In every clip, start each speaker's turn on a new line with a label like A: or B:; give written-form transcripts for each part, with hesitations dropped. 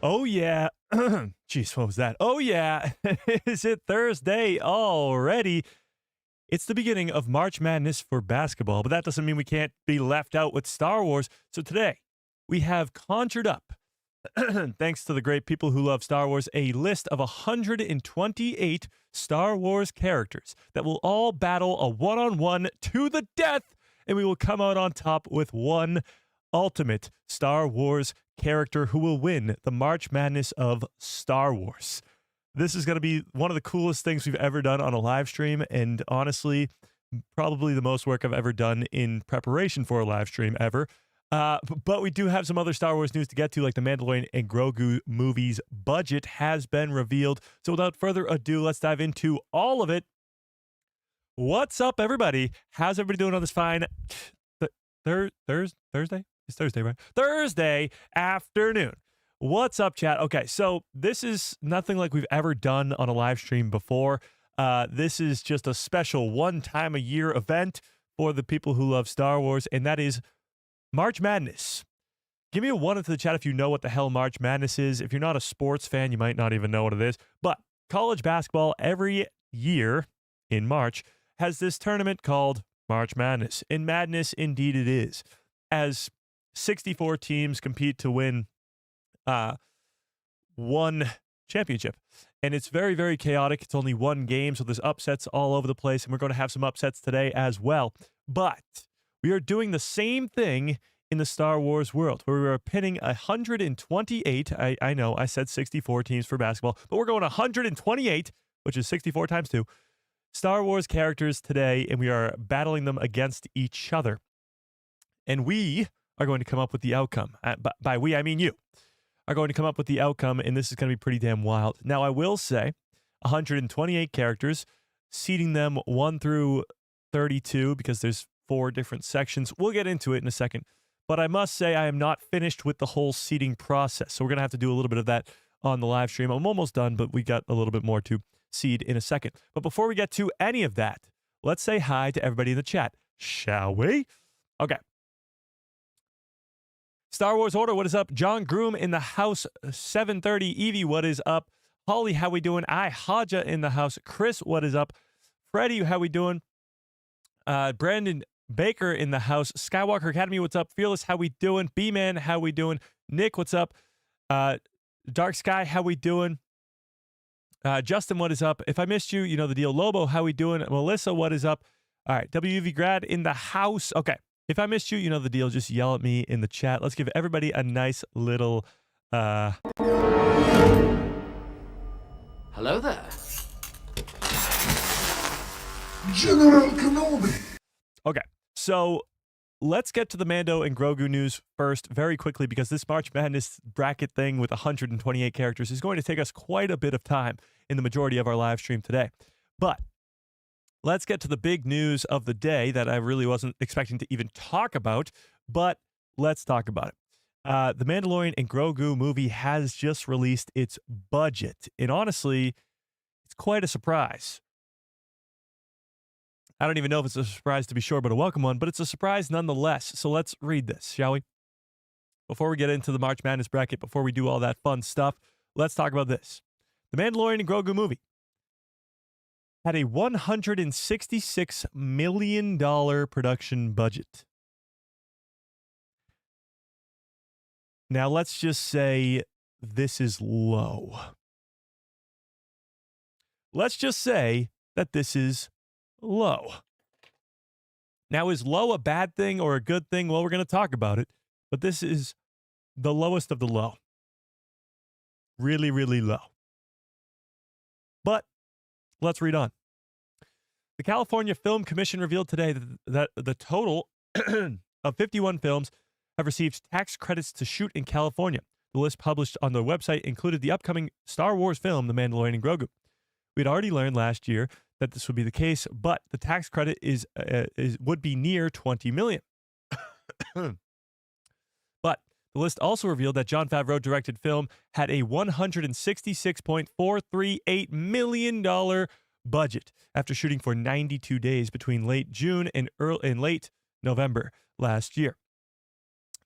A: Oh, yeah. Jeez, what was that? Oh, yeah. Is it Thursday already? It's the beginning of March Madness for basketball, but that doesn't mean we can't be left out with Star Wars. So today, we have conjured up, thanks to the great people who love Star Wars, a list of 128 Star Wars characters that will all battle a one-on-one to the death, and we will come out on top with one ultimate Star Wars character who will win the March Madness of Star Wars. This is going to be one of the coolest things we've ever done on a live stream, and honestly, probably the most work I've ever done in preparation for a live stream ever. But we do have some other Star Wars news to get to, like the Mandalorian and Grogu movies budget has been revealed. So without further ado, let's dive into all of it. What's up, everybody? How's everybody doing on this fine Thursday? It's Thursday, right? Thursday afternoon. What's up, chat? Okay, so this is nothing like we've ever done on a live stream before. This is just a special one-time-a-year event for the people who love Star Wars, and that is March Madness. Give me a 1 into the chat if you know what the hell March Madness is. If you're not a sports fan, you might not even know what it is. But college basketball every year in March has this tournament called March Madness. And madness, indeed it is. As 64 teams compete to win one championship. And it's very, very chaotic. It's only one game, so there's upsets all over the place, and we're going to have some upsets today as well. But we are doing the same thing in the Star Wars world, where we are pinning 128, I know, I said 64 teams for basketball, but we're going 128, which is 64 times 2, Star Wars characters today, and we are battling them against each other. And we are going to come up with the outcome. By we, I mean you are going to come up with the outcome, and this is going to be pretty damn wild. Now, I will say 128 characters, seeding them 1 through 32, because there's 4 different sections. We'll get into it in a second. But I must say I am not finished with the whole seeding process, so we're going to have to do a little bit of that on the live stream. I'm almost done, but we got a little bit more to seed in a second. But before we get to any of that, let's say hi to everybody in the chat, shall we? Okay. Star Wars Order, what is up? John Groom in the house, 730. Evie, what is up? Holly, how we doing? Haja in the house. Chris, what is up? Freddie, how we doing? Brandon Baker in the house. Skywalker Academy, what's up? Fearless, how we doing? B-Man, how we doing? Nick, what's up? Dark Sky, how we doing? Justin, what is up? If I missed you, you know the deal. Lobo, how we doing? Melissa, what is up? All right, WV Grad in the house. Okay. If I missed you, you know the deal. Just yell at me in the chat. Let's give everybody a nice little...
B: Hello there.
C: General Kenobi.
A: Okay, so let's get to the Mando and Grogu news first very quickly, because this March Madness bracket thing with 128 characters is going to take us quite a bit of time in the majority of our live stream today. But let's get to the big news of the day that I really wasn't expecting to even talk about, but let's talk about it. The Mandalorian and Grogu movie has just released its budget, and honestly, it's quite a surprise. I don't even know if it's a surprise to be sure, but a welcome one, but it's a surprise nonetheless. So let's read this, shall we? Before we get into the March Madness bracket, before we do all that fun stuff, let's talk about this. The Mandalorian and Grogu movie had a $166 million production budget. Now, let's just say this is low. Let's just say that this is low. Now, is low a bad thing or a good thing? Well, we're going to talk about it, but this is the lowest of the low. Really, really low. But let's read on. The California Film Commission revealed today that the total of 51 films have received tax credits to shoot in California. The list published on their website included the upcoming Star Wars film, The Mandalorian and Grogu. We had already learned last year that this would be the case, but the tax credit would be near $20 million. But the list also revealed that Jon Favreau directed film had a $166.438 million budget after shooting for 92 days between late June and late November last year.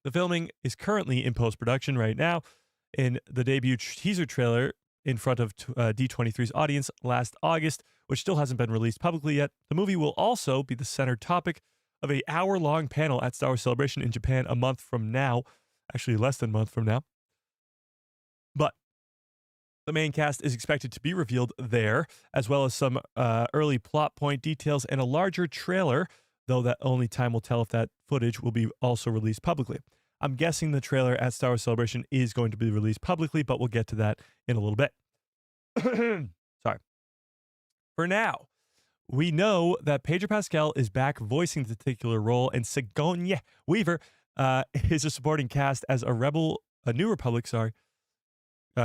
A: The filming is currently in post-production right now, in the debut teaser trailer in front of D23's audience last August, which still hasn't been released publicly yet. The movie will also be the center topic of an hour-long panel at Star Wars Celebration in Japan a month from now. Actually, less than a month from now. But the main cast is expected to be revealed there, as well as some early plot point details and a larger trailer, though that only time will tell if that footage will be also released publicly. I'm guessing the trailer at Star Wars Celebration is going to be released publicly, but we'll get to that in a little bit. Sorry. For now, we know that Pedro Pascal is back voicing the titular role, and Sigourney Weaver is a supporting cast as a New Republic,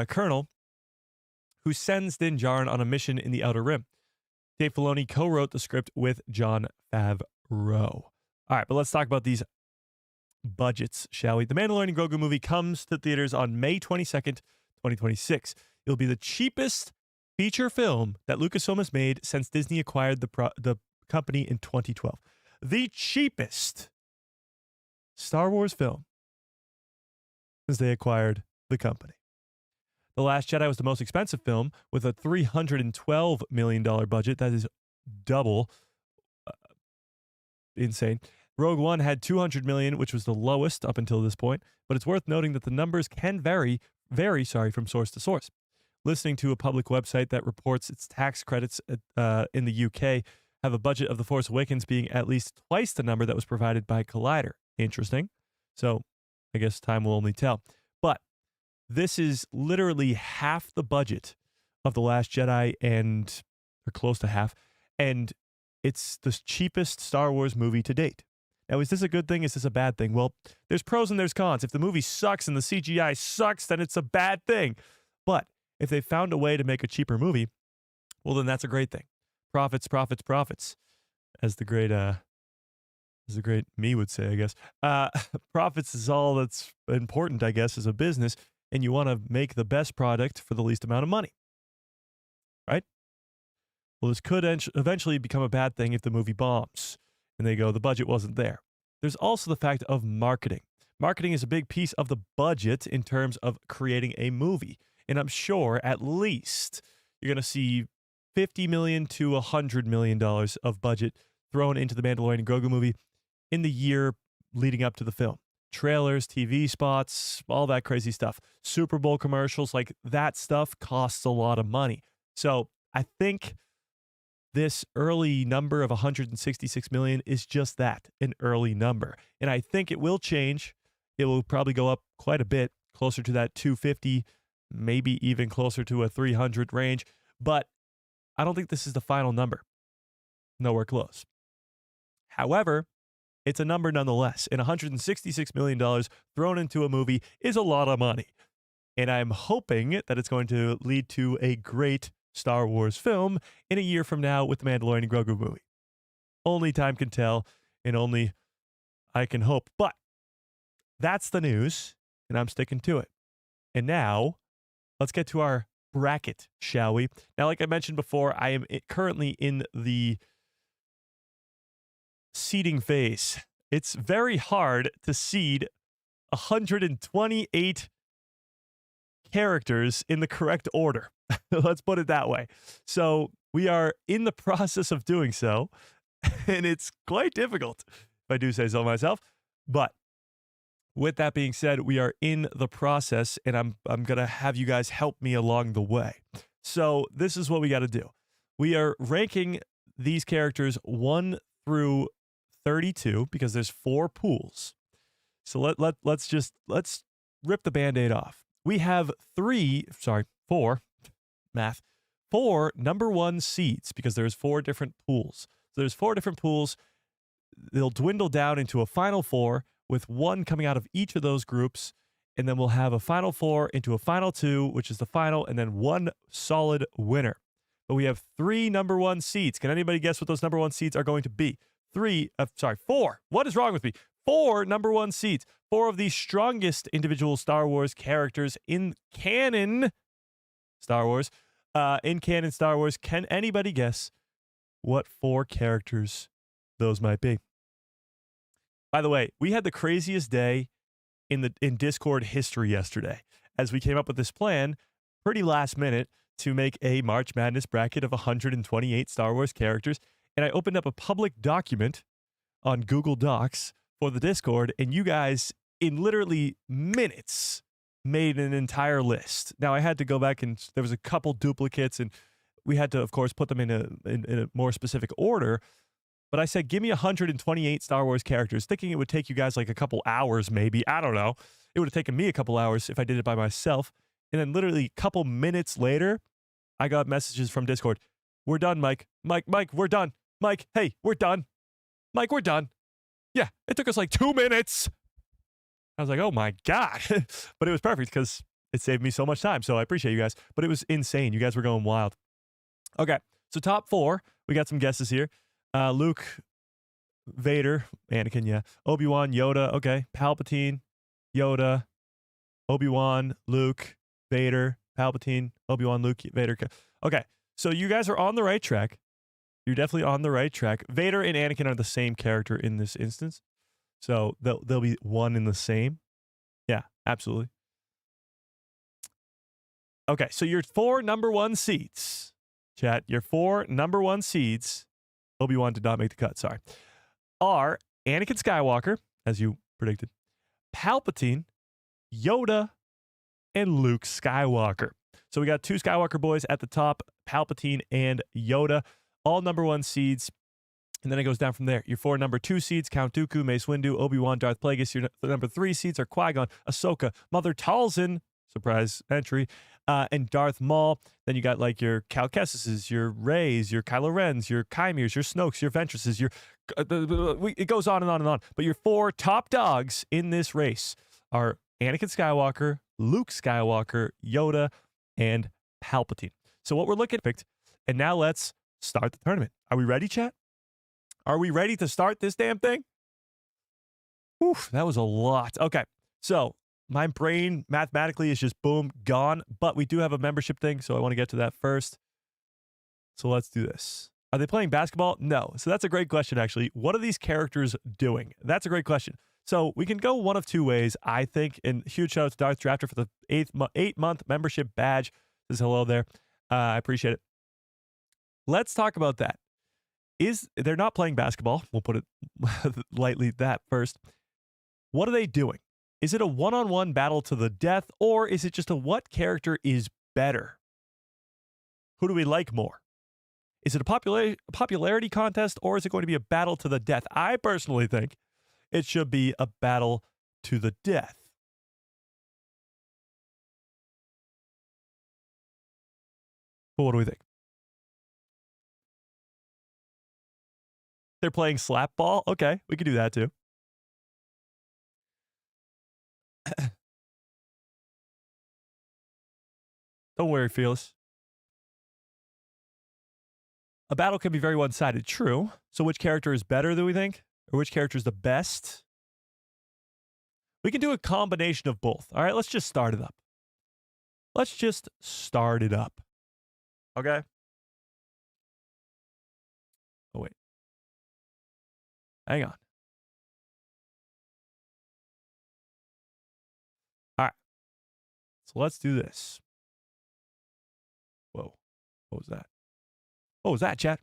A: colonel who sends Din Djarin on a mission in the Outer Rim. Dave Filoni co-wrote the script with Jon Favreau. All right, but let's talk about these budgets, shall we? The Mandalorian Grogu movie comes to theaters on May 22nd, 2026. It'll be the cheapest feature film that Lucasfilm has made since Disney acquired the company in 2012. The cheapest Star Wars film since they acquired the company. The Last Jedi was the most expensive film with a $312 million budget. That is double insane. Rogue One had $200 million, which was the lowest up until this point, but it's worth noting that the numbers can vary from source to source. Listening to a public website that reports its tax credits in the UK have a budget of The Force Awakens being at least twice the number that was provided by Collider. Interesting. So I guess time will only tell. But this is literally half the budget of The Last Jedi or close to half, and it's the cheapest Star Wars movie to date. Now, is this a good thing? Is this a bad thing? Well, there's pros and there's cons. If the movie sucks and the CGI sucks, then it's a bad thing. But if they found a way to make a cheaper movie, well, then that's a great thing. Profits, profits, profits, as the great me would say, I guess. Profits is all that's important, I guess, as a business, and you want to make the best product for the least amount of money, right? Well, this could eventually become a bad thing if the movie bombs and they go, the budget wasn't there. There's also the fact of marketing. Marketing is a big piece of the budget in terms of creating a movie. And I'm sure at least you're going to see $50 million to $100 million of budget thrown into the Mandalorian Grogu movie in the year leading up to the film. Trailers, TV spots, all that crazy stuff. Super Bowl commercials, like that stuff costs a lot of money. So I think this early number of 166 million is just that, an early number. And I think it will change. It will probably go up quite a bit, closer to that 250, maybe even closer to a 300 range. But I don't think this is the final number. Nowhere close. However, it's a number nonetheless. And $166 million thrown into a movie is a lot of money. And I'm hoping that it's going to lead to a great Star Wars film in a year from now with the Mandalorian and Grogu movie. Only time can tell, and only I can hope. But that's the news, and I'm sticking to it. And now, let's get to our bracket, shall we? Now, like I mentioned before, I am currently in the seeding phase. It's very hard to seed 128 characters in the correct order. Let's put it that way. So we are in the process of doing so, and it's quite difficult, if I do say so myself. But with that being said, we are in the process, and I'm going to have you guys help me along the way. So this is what we got to do. We are ranking these characters 1 through 32 because there's 4 pools. So let's rip the Band-Aid off. We have 4 number 1 seeds because there's 4 different pools. So there's 4 different pools. They'll dwindle down into a final 4 with 1 coming out of each of those groups. And then we'll have a final 4 into a final 2, which is the final, and then 1 solid winner. But we have 3 number 1 seeds. Can anybody guess what those number 1 seeds are going to be? 4. What is wrong with me? 4 number 1 seeds. 4 of the strongest individual Star Wars characters in canon Star Wars. Can anybody guess what 4 characters those might be? By the way, we had the craziest day in Discord history yesterday. as we came up with this plan pretty last minute to make a March Madness bracket of 128 Star Wars characters. And I opened up a public document on Google Docs for the Discord, and you guys, in literally minutes, made an entire list. Now, I had to go back, and there was a couple duplicates, and we had to, of course, put them in a more specific order. But I said, give me 128 Star Wars characters, thinking it would take you guys like a couple hours, maybe. I don't know. It would have taken me a couple hours if I did it by myself. And then literally a couple minutes later, I got messages from Discord. We're done, Mike. Mike, we're done. Mike, hey, we're done. Mike, we're done. Yeah, it took us like 2 minutes. I was like, oh my God. But it was perfect because it saved me so much time. So I appreciate you guys. But it was insane. You guys were going wild. Okay, so top 4. We got some guesses here. Luke, Vader, Anakin, yeah. Obi-Wan, Yoda, okay. Palpatine, Yoda, Obi-Wan, Luke, Vader, Palpatine, Obi-Wan, Luke, Vader. Okay, so you guys are on the right track. You're definitely on the right track. Vader and Anakin are the same character in this instance. So they'll be one in the same. Yeah, absolutely. Okay, so your 4 number 1 seeds, chat, your 4 number 1 seeds, Obi-Wan did not make the cut, sorry, are Anakin Skywalker, as you predicted, Palpatine, Yoda, and Luke Skywalker. So we got 2 Skywalker boys at the top, Palpatine and Yoda, all number 1 seeds. And then it goes down from there. Your 4 number 2 seeds, Count Dooku, Mace Windu, Obi-Wan, Darth Plagueis. Your number 3 seeds are Qui-Gon, Ahsoka, Mother Talzin, surprise entry, and Darth Maul. Then you got like your Cal Kestis's, your Reys, your Kylo Rens, your Chimers, your Snokes, your Ventresses, your it goes on and on and on. But your 4 top dogs in this race are Anakin Skywalker, Luke Skywalker, Yoda, and Palpatine. So what we're looking at, and now let's start the tournament. Are we ready, chat? Are we ready to start this damn thing? Oof, that was a lot. Okay, so my brain mathematically is just boom, gone, but we do have a membership thing, so I want to get to that first. So let's do this. Are they playing basketball? No. So that's a great question, actually. What are these characters doing? That's a great question. So we can go one of 2 ways, I think, and huge shout out to Darth Drafter for the 8-month membership badge. Says hello there. I appreciate it. Let's talk about that. They're not playing basketball. We'll put it lightly that first. What are they doing? Is it a one-on-one battle to the death, or is it just a what character is better? Who do we like more? Is it a popularity contest, or is it going to be a battle to the death? I personally think it should be a battle to the death. But what do we think? They're playing slap ball? Okay, we could do that too. Don't worry, Fearless. A battle can be very one-sided. True. So which character is better, do we think? Or which character is the best? We can do a combination of both. All right, let's just start it up. Let's just start it up. Okay? Oh, wait. Hang on. All right. So let's do this. Whoa. What was that? What was that, chat?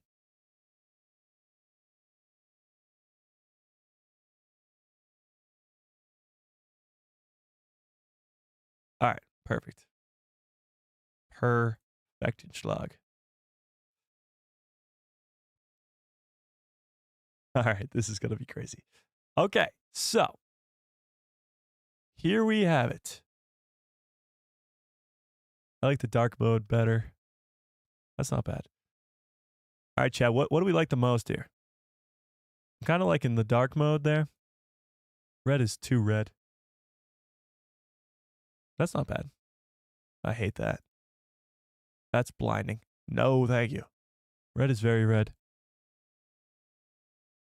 A: All right. Perfect. Schlag. All right. This is going to be crazy. Okay. So here we have it. I like the dark mode better. That's not bad. All right, chat. What do we like the most here? I'm kind of liking the dark mode there. Red is too red. That's not bad. I hate that. That's blinding. No, thank you. Red is very red.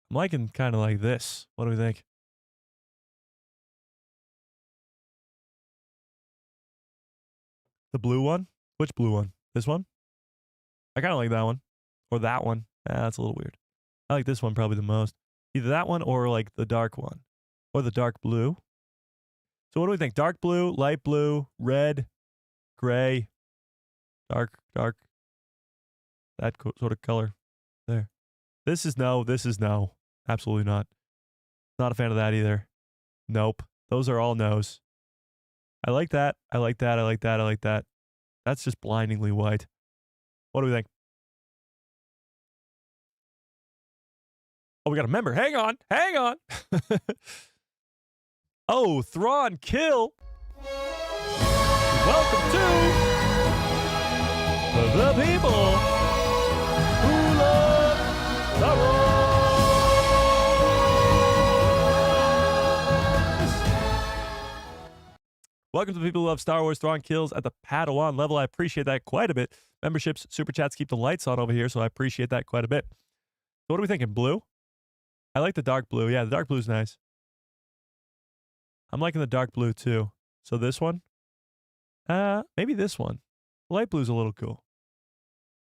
A: I'm liking kind of like this. What do we think? The blue one? Which blue one? This one? I kind of like that one. Or that one. That's a little weird. I like this one probably the most. Either that one or like the dark one. Or the dark blue. So what do we think? Dark blue, light blue, red, gray, dark, that sort of color there. This is no. This is no. Absolutely not. Not a fan of that either. Nope. Those are all no's. I like that. I like that. I like that. I like that. That's just blindingly white. What do we think? Oh, we got a member. Hang on. Hang on. Oh, Thrawn Kill. Welcome to the people who love Star Wars. Welcome to the people who love Star Wars. Thrawn Kills at the Padawan level. I appreciate that quite a bit. Memberships, super chats keep the lights on over here, so I appreciate that quite a bit. So what are we thinking? Blue? I like the dark blue. Yeah, the dark blue is nice. I'm liking the dark blue too. So this one? Maybe this one. The light blue is a little cool.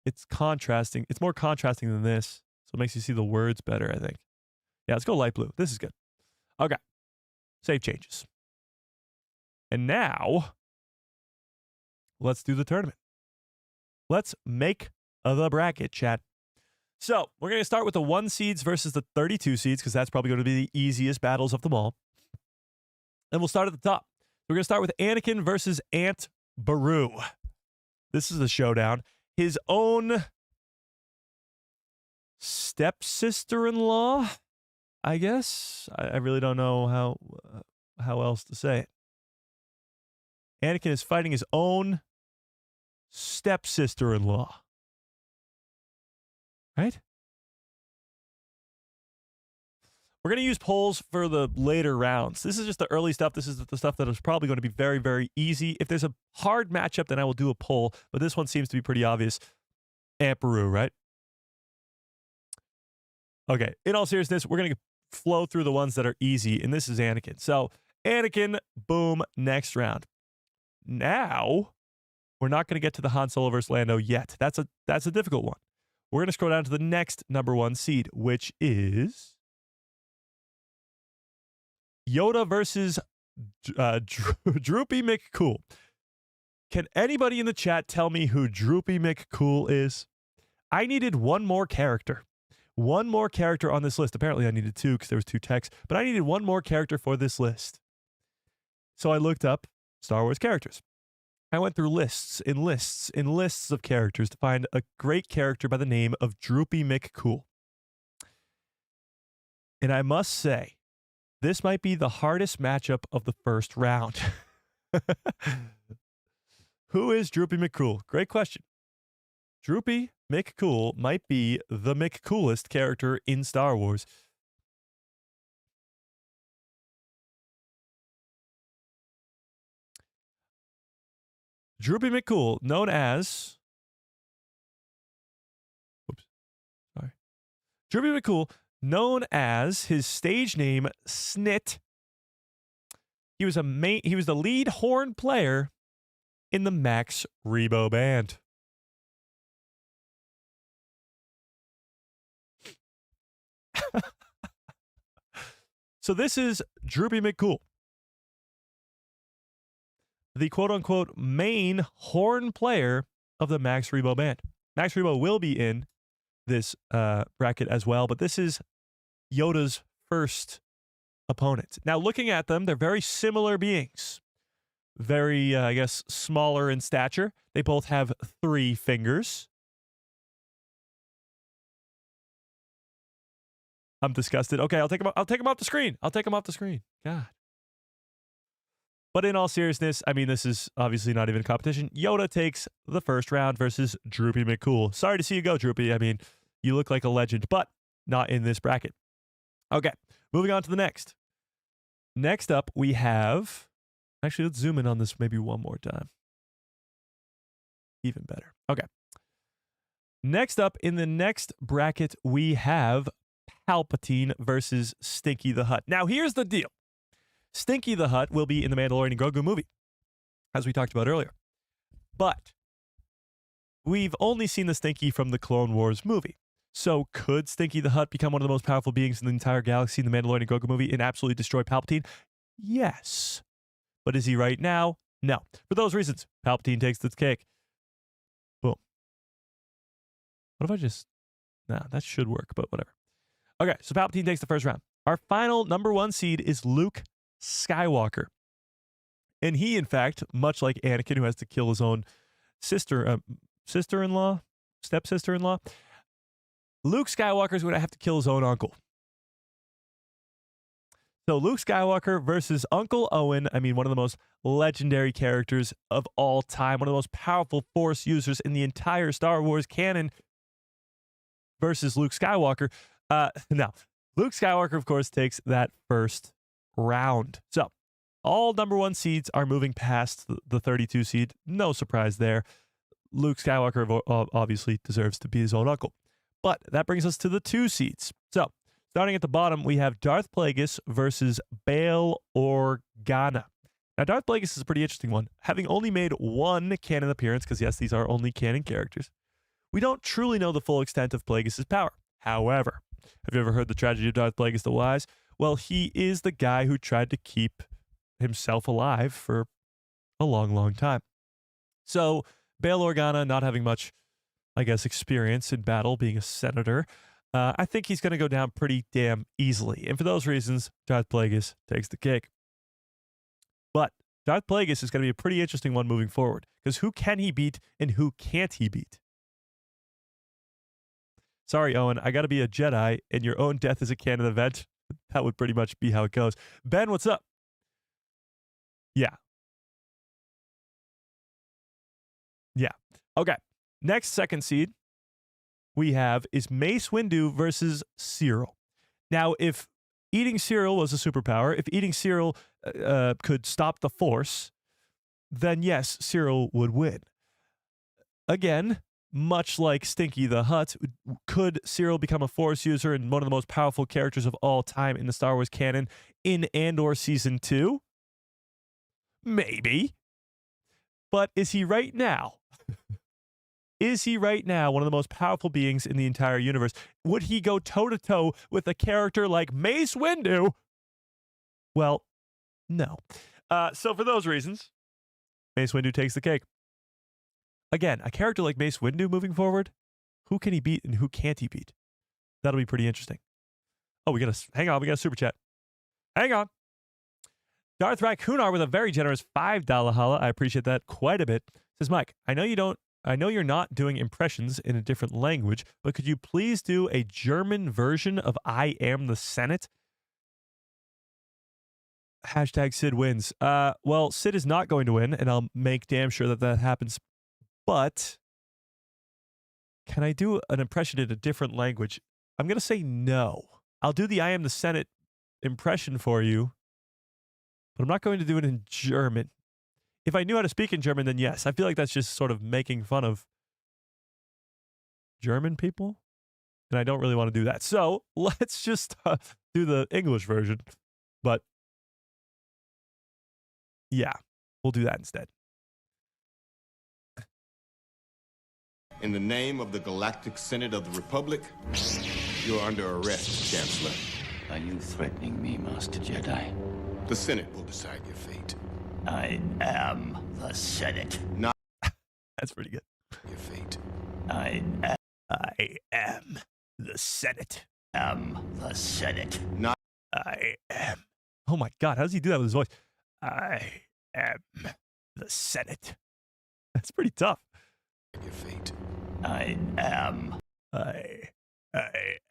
A: It's contrasting. It's more contrasting than this, so it makes you see the words better, I think. Yeah, let's go light blue. This is good. Okay. Save changes. And now, let's do the tournament. Let's make the bracket, chat. So, we're going to start with the 1 seeds versus the 32 seeds, because that's probably going to be the easiest battles of them all. And we'll start at the top. We're going to start with Anakin versus Aunt Beru. This is the showdown. His own stepsister-in-law, I guess. I really don't know how else to say it. Anakin is fighting his own stepsister-in-law. Right? We're going to use polls for the later rounds. This is just the early stuff. This is the stuff that is probably going to be very, very easy. If there's a hard matchup, then I will do a poll. But this one seems to be pretty obvious. Aunt Beru, right? Okay. In all seriousness, we're going to flow through the ones that are easy. And this is Anakin. So, Anakin, boom, next round. Now, we're not going to get to the Han Solo versus Lando yet. That's a difficult one. We're going to scroll down to the next number 1 seed, which is Yoda versus Droopy McCool. Can anybody in the chat tell me who Droopy McCool is? I needed one more character. One more character on this list. Apparently I needed 2 because there was 2 texts, but I needed one more character for this list. So I looked up Star Wars characters. I went through lists and lists and lists of characters to find a great character by the name of Droopy McCool. And I must say, this might be the hardest matchup of the first round. Who is Droopy McCool? Great question. Droopy McCool might be the McCoolest character in Star Wars. Droopy McCool, known as... Droopy McCool, known as his stage name, Snit. He was the lead horn player in the Max Rebo Band. So this is Droopy McCool, the quote-unquote main horn player of the Max Rebo Band. Max Rebo will be in this bracket as well, but this is Yoda's first opponent. Now, looking at them, they're very similar beings. Very, I guess, smaller in stature. They both have 3 fingers. I'm disgusted. Okay, I'll take him off the screen. I'll take him off the screen. God. But in all seriousness, I mean, this is obviously not even a competition. Yoda takes the first round versus Droopy McCool. Sorry to see you go, Droopy. I mean, you look like a legend, but not in this bracket. Okay, moving on to the next. Next up, we have... Actually, let's zoom in on this maybe one more time. Even better. Okay. Next up, in the next bracket, we have Palpatine versus Stinky the Hutt. Now, here's the deal. Stinky the Hutt will be in the Mandalorian and Grogu movie, as we talked about earlier. But we've only seen the Stinky from the Clone Wars movie. So could Stinky the Hutt become one of the most powerful beings in the entire galaxy in the Mandalorian and Grogu movie and absolutely destroy Palpatine? Yes. But is he right now? No. For those reasons, Palpatine takes the cake. Boom. What if I just... Nah, that should work, but whatever. Okay, so Palpatine takes the first round. Our final number 1 seed is Luke Skywalker. And he, in fact, much like Anakin, who has to kill his own sister-in-law, stepsister-in-law, Luke Skywalker is going to have to kill his own uncle. So Luke Skywalker versus Uncle Owen, I mean, one of the most legendary characters of all time, one of the most powerful Force users in the entire Star Wars canon, versus Luke Skywalker. Now, Luke Skywalker, of course, takes that first round. So all number 1 seeds are moving past the 32 seed. No surprise there. Luke Skywalker obviously deserves to be his own uncle. But that brings us to the 2 seeds. So starting at the bottom, we have Darth Plagueis versus Bail Organa. Now, Darth Plagueis is a pretty interesting one. Having only made 1 canon appearance, because yes, these are only canon characters, we don't truly know the full extent of Plagueis' power. However, have you ever heard the tragedy of Darth Plagueis the Wise? Well, he is the guy who tried to keep himself alive for a long, long time. So, Bail Organa, not having much, I guess, experience in battle, being a senator, I think he's going to go down pretty damn easily. And for those reasons, Darth Plagueis takes the cake. But Darth Plagueis is going to be a pretty interesting one moving forward, because who can he beat and who can't he beat? Sorry, Owen, I got to be a Jedi, and your own death is a canon event. That would pretty much be how it goes. Ben, what's up? Yeah. Yeah. Okay. Next second seed we have is Mace Windu versus cereal. Now, if eating cereal was a superpower, if eating cereal could stop the Force, then yes, cereal would win. Again, much like Stinky the Hutt, could Cyril become a Force user and one of the most powerful characters of all time in the Star Wars canon in Andor Season 2? Maybe. But is he right now? Is he right now one of the most powerful beings in the entire universe? Would he go toe-to-toe with a character like Mace Windu? Well, no. So for those reasons, Mace Windu takes the cake. Again, a character like Mace Windu moving forward, who can he beat and who can't he beat? That'll be pretty interesting. Oh, hang on, we got a super chat. Hang on. Darth Racoonar with a very generous $5 holla. I appreciate that quite a bit. Says, Mike, I know you're not doing impressions in a different language, but could you please do a German version of I Am the Senate? Hashtag Sid wins. Well, Sid is not going to win, and I'll make damn sure that happens. But can I do an impression in a different language? I'm going to say no. I'll do the I Am the Senate impression for you, but I'm not going to do it in German. If I knew how to speak in German, then yes. I feel like that's just sort of making fun of German people, and I don't really want to do that. So let's just do the English version. But yeah, we'll do that instead.
B: In the name of the Galactic Senate of the Republic, you're under arrest, Chancellor.
D: Are you threatening me, Master Jedi?
B: The Senate will decide your fate.
D: I am the Senate.
B: Not
A: That's pretty good.
B: your fate.
D: I
A: am the Senate.
D: am the Senate.
B: Not
A: I am. Oh my God, how does he do that with his voice? I am the Senate. That's pretty tough.
B: your fate.
D: I am.
A: I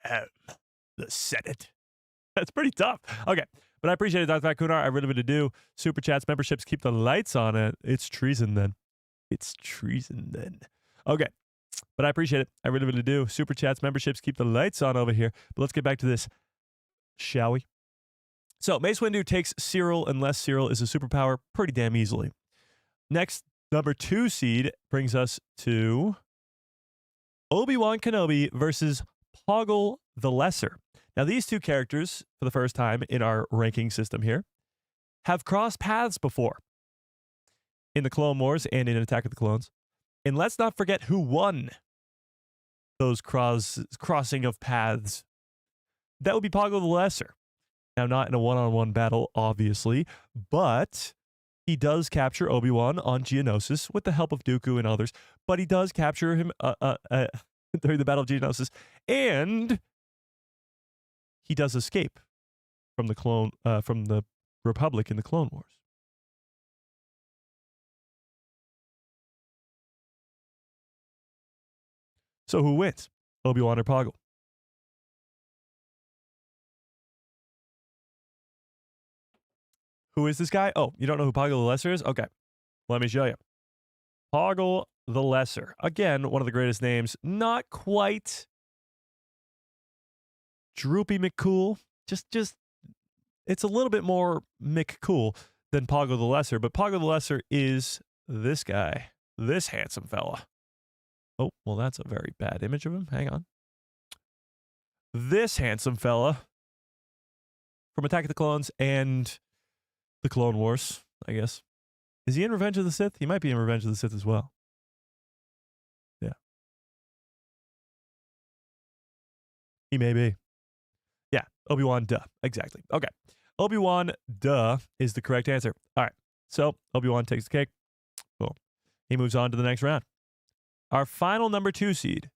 A: am the Senate. That's pretty tough. Okay, but I appreciate it, Dr. Racoonar. I really, really do. Super chats, memberships, keep the lights on it. It's treason then. It's treason then. Okay, but I appreciate it. I really, really do. Super chats, memberships, keep the lights on over here. But let's get back to this, shall we? So Mace Windu takes Cyril unless Cyril is a superpower pretty damn easily. Next, number 2 seed brings us to Obi-Wan Kenobi versus Poggle the Lesser. Now, these two characters, for the first time in our ranking system here, have crossed paths before in the Clone Wars and in Attack of the Clones. And let's not forget who won those crossing of paths. That would be Poggle the Lesser. Now, not in a one-on-one battle, obviously, but he does capture Obi-Wan on Geonosis with the help of Dooku and others, but he does capture him during the Battle of Geonosis, and he does escape from the Republic in the Clone Wars. So who wins, Obi-Wan or Poggle? Who is this guy? Oh, you don't know who Poggle the Lesser is? Okay, let me show you. Poggle the Lesser. Again, one of the greatest names. Not quite Droopy McCool. Just it's a little bit more McCool than Poggle the Lesser, but Poggle the Lesser is this guy, this handsome fella. Oh, well, that's a very bad image of him. Hang on. This handsome fella from Attack of the Clones and the Clone Wars, I guess. Is he in Revenge of the Sith? He might be in Revenge of the Sith as well. Yeah. He may be. Yeah, Obi-Wan, duh. Exactly. Okay. Obi-Wan, duh, is the correct answer. All right. So, Obi-Wan takes the cake. Boom. He moves on to the next round. Our final number 2 seed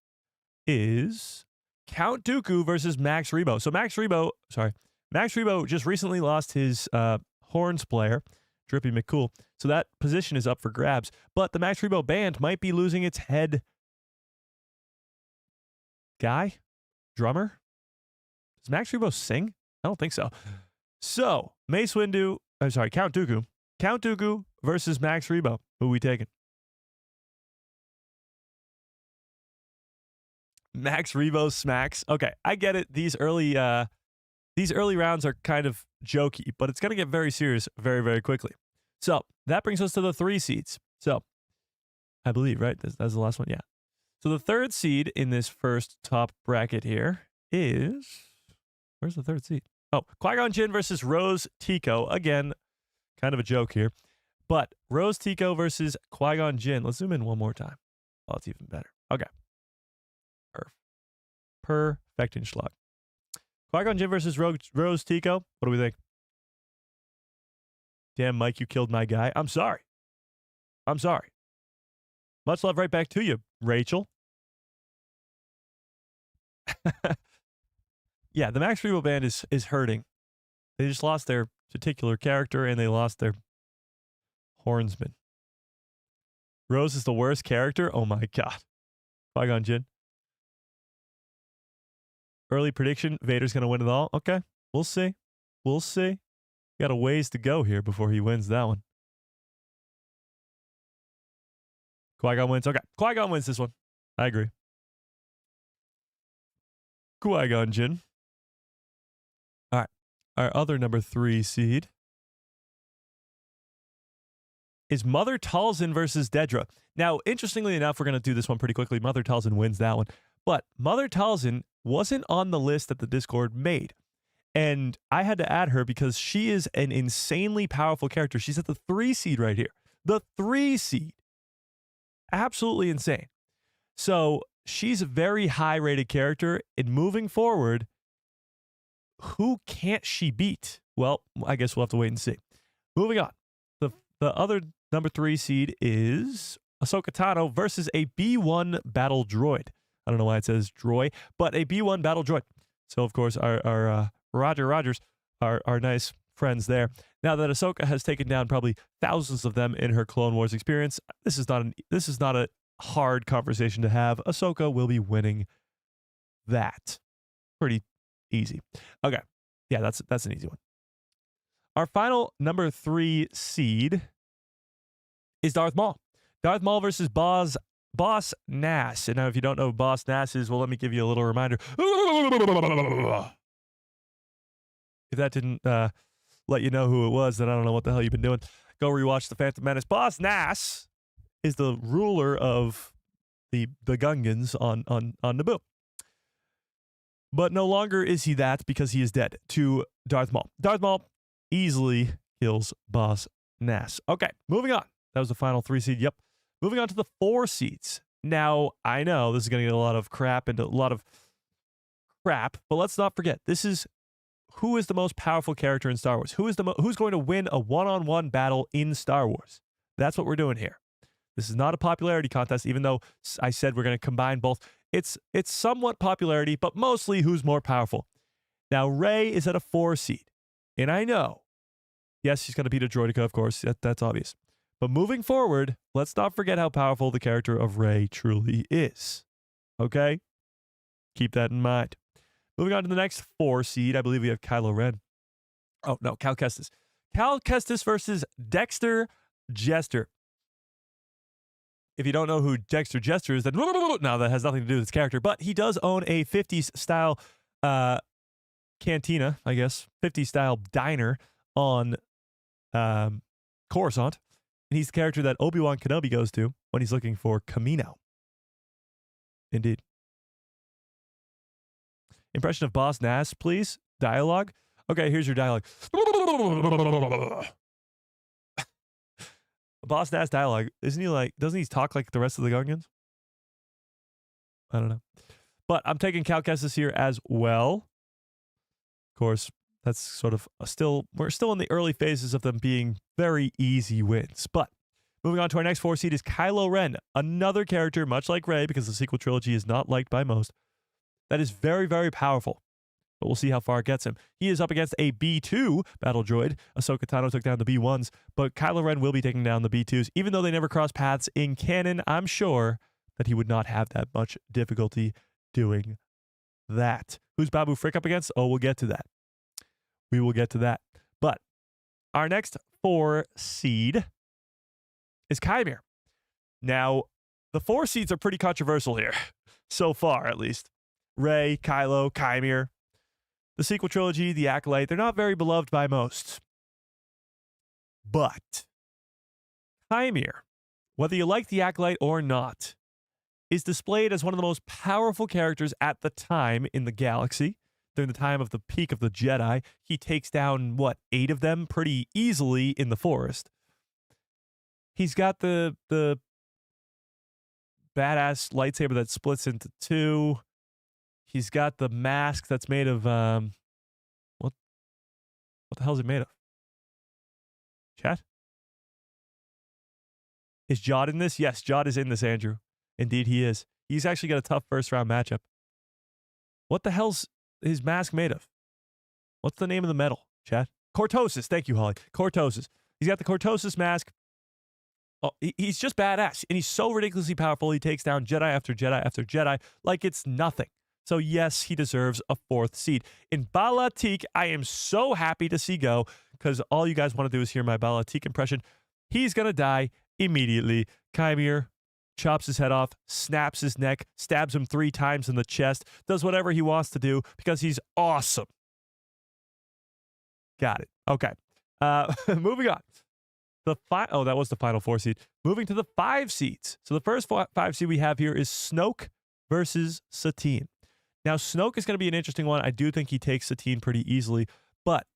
A: is Count Dooku versus Max Rebo. So, Max Rebo just recently lost his horns player, Drippy McCool. So that position is up for grabs. But the Max Rebo band might be losing its head guy? Drummer? Does Max Rebo sing? I don't think so. So, Count Dooku. Count Dooku versus Max Rebo. Who are we taking? Max Rebo smacks. Okay, I get it. These early rounds are kind of jokey, but it's going to get very serious very, very quickly. So that brings us to the 3 seeds. So I believe, right? That's the last one. Yeah. So the 3rd seed in this first top bracket here is, where's the 3rd seed? Oh, Qui-Gon Jinn versus Rose Tico. Again, kind of a joke here, but Rose Tico versus Qui-Gon Jinn. Let's zoom in one more time. Oh, it's even better. Okay. Perfect schlag. Qui-Gon Jinn versus Rose Tico. What do we think? Damn, Mike, you killed my guy. I'm sorry. Much love right back to you, Rachel. Yeah, the Max Rebo band is hurting. They just lost their particular character and they lost their hornsman. Rose is the worst character? Oh my God. Qui-Gon Jinn. Early prediction, Vader's going to win it all. Okay, we'll see. Got a ways to go here before he wins that one. Qui-Gon wins. Okay, Qui-Gon wins this one. I agree. Qui-Gon Jinn. All right, our other number 3 seed is Mother Talzin versus Dedra. Now, interestingly enough, we're going to do this one pretty quickly. Mother Talzin wins that one. But Mother Talzin wasn't on the list that the Discord made. And I had to add her because she is an insanely powerful character. She's at the 3 seed right here. The 3 seed. Absolutely insane. So she's a very high-rated character. And moving forward, who can't she beat? Well, I guess we'll have to wait and see. Moving on. The other number 3 seed is Ahsoka Tano versus a B1 battle droid. I don't know why it says droid, but a B1 battle droid. So, of course, our Roger Rogers, our nice friends there. Now that Ahsoka has taken down probably thousands of them in her Clone Wars experience, this is not a hard conversation to have. Ahsoka will be winning that. Pretty easy. Okay. Yeah, that's an easy one. Our final number 3 seed is Darth Maul. Darth Maul versus Boss Nass. And now if you don't know who Boss Nass is, well, let me give you a little reminder. If that didn't let you know who it was, then I don't know what the hell you've been doing. Go rewatch The Phantom Menace. Boss Nass is the ruler of the Gungans on Naboo. But no longer is he that because he is dead to Darth Maul. Darth Maul easily kills Boss Nass. Okay, moving on. That was the final 3 seed. Yep. Moving on to the 4 seeds. Now, I know this is going to get a lot of crap, but let's not forget, this is who is the most powerful character in Star Wars? Who's going to win a one-on-one battle in Star Wars? That's what we're doing here. This is not a popularity contest, even though I said we're going to combine both. It's somewhat popularity, but mostly who's more powerful. Now, Rey is at a 4 seed. And I know, yes, she's going to beat a droideka, of course. That's obvious. But moving forward, let's not forget how powerful the character of Rey truly is. Okay? Keep that in mind. Moving on to the next 4 seed, I believe we have Kylo Ren. Oh, no, Cal Kestis. Cal Kestis versus Dexter Jester. If you don't know who Dexter Jester is, then no, that has nothing to do with his character. But he does own a 50s style cantina, I guess, 50s style diner on Coruscant. And he's the character that Obi-Wan Kenobi goes to when he's looking for Camino. Indeed. Impression of Boss Nass, please. Dialogue. Okay, here's your dialogue. Boss Nass dialogue. Isn't he like, doesn't he talk like the rest of the Gungans? I don't know. But I'm taking Cal Kestis here as well. Of course, that's sort of we're still in the early phases of them being very easy wins. But moving on to our next 4 seed is Kylo Ren, another character, much like Rey, because the sequel trilogy is not liked by most, that is very, very powerful. But we'll see how far it gets him. He is up against a B2 battle droid. Ahsoka Tano took down the B1s, but Kylo Ren will be taking down the B2s. Even though they never cross paths in canon, I'm sure that he would not have that much difficulty doing that. Who's Babu Frick up against? Oh, we'll get to that. We will get to that. But our next 4 seed is Chimere. Now, the 4 seeds are pretty controversial here, so far at least. Rey, Kylo, Chimere. The sequel trilogy, The Acolyte, they're not very beloved by most. But Chimere, whether you like The Acolyte or not, is displayed as one of the most powerful characters at the time in the galaxy. During the time of the peak of the Jedi, he takes down, 8 of them pretty easily in the forest. He's got the badass lightsaber that splits into 2. He's got the mask that's made of, what the hell is it made of? Chat? Is Jod in this? Yes, Jod is in this, Andrew. Indeed, he is. He's actually got a tough first-round matchup. What the hell's his mask made of? What's the name of the metal, chat? Cortosis. Thank you, Holly. Cortosis. He's got the Cortosis mask. Oh, he's just badass, and he's so ridiculously powerful. He takes down Jedi after Jedi after Jedi like it's nothing. So yes, he deserves a 4th seed. In Balatik, I am so happy to see go, because all you guys want to do is hear my Balatik impression. He's going to die immediately. Chimere chops his head off, snaps his neck, stabs him 3 times in the chest, does whatever he wants to do because he's awesome. Got it. Okay. Moving on. Oh, that was the final 4 seed. Moving to the 5 seeds. So the first 5 seed we have here is Snoke versus Satine. Now, Snoke is going to be an interesting one. I do think he takes Satine pretty easily, but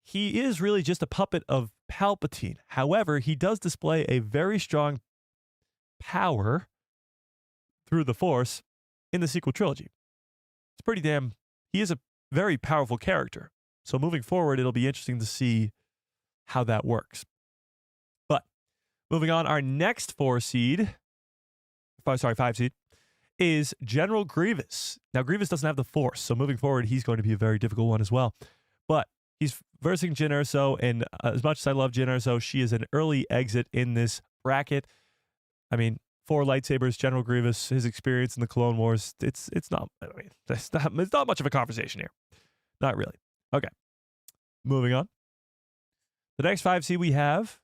A: he is really just a puppet of Palpatine. However, he does display a very strong power through the Force in the sequel trilogy. It's pretty damn... He is a very powerful character. So moving forward, it'll be interesting to see how that works. But moving on, our next 5 seed, is General Grievous. Now, Grievous doesn't have the Force, so moving forward, he's going to be a very difficult one as well. But he's versing Jyn Erso, and as much as I love Jyn Erso, she is an early exit in this bracket. I mean, 4 lightsabers, General Grievous, his experience in the Clone Wars, it's not much of a conversation here. Not really. Okay. Moving on. The next 5 seed we have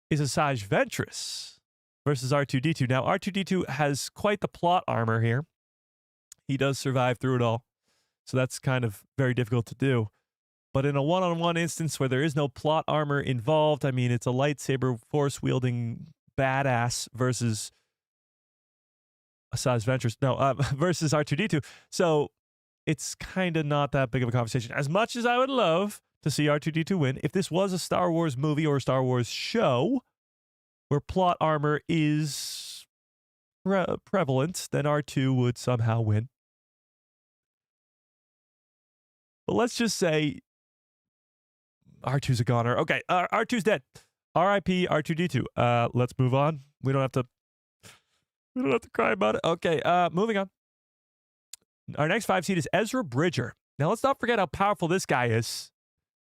A: is Asajj Ventress versus R2-D2. Now, R2-D2 has quite the plot armor here. He does survive through it all, so that's kind of very difficult to do. But in a one-on-one instance where there is no plot armor involved, I mean, it's a lightsaber force-wielding badass versus Asajj Ventress. No, versus R2-D2. So it's kind of not that big of a conversation. As much as I would love to see R2-D2 win, if this was a Star Wars movie or a Star Wars show where plot armor is prevalent, then R2 would somehow win. But let's just say R2's a goner. Okay, R2's dead. R.I.P. R2D2. Let's move on. We don't have to cry about it. Okay, moving on. Our next 5 seed is Ezra Bridger. Now, let's not forget how powerful this guy is,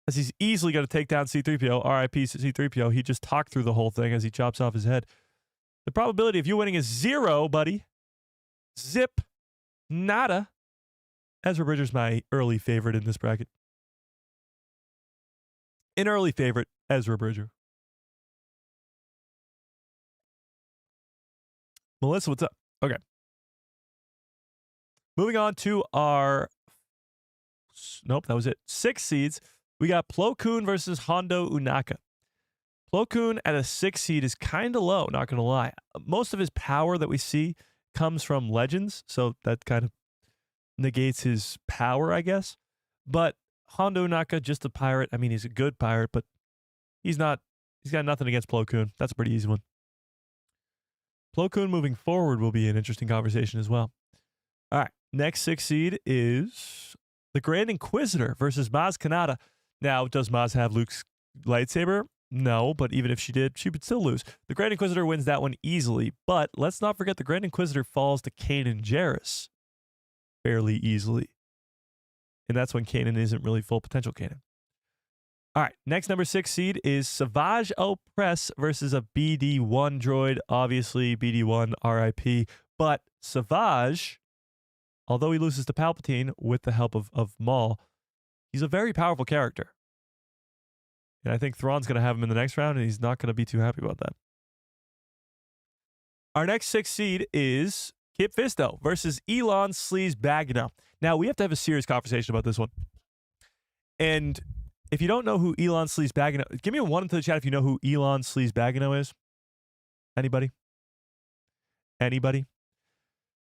A: as he's easily going to take down C-3PO. R.I.P. C-3PO. He just talked through the whole thing as he chops off his head. The probability of you winning is 0, buddy. Zip. Nada. Ezra Bridger's my early favorite in this bracket. An early favorite, Ezra Bridger. Melissa, what's up? Okay. Moving on to our... Nope, that was it. 6 seeds. We got Plo Koon versus Hondo Ohnaka. Plo Koon at a 6 seed is kind of low, not going to lie. Most of his power that we see comes from Legends, so that kind of negates his power, I guess. But Hondo Ohnaka, just a pirate. I mean, he's a good pirate, but he's got nothing against Plo Koon. That's a pretty easy one. Plo Koon moving forward will be an interesting conversation as well. All right, next 6 seed is the Grand Inquisitor versus Maz Kanata. Now, does Maz have Luke's lightsaber? No, but even if she did, she would still lose. The Grand Inquisitor wins that one easily, but let's not forget the Grand Inquisitor falls to Kanan Jarrus fairly easily. And that's when Kanan isn't really full potential Kanan. All right, next number 6 seed is Savage Opress versus a BD1 droid. Obviously, BD1 RIP, but Savage, although he loses to Palpatine with the help of Maul, he's a very powerful character. And I think Thrawn's going to have him in the next round, and he's not going to be too happy about that. Our next 6 seed is Kit Fisto versus Elon Sleaze Bagno. Now, we have to have a serious conversation about this one. And if you don't know who Elon Sleaze Bagno... Give me a 1 into the chat if you know who Elon Sleaze Bagno is. Anybody? Anybody?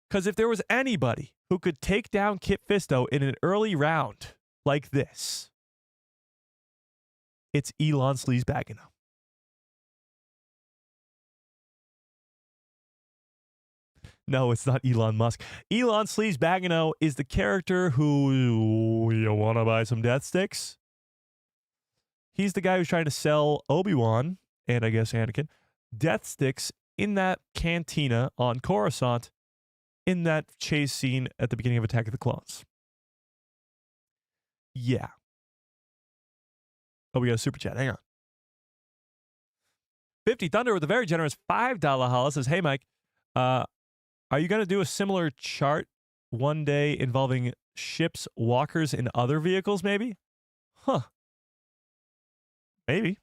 A: Because if there was anybody who could take down Kit Fisto in an early round like this, it's Elon Sleaze Bagno. No, it's not Elon Musk. Elon Sleaze Bagno is the character who... You want to buy some death sticks? He's the guy who's trying to sell Obi-Wan, and I guess Anakin, death sticks in that cantina on Coruscant in that chase scene at the beginning of Attack of the Clones. Yeah. Oh, we got a super chat. Hang on. 50 Thunder with a very generous $5 holla says, hey, Mike, are you going to do a similar chart one day involving ships, walkers, and other vehicles, maybe? Huh. Maybe.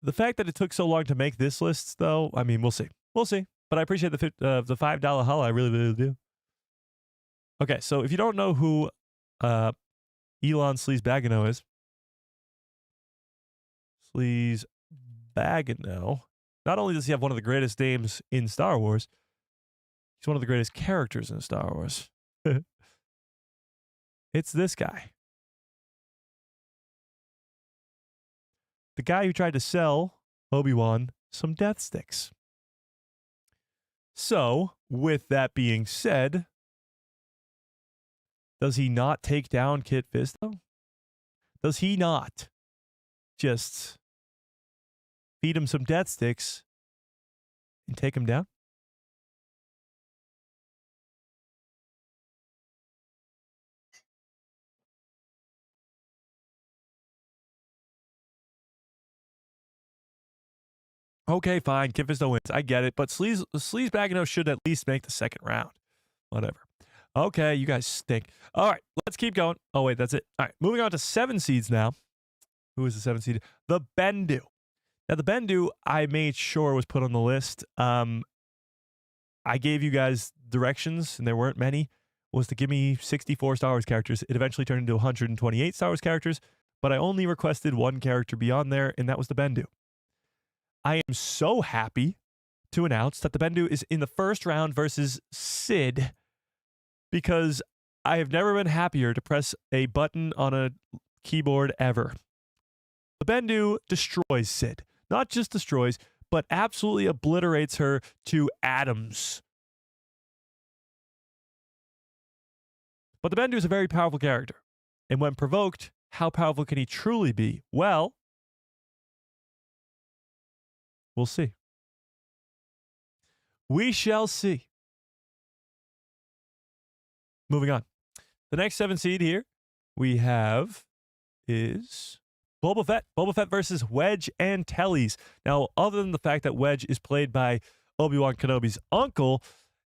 A: The fact that it took so long to make this list, though, I mean, we'll see. We'll see. But I appreciate the $5 holla. I really, really do. Okay, so if you don't know who Elon Sleaze Bagno is, Sleaze Bagno, not only does he have one of the greatest names in Star Wars, he's one of the greatest characters in Star Wars. It's this guy. The guy who tried to sell Obi-Wan some death sticks. So, with that being said, does he not take down Kit Fisto? Does he not just feed him some death sticks and take him down? Okay, fine. Kit Fisto wins. I get it. But Sleaze Bagno should at least make the second round. Whatever. Okay, you guys stink. All right, let's keep going. Oh, wait, that's it. All right, moving on to 7 seeds now. Who is the 7 seed? The Bendu. Now, the Bendu, I made sure was put on the list. I gave you guys directions, and there weren't many, was to give me 64 Star Wars characters. It eventually turned into 128 Star Wars characters, but I only requested 1 character beyond there, and that was the Bendu. I am so happy to announce that the Bendu is in the first round versus Sid, because I have never been happier to press a button on a keyboard ever. The Bendu destroys Sid. Not just destroys, but absolutely obliterates her to atoms. But the Bendu is a very powerful character. And when provoked, how powerful can he truly be? Well, we'll see. We shall see. Moving on. The next 7 seed here we have is Boba Fett. Boba Fett versus Wedge Antilles. Now, other than the fact that Wedge is played by Obi-Wan Kenobi's uncle,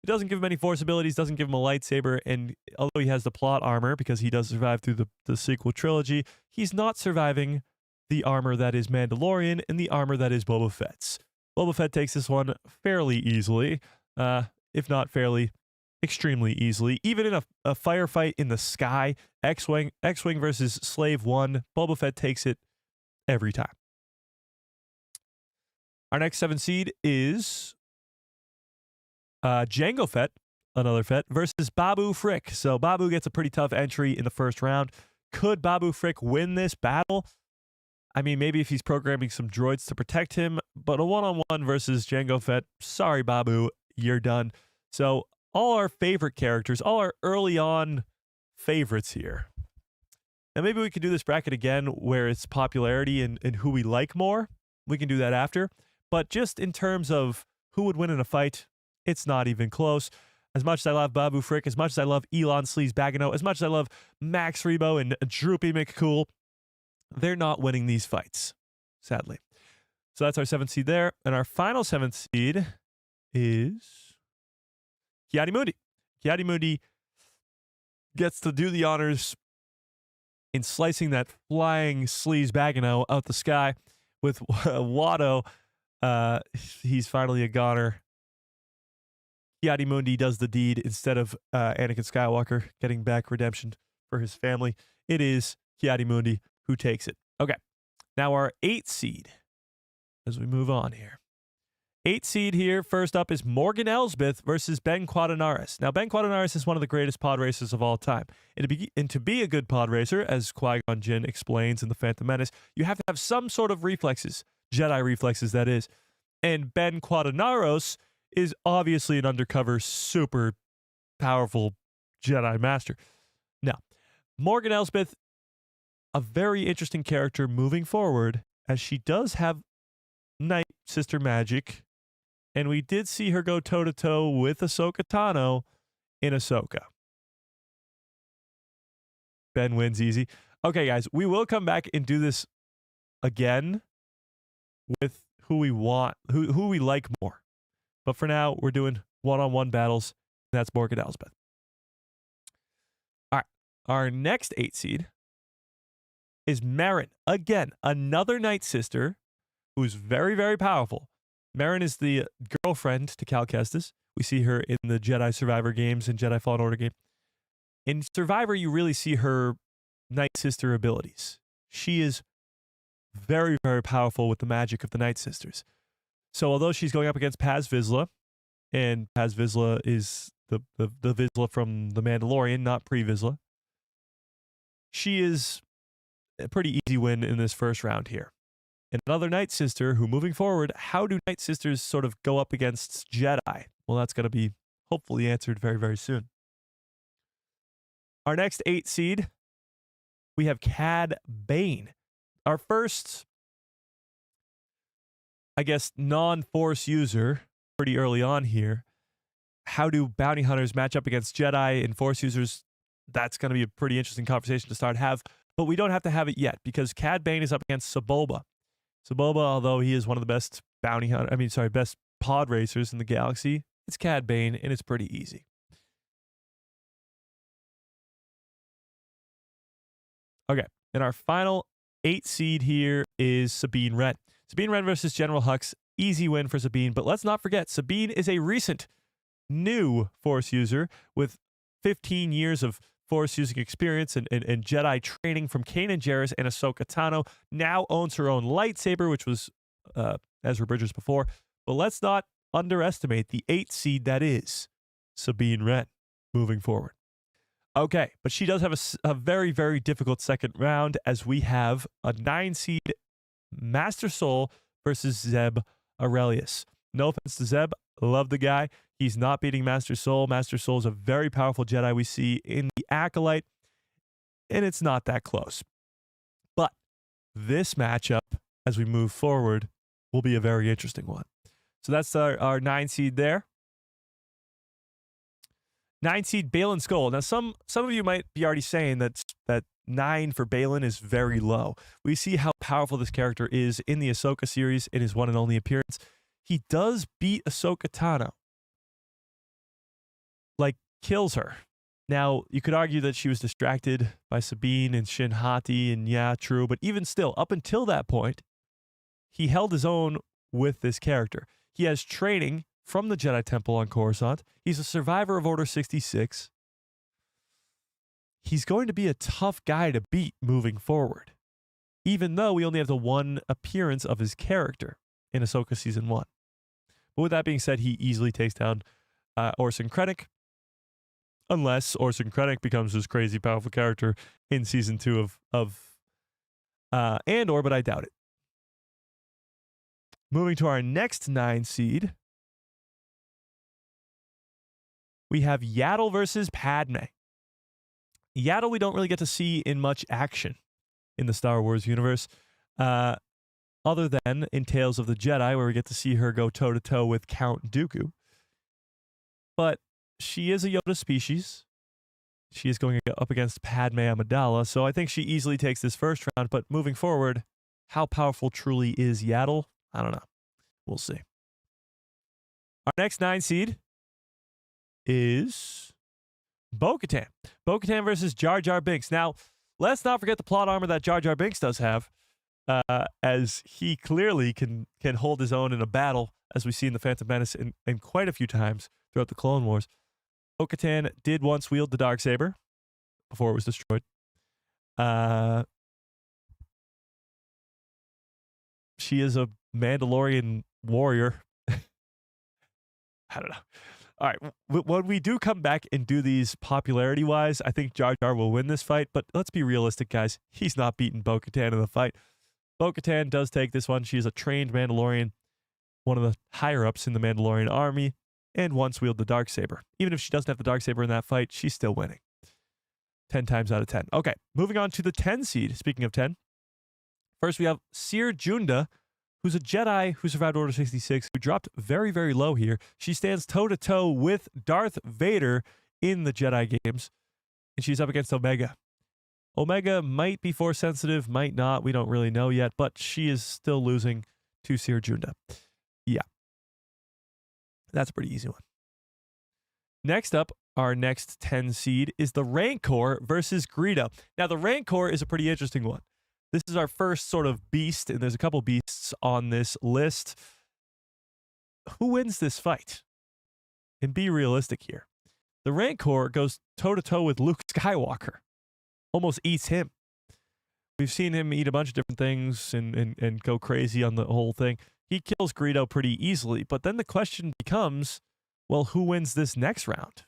A: it doesn't give him any force abilities, doesn't give him a lightsaber, and although he has the plot armor because he does survive through the sequel trilogy, he's not surviving the armor that is Mandalorian and the armor that is Boba Fett's. Boba Fett takes this one fairly easily, if not fairly, extremely easily. Even in a firefight in the sky, X-Wing versus Slave 1, Boba Fett takes it every time. Our next 7 seed is Jango Fett, another Fett, versus Babu Frick. So Babu gets a pretty tough entry in the first round. Could Babu Frick win this battle? I mean, maybe if he's programming some droids to protect him, but a one-on-one versus Jango Fett, sorry, Babu, you're done. So all our favorite characters, all our early on favorites here. Now, maybe we could do this bracket again where it's popularity and who we like more. We can do that after. But just in terms of who would win in a fight, it's not even close. As much as I love Babu Frick, as much as I love Elon Sleaze Bagano, as much as I love Max Rebo and Droopy McCool, they're not winning these fights, sadly. So that's our 7th seed there. And our final 7th seed is Ki-Adi-Mundi. Ki-Adi-Mundi gets to do the honors in slicing that flying Sleaze Bagano out the sky with Watto. He's finally a goner. Ki-Adi-Mundi does the deed instead of Anakin Skywalker getting back redemption for his family. It is Ki-Adi-Mundi who takes it. Okay, now our 8th seed as we move on here. 8th seed here, first up is Morgan Elsbeth versus Ben Quadranaris. Now, Ben Quadranaris is one of the greatest pod racers of all time. And to be a good pod racer, as Qui-Gon Jinn explains in The Phantom Menace, you have to have some sort of reflexes, Jedi reflexes, that is. And Ben Quadranaros is obviously an undercover, super powerful Jedi master. Now, Morgan Elsbeth, a very interesting character moving forward, as she does have Night Sister magic, and we did see her go toe-to-toe with Ahsoka Tano in Ahsoka. Ben wins easy. Okay, guys, we will come back and do this again with who we want, who we like more. But for now, we're doing one-on-one battles, and that's Morgan Elsbeth. All right, our next 8 seed is Merrin. Again, another Night Sister who's very, very powerful. Merrin is the girlfriend to Cal Kestis. We see her in the Jedi Survivor games and Jedi Fallen Order game. In Survivor, you really see her Night Sister abilities. She is very, very powerful with the magic of the Night Sisters. So although she's going up against Paz Vizsla, and Paz Vizsla is the Vizsla from The Mandalorian, not pre-Vizsla, she is a pretty easy win in this first round here. And another Night Sister who, moving forward, how do Night Sisters sort of go up against Jedi? Well, that's going to be hopefully answered very, very soon. Our next 8 seed, we have Cad Bane. Our first, I guess, non-Force user pretty early on here. How do bounty hunters match up against Jedi and Force users? That's going to be a pretty interesting conversation to have. But we don't have to have it yet because Cad Bane is up against Sebulba. Sebulba, although he is one of the best best pod racers in the galaxy, it's Cad Bane, and it's pretty easy. Okay, and our final 8 seed here is Sabine Wren. Sabine Wren versus General Hux. Easy win for Sabine, but let's not forget, Sabine is a recent new Force user with 15 years of Force using experience and Jedi training from Kanan Jarrus and Ahsoka Tano. Now owns her own lightsaber, which was Ezra Bridger's before. But let's not underestimate the 8 seed that is Sabine Wren moving forward. Okay, but she does have a very, very difficult second round as we have a 9 seed Master Soul versus Zeb Aurelius. No offense to Zeb, love the guy. He's not beating Master Soul. Master Soul is a very powerful Jedi we see in the Acolyte. and it's not that close. But this matchup, as we move forward, will be a very interesting one. So that's our 9 seed there. 9 seed Balin Skull. Now, some of you might be already saying that 9 for Balin is very low. We see how powerful this character is in the Ahsoka series in his one and only appearance. He does beat Ahsoka Tano. Like, kills her. Now, you could argue that she was distracted by Sabine and Shin Hati, and yeah, true, but even still, up until that point, he held his own with this character. He has training from the Jedi Temple on Coruscant. He's a survivor of Order 66. He's going to be a tough guy to beat moving forward, even though we only have the one appearance of his character in Ahsoka Season 1. But with that being said, he easily takes down Orson Krennic, unless Orson Krennic becomes this crazy powerful character in Season 2 of Andor, but I doubt it. Moving to our next 9 seed, we have Yaddle versus Padme. Yaddle we don't really get to see in much action in the Star Wars universe, other than in Tales of the Jedi, where we get to see her go toe-to-toe with Count Dooku. But she is a Yoda species. She is going up against Padme Amidala, so I think she easily takes this first round, but moving forward, how powerful truly is Yaddle? I don't know. We'll see. Our next 9 seed is Bo-Katan. Bo-Katan versus Jar Jar Binks. Now, let's not forget the plot armor that Jar Jar Binks does have, as he clearly can hold his own in a battle, as we see in The Phantom Menace and quite a few times throughout the Clone Wars. Bo-Katan did once wield the Darksaber before it was destroyed. She is a Mandalorian warrior. I don't know. All right, when we do come back and do these popularity-wise, I think Jar Jar will win this fight, but let's be realistic, guys. He's not beating Bo-Katan in the fight. Bo-Katan does take this one. She is a trained Mandalorian, one of the higher-ups in the Mandalorian army, and once wielded the Darksaber. Even if she doesn't have the Darksaber in that fight, she's still winning. 10 times out of 10. Okay, moving on to the 10 seed. Speaking of 10, first we have Seer Junda, who's a Jedi who survived Order 66, who dropped very, very low here. She stands toe-to-toe with Darth Vader in the Jedi games, and she's up against Omega. Omega might be Force-sensitive, might not. We don't really know yet, but she is still losing to Seer Junda. Yeah. That's a pretty easy one. Next up, our next 10 seed is the Rancor versus Greedo. Now, the Rancor is a pretty interesting one. This is our first sort of beast, and there's a couple beasts on this list. Who wins this fight? And be realistic here. The Rancor goes toe-to-toe with Luke Skywalker. Almost eats him. We've seen him eat a bunch of different things and go crazy on the whole thing. He kills Greedo pretty easily, but then the question becomes, well, who wins this next round?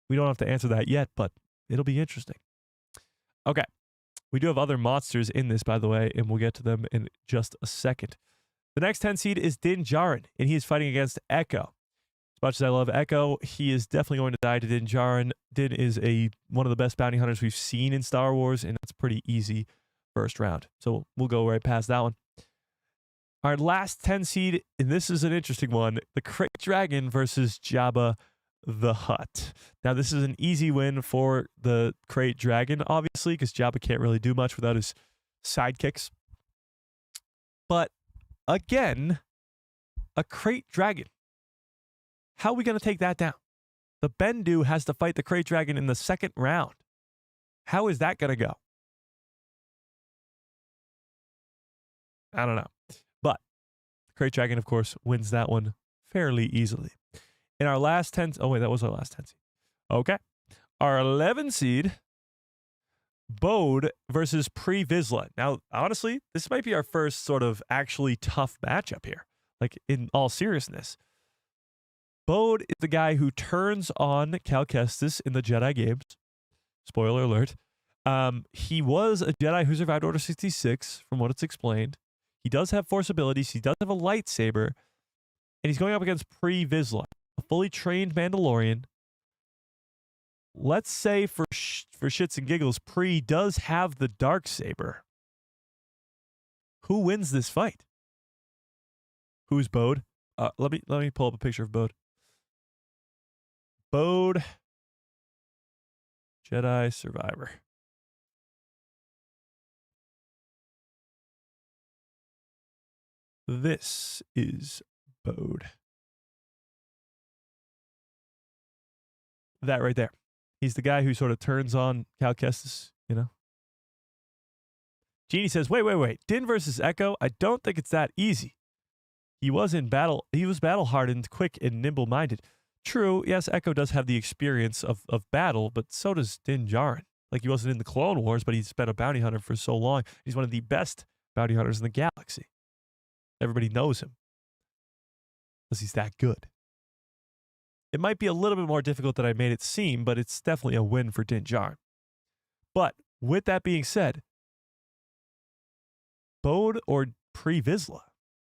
A: We don't have to answer that yet, but it'll be interesting. Okay. We do have other monsters in this, by the way, and we'll get to them in just a second. The next 10 seed is Din Djarin, and he is fighting against Echo. As much as I love Echo, he is definitely going to die to Din Djarin. Din is one of the best bounty hunters we've seen in Star Wars, and it's pretty easy first round. So we'll go right past that one. Our last 10 seed, and this is an interesting one, the Krayt Dragon versus Jabba the Hutt. Now, this is an easy win for the Krayt Dragon, obviously, because Jabba can't really do much without his sidekicks. But, again, a Krayt Dragon. How are we going to take that down? The Bendu has to fight the Krayt Dragon in the second round. How is that going to go? I don't know. But the Krayt Dragon, of course, wins that one fairly easily. In our last 10... Oh, wait, that was our last 10 seed. Okay. Our 11 seed, Bode versus Pre Vizsla. Now, honestly, this might be our first sort of actually tough matchup here. Like, in all seriousness. Bode is the guy who turns on Cal Kestis in the Jedi games. Spoiler alert. He was a Jedi who survived Order 66, from what it's explained. He does have Force abilities. He does have a lightsaber. And he's going up against Pre Vizsla, a fully trained Mandalorian let's say for shits and giggles, Pre does have the Darksaber. Who wins this fight? Who's Bode? Let me pull up a picture of Bode. Bode, Jedi Survivor. This is Bode. That right there. He's the guy who sort of turns on Cal Kestis, you know? Genie says, wait. Din versus Echo? I don't think it's that easy. He was in battle. He was battle-hardened, quick, and nimble-minded. True, yes, Echo does have the experience of battle, but so does Din Djarin. Like, he wasn't in the Clone Wars, but he's been a bounty hunter for so long. He's one of the best bounty hunters in the galaxy. Everybody knows him because he's that good. It might be a little bit more difficult than I made it seem, but it's definitely a win for Din Djarin. But with that being said, Bode or Pre Vizsla?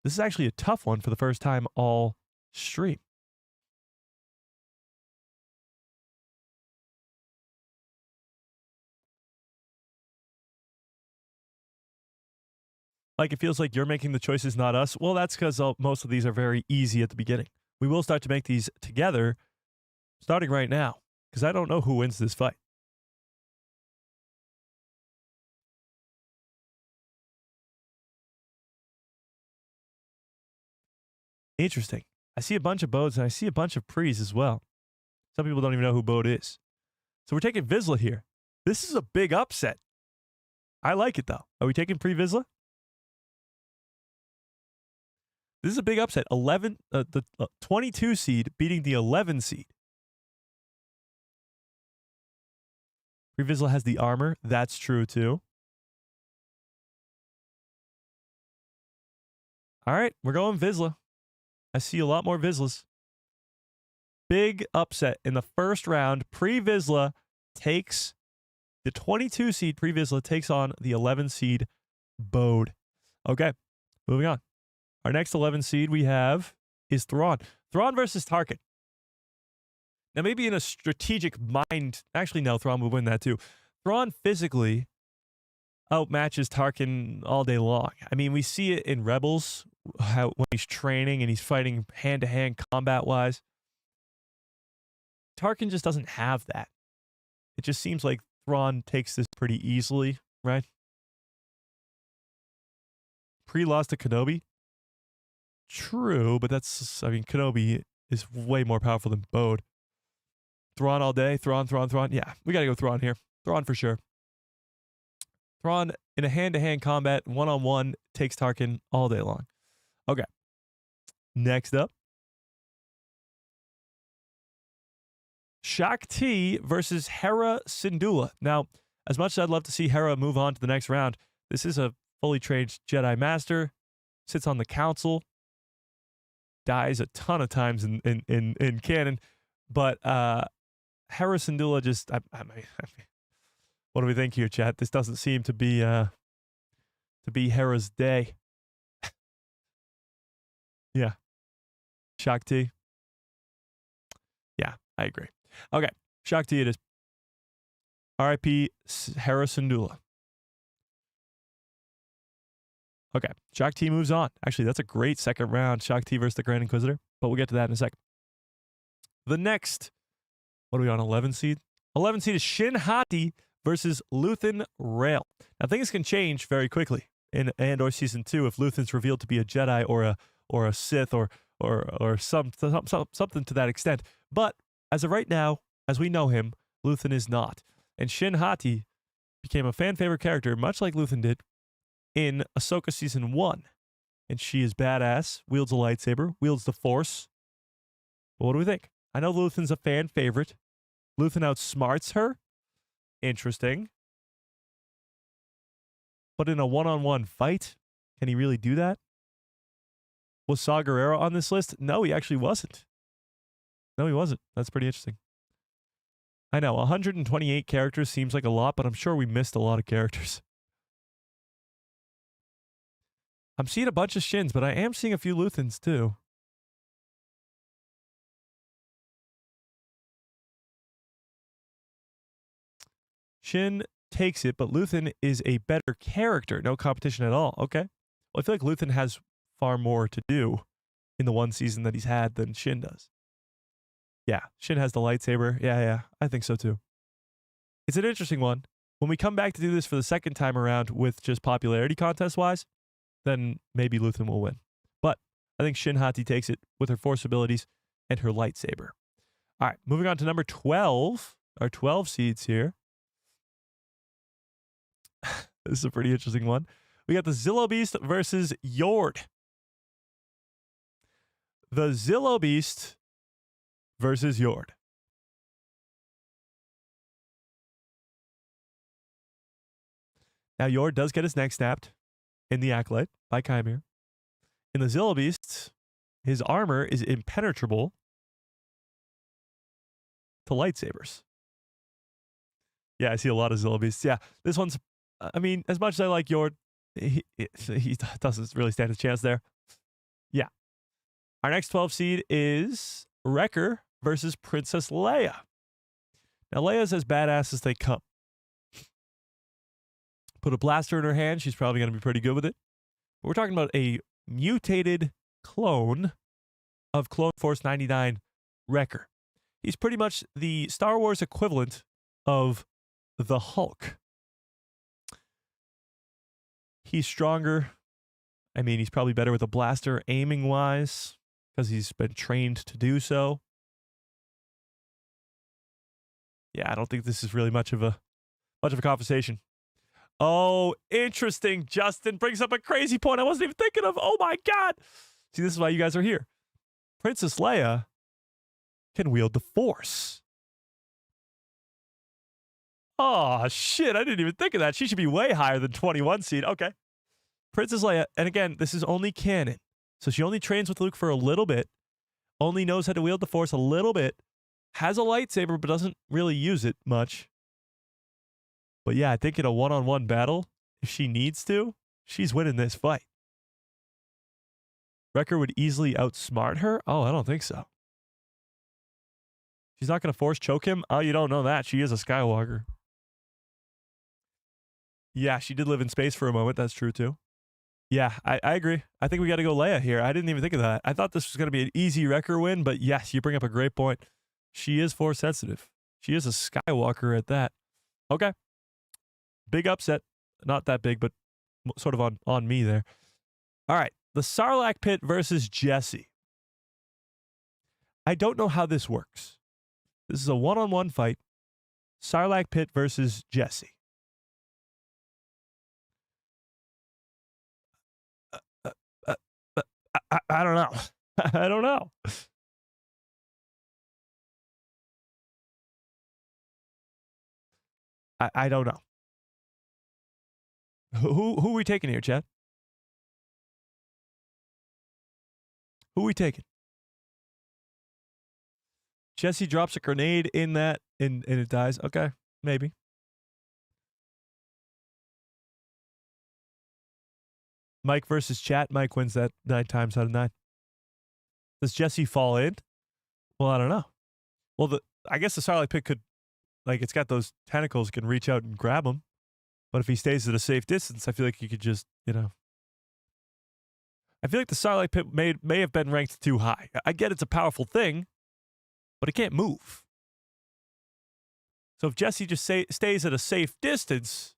A: This is actually a tough one for the first time all stream. Like, it feels like you're making the choices, not us. Well, that's because most of these are very easy at the beginning. We will start to make these together starting right now, because I don't know who wins this fight. Interesting. I see a bunch of Bodes, and I see a bunch of Prees as well. Some people don't even know who Bode is. So we're taking Vizsla here. This is a big upset. I like it, though. Are we taking Pre Vizsla? This is a big upset. 22 seed beating the 11 seed. Pre Vizsla has the armor. That's true, too. All right, we're going Vizsla. I see a lot more Vizslas. Big upset in the first round. Pre Vizsla takes the 22 seed. Pre Vizsla takes on the 11 seed Bode. Okay, moving on. Our next 11 seed we have is Thrawn. Thrawn versus Tarkin. Now, maybe in a strategic mind, actually, no, Thrawn would win that too. Thrawn physically outmatches Tarkin all day long. I mean, we see it in Rebels, how when he's training and he's fighting hand-to-hand combat-wise. Tarkin just doesn't have that. It just seems like Thrawn takes this pretty easily, right? Pre-lost to Kenobi. True, but that's, I mean, Kenobi is way more powerful than Bode. Thrawn all day. Thrawn. Yeah, we got to go Thrawn here. Thrawn for sure. Thrawn in a hand-to-hand combat, one-on-one, takes Tarkin all day long. Okay. Next up. Shaak Ti versus Hera Syndulla. Now, as much as I'd love to see Hera move on to the next round, this is a fully trained Jedi Master, sits on the council, dies a ton of times in canon, but Hera Syndulla just, I mean, what do we think here, chat? This doesn't seem to be Hera's day. Yeah. Shaak Ti. Yeah, I agree. Okay, Shaak Ti it is. R.I.P. Hera Syndulla. Okay, Shaak Ti moves on. Actually, that's a great second round, Shaak Ti versus the Grand Inquisitor, but we'll get to that in a second. The next, what are we on, 11 seed? 11 seed is Shin Hati versus Luthen Rael. Now, things can change very quickly in Andor Season 2 if Luthen's revealed to be a Jedi or a Sith or something to that extent. But as of right now, as we know him, Luthen is not. And Shin Hati became a fan-favorite character, much like Luthen did, in Ahsoka Season 1. And she is badass, wields a lightsaber, wields the Force. But what do we think? I know Luthen's a fan favorite. Luthen outsmarts her. Interesting. But in a one-on-one fight, can he really do that? Was Saw Gerrera on this list? No, he actually wasn't. No, he wasn't. That's pretty interesting. I know, 128 characters seems like a lot, but I'm sure we missed a lot of characters. I'm seeing a bunch of Shins, but I am seeing a few Luthens too. Shin takes it, but Luthen is a better character. No competition at all. Okay. Well, I feel like Luthen has far more to do in the one season that he's had than Shin does. Yeah, Shin has the lightsaber. Yeah, I think so too. It's an interesting one. When we come back to do this for the second time around with just popularity contest-wise, then maybe Luthen will win. But I think Shin Hati takes it with her Force abilities and her lightsaber. All right, moving on to number 12. Our 12 seeds here. This is a pretty interesting one. We got the Zillo Beast versus Yord. The Zillo Beast versus Yord. Now, Yord does get his neck snapped in the Acolyte by Chimere. In the Zillo Beast, his armor is impenetrable to lightsabers. Yeah, I see a lot of Zillo Beasts. Yeah, this one's, I mean, as much as I like Yord, he doesn't really stand a chance there. Yeah. Our next 12 seed is Wrecker versus Princess Leia. Now, Leia's as badass as they come. Put a blaster in her hand, she's probably going to be pretty good with it. But we're talking about a mutated clone of Clone Force 99 Wrecker. He's pretty much the Star Wars equivalent of the Hulk. He's stronger. I mean, he's probably better with a blaster aiming-wise because he's been trained to do so. Yeah, I don't think this is really much of a conversation. Oh, interesting. Justin brings up a crazy point I wasn't even thinking of. Oh my God. See, this is why you guys are here. Princess Leia can wield the Force. Oh, shit. I didn't even think of that. She should be way higher than 21 seed. Okay. Princess Leia, and again, this is only canon. So she only trains with Luke for a little bit, only knows how to wield the Force a little bit, has a lightsaber, but doesn't really use it much. But yeah, I think in a one-on-one battle, if she needs to, she's winning this fight. Wrecker would easily outsmart her? Oh, I don't think so. She's not going to force choke him? Oh, you don't know that. She is a Skywalker. Yeah, she did live in space for a moment. That's true, too. Yeah, I agree. I think we got to go Leia here. I didn't even think of that. I thought this was going to be an easy Wrecker win, but yes, you bring up a great point. She is Force sensitive. She is a Skywalker at that. Okay. Big upset. Not that big, but sort of on me there. All right. The Sarlacc Pit versus Jesse. I don't know how this works. This is a one-on-one fight. Sarlacc Pit versus Jesse. I don't know. I don't know. I don't know. Who are we taking here, Chad? Who are we taking? Jesse drops a grenade in that and it dies. Okay, maybe. Mike versus chat. Mike wins that 9 times out of 9. Does Jesse fall in? Well, I don't know. Well, I guess the Sarlacc Pit could, like, it's got those tentacles, can reach out and grab him. But if he stays at a safe distance, I feel like he could just, I feel like the Sarlacc Pit may have been ranked too high. I get it's a powerful thing, but it can't move. So if Jesse just stays at a safe distance,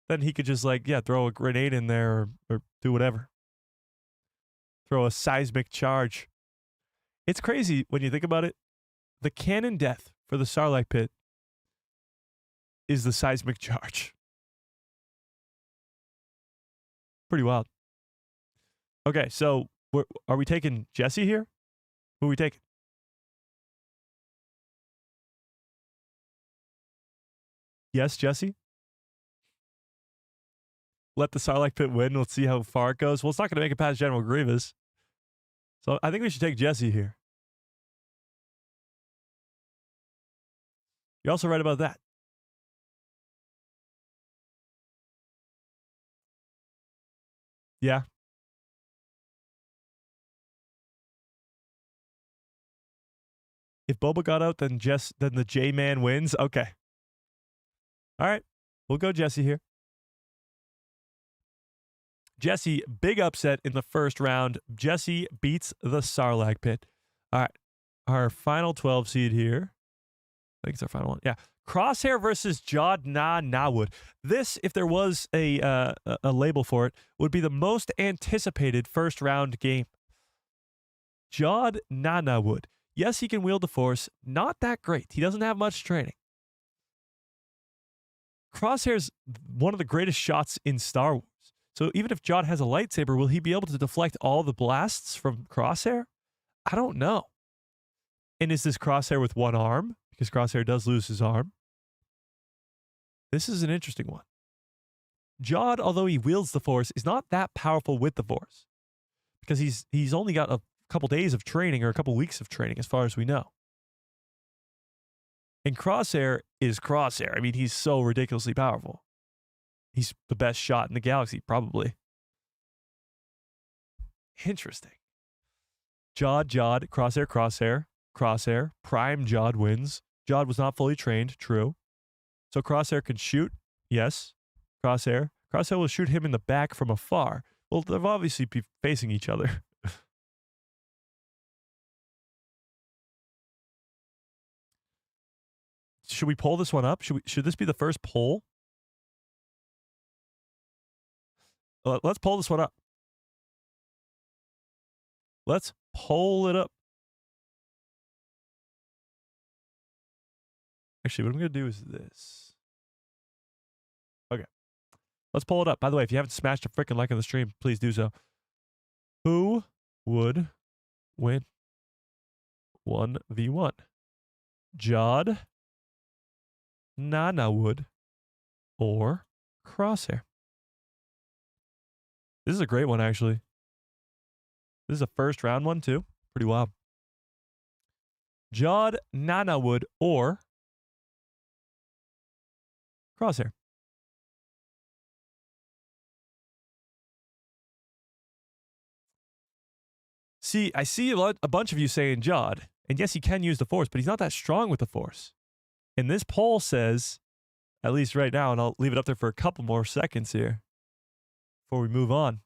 A: then he could just, throw a grenade in there or do whatever. Throw a seismic charge. It's crazy when you think about it. The canon death for the Sarlacc Pit is the seismic charge. Pretty wild. Okay, so are we taking Jesse here? Who are we taking? Yes, Jesse? Let the Sarlacc Pit win. Let's see how far it goes. Well, it's not going to make it past General Grievous. So I think we should take Jesse here. You're also right about that. Yeah. If Boba got out, then the J-Man wins. Okay. All right. We'll go Jesse here. Jesse, big upset in the first round. Jesse beats the Sarlacc pit. All right. Our final 12 seed here. I think it's our final one. Yeah. Crosshair versus Jod Nawud. This, if there was a label for it, would be the most anticipated first round game. Jod Nawud. Yes, he can wield the Force. Not that great. He doesn't have much training. Crosshair's one of the greatest shots in Star Wars. So even if Jod has a lightsaber, will he be able to deflect all the blasts from Crosshair? I don't know. And is this Crosshair with one arm? Because Crosshair does lose his arm. This is an interesting one. Jod, although he wields the Force, is not that powerful with the Force. Because he's only got a couple days of training or a couple weeks of training as far as we know. And Crosshair is Crosshair. I mean, he's so ridiculously powerful. He's the best shot in the galaxy, probably. Interesting. Jod, Crosshair. Prime Jod wins. Jod was not fully trained, true. So Crosshair can shoot, yes. Crosshair will shoot him in the back from afar. Well, they'll obviously be facing each other. Should we pull this one up? Should this be the first poll? Let's pull this one up. Let's pull it up. Actually, what I'm going to do is this. Okay. Let's pull it up. By the way, if you haven't smashed a freaking like on the stream, please do so. Who would win 1v1? Jod Nawud or Crosshair? This is a great one, actually. This is a first round one, too. Pretty wild. Jod Nawud or Crosshair? See, I see a bunch of you saying Jod. And yes, he can use the Force, but he's not that strong with the Force. And this poll says, at least right now, and I'll leave it up there for a couple more seconds here before we move on.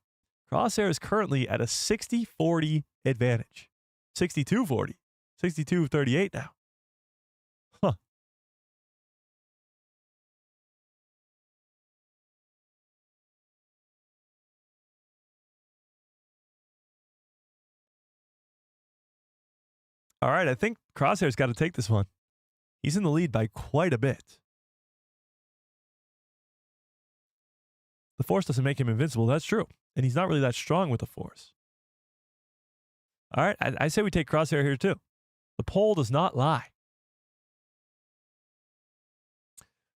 A: Crosshair is currently at a 60-40 advantage. 62-40. 62-38 now. Huh. All right, I think Crosshair's got to take this one. He's in the lead by quite a bit. The Force doesn't make him invincible. That's true. And he's not really that strong with the Force. All right, I say we take Crosshair here too. The poll does not lie.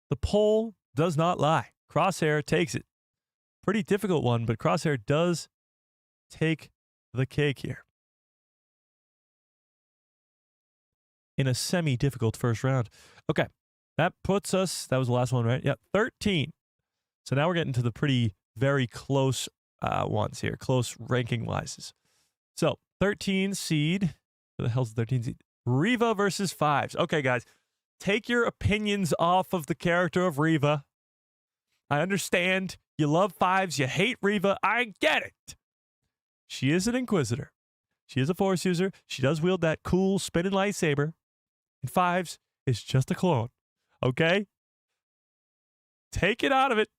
A: The poll does not lie. Crosshair takes it. Pretty difficult one, but Crosshair does take the cake here. In a semi-difficult first round. Okay, that puts us, that was the last one, right? Yeah, 13. So now we're getting to the very close ones here, close ranking-wise. So, 13 seed. What the hell's the 13 seed? Reva versus Fives. Okay, guys, take your opinions off of the character of Reva. I understand you love Fives, you hate Reva. I get it. She is an Inquisitor. She is a Force user. She does wield that cool spinning lightsaber. And Fives is just a clone. Okay? Take it out of it.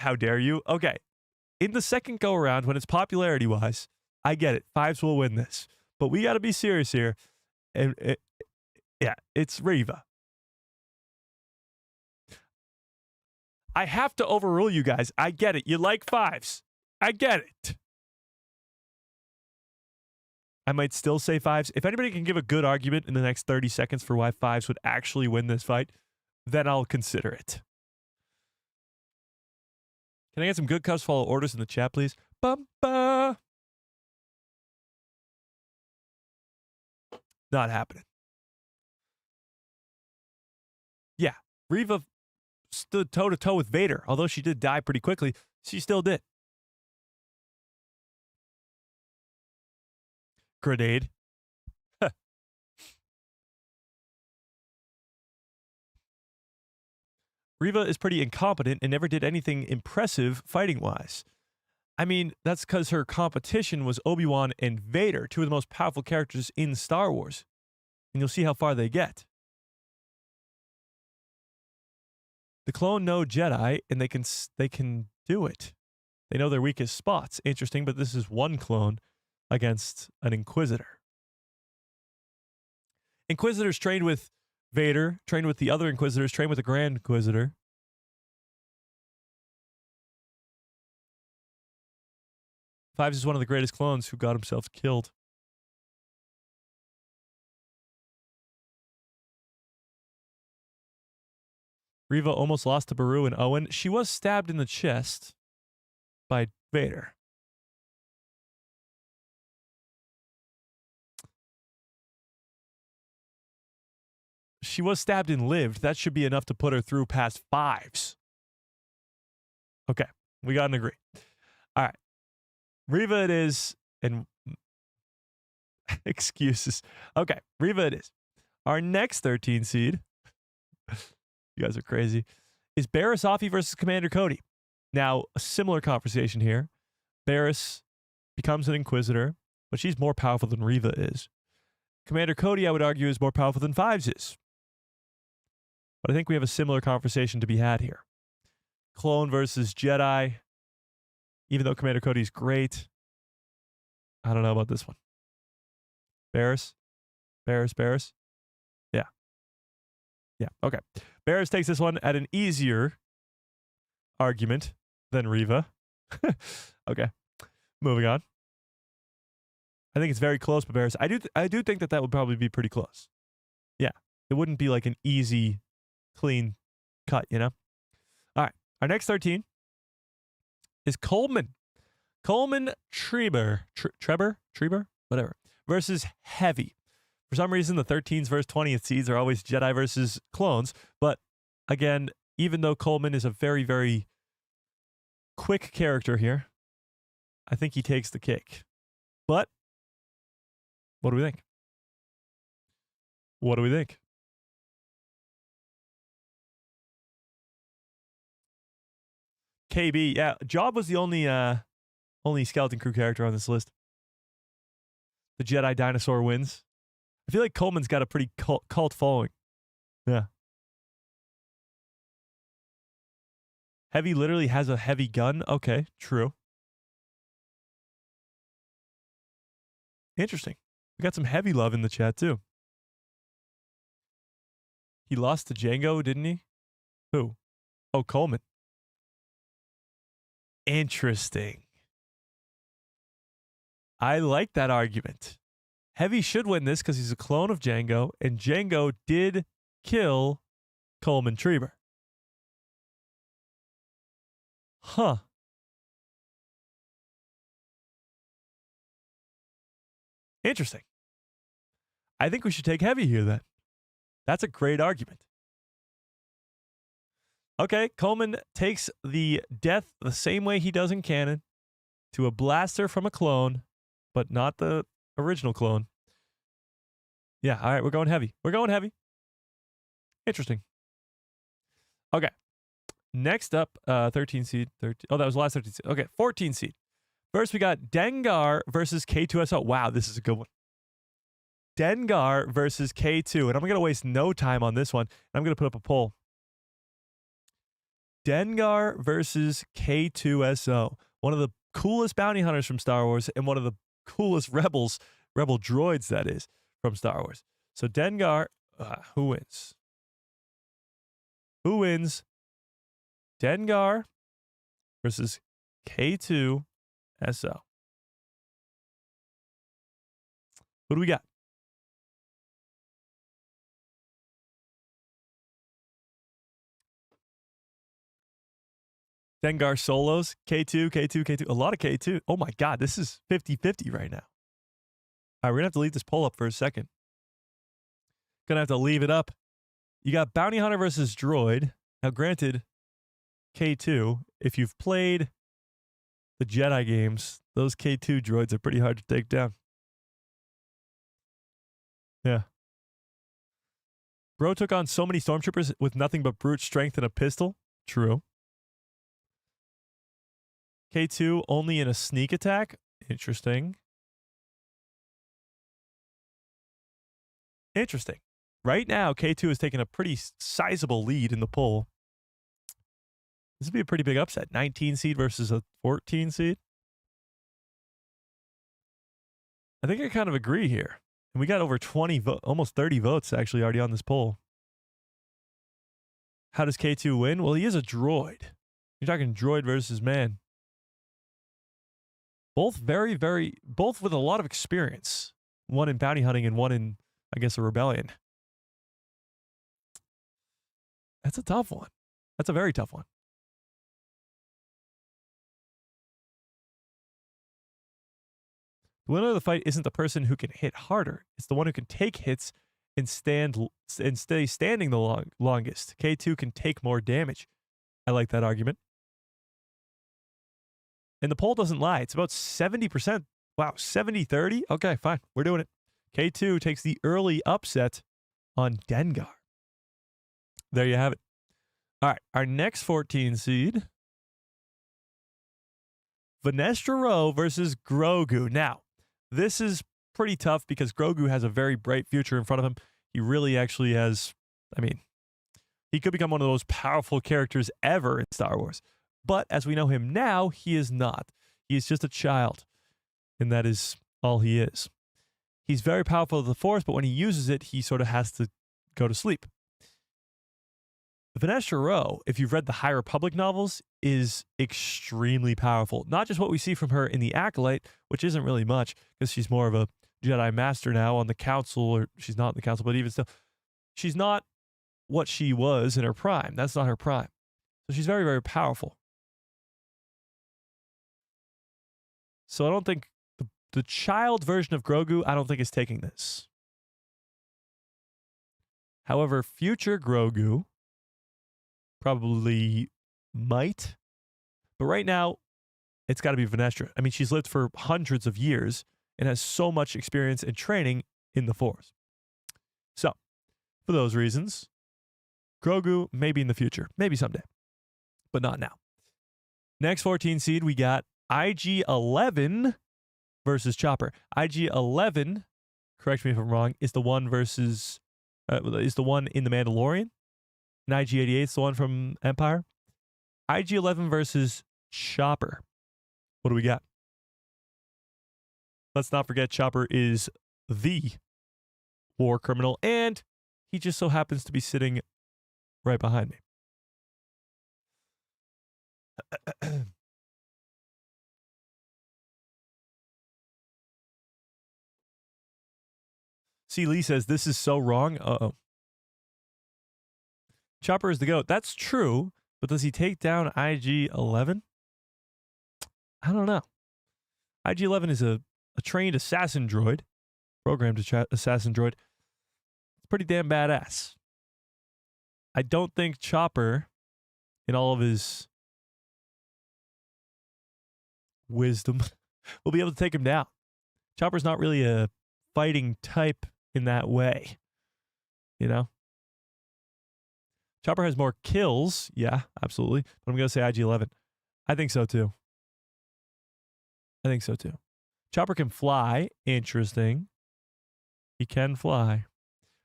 A: How dare you? Okay. In the second go around, when it's popularity wise, I get it. Fives will win this. But we got to be serious here. And yeah, it's Reva. I have to overrule you guys. I get it. You like Fives. I get it. I might still say Fives. If anybody can give a good argument in the next 30 seconds for why Fives would actually win this fight, then I'll consider it. Can I get some good cups follow orders in the chat, please? Bumpa. Not happening. Yeah, Reva stood toe-to-toe with Vader. Although she did die pretty quickly, she still did. Grenade. Reva is pretty incompetent and never did anything impressive fighting-wise. I mean, that's because her competition was Obi-Wan and Vader, two of the most powerful characters in Star Wars. And you'll see how far they get. The clone know Jedi, and they can do it. They know their weakest spots. Interesting, but this is one clone against an Inquisitor. Inquisitors trained with Vader, trained with the other Inquisitors, trained with the Grand Inquisitor. Fives is one of the greatest clones who got himself killed. Reva almost lost to Beru and Owen. She was stabbed in the chest by Vader. She was stabbed and lived. That should be enough to put her through past fives. Okay, we got an agree. All right. Reva it is, and excuses. Okay, Reva it is. Our next 13 seed, you guys are crazy, is Barriss Offee versus Commander Cody. Now, a similar conversation here. Barriss becomes an Inquisitor, but she's more powerful than Reva is. Commander Cody, I would argue, is more powerful than Fives is. But I think we have a similar conversation to be had here. Clone versus Jedi. Even though Commander Cody's great, I don't know about this one. Barriss? Barriss? Yeah. Yeah, okay. Barriss takes this one at an easier argument than Reva. Okay. Moving on. I think it's very close, but Barriss, I do think that would probably be pretty close. Yeah. It wouldn't be like an easy, clean cut, you know? All right. Our next 13 is Coleman. Coleman Trebor, whatever, versus Heavy. For some reason, the 13s versus 20th seeds are always Jedi versus clones. But again, even though Coleman is a very, very quick character here, I think he takes the cake. But what do we think? What do we think? KB, yeah, Job was the only Skeleton Crew character on this list. The Jedi dinosaur wins. I feel like Coleman's got a pretty cult following. Yeah. Heavy literally has a heavy gun. Okay, true. Interesting. We got some Heavy love in the chat too. He lost to Django, didn't he? Who? Oh, Coleman. Interesting. I like that argument. Heavy should win this because he's a clone of Django, and Django did kill Coleman Trebor. Huh. Interesting. I think we should take Heavy here then. That's a great argument. Okay, Coleman takes the death the same way he does in canon, to a blaster from a clone, but not the original clone. Yeah, all right, we're going Heavy. We're going Heavy. Interesting. Okay. Next up, 13 seed. 13, oh, that was the last 13 seed. Okay, 14 seed. First, we got Dengar versus K2SO. Wow, this is a good one. Dengar versus K2. And I'm going to waste no time on this one. I'm going to put up a poll. Dengar versus K2SO. One of the coolest bounty hunters from Star Wars and one of the coolest rebel droids, that is, from Star Wars. So Dengar, who wins? Who wins? Dengar versus K2SO. Who do we got? Dengar solos, K2. A lot of K2. Oh my God, this is 50-50 right now. All right, we're going to have to leave this poll up for a second. Going to have to leave it up. You got Bounty Hunter versus Droid. Now, granted, K2, if you've played the Jedi games, those K2 droids are pretty hard to take down. Yeah. Bro took on so many stormtroopers with nothing but brute strength and a pistol. True. K2 only in a sneak attack. Interesting. Interesting. Right now, K2 is taking a pretty sizable lead in the poll. This would be a pretty big upset. 19 seed versus a 14 seed. I think I kind of agree here. And we got over 20 almost 30 votes actually already on this poll. How does K2 win? Well, he is a droid. You're talking droid versus man. Both both with a lot of experience. One in bounty hunting and one in, I guess, a rebellion. That's a tough one. That's a very tough one. The winner of the fight isn't the person who can hit harder. It's the one who can take hits and stay standing the longest. K2 can take more damage. I like that argument. And the poll doesn't lie. It's about 70%. Wow, 70-30? Okay, fine. We're doing it. K2 takes the early upset on Dengar. There you have it. All right, our next 14 seed. Vanestra Rowe versus Grogu. Now, this is pretty tough because Grogu has a very bright future in front of him. He really actually has, I mean, he could become one of the most powerful characters ever in Star Wars. But as we know him now, he is not. He is just a child. And that is all he is. He's very powerful with the Force, but when he uses it, he sort of has to go to sleep. Vanestra Rowe, if you've read the High Republic novels, is extremely powerful. Not just what we see from her in The Acolyte, which isn't really much, because she's more of a Jedi Master now on the Council, or she's not in the Council, but even still, she's not what she was in her prime. That's not her prime. So she's very, very powerful. So I don't think the child version of Grogu, I don't think is taking this. However, future Grogu probably might. But right now, it's got to be Vanestra. I mean, she's lived for hundreds of years and has so much experience and training in the Force. So, for those reasons, Grogu maybe in the future. Maybe someday. But not now. Next 14 seed, we got IG-11 versus Chopper. IG-11, correct me if I'm wrong, is the one versus is the one in The Mandalorian. And IG-88 is the one from Empire. IG-11 versus Chopper. What do we got? Let's not forget Chopper is the war criminal, and he just so happens to be sitting right behind me. C. Lee says, this is so wrong. Uh-oh. Chopper is the GOAT. That's true, but does he take down IG-11? I don't know. IG-11 is a trained assassin droid, programmed assassin droid. It's pretty damn badass. I don't think Chopper, in all of his wisdom, will be able to take him down. Chopper's not really a fighting type in that way, you know? Chopper has more kills. Yeah, absolutely. But I'm going to say IG-11. I think so too. Chopper can fly. Interesting. He can fly.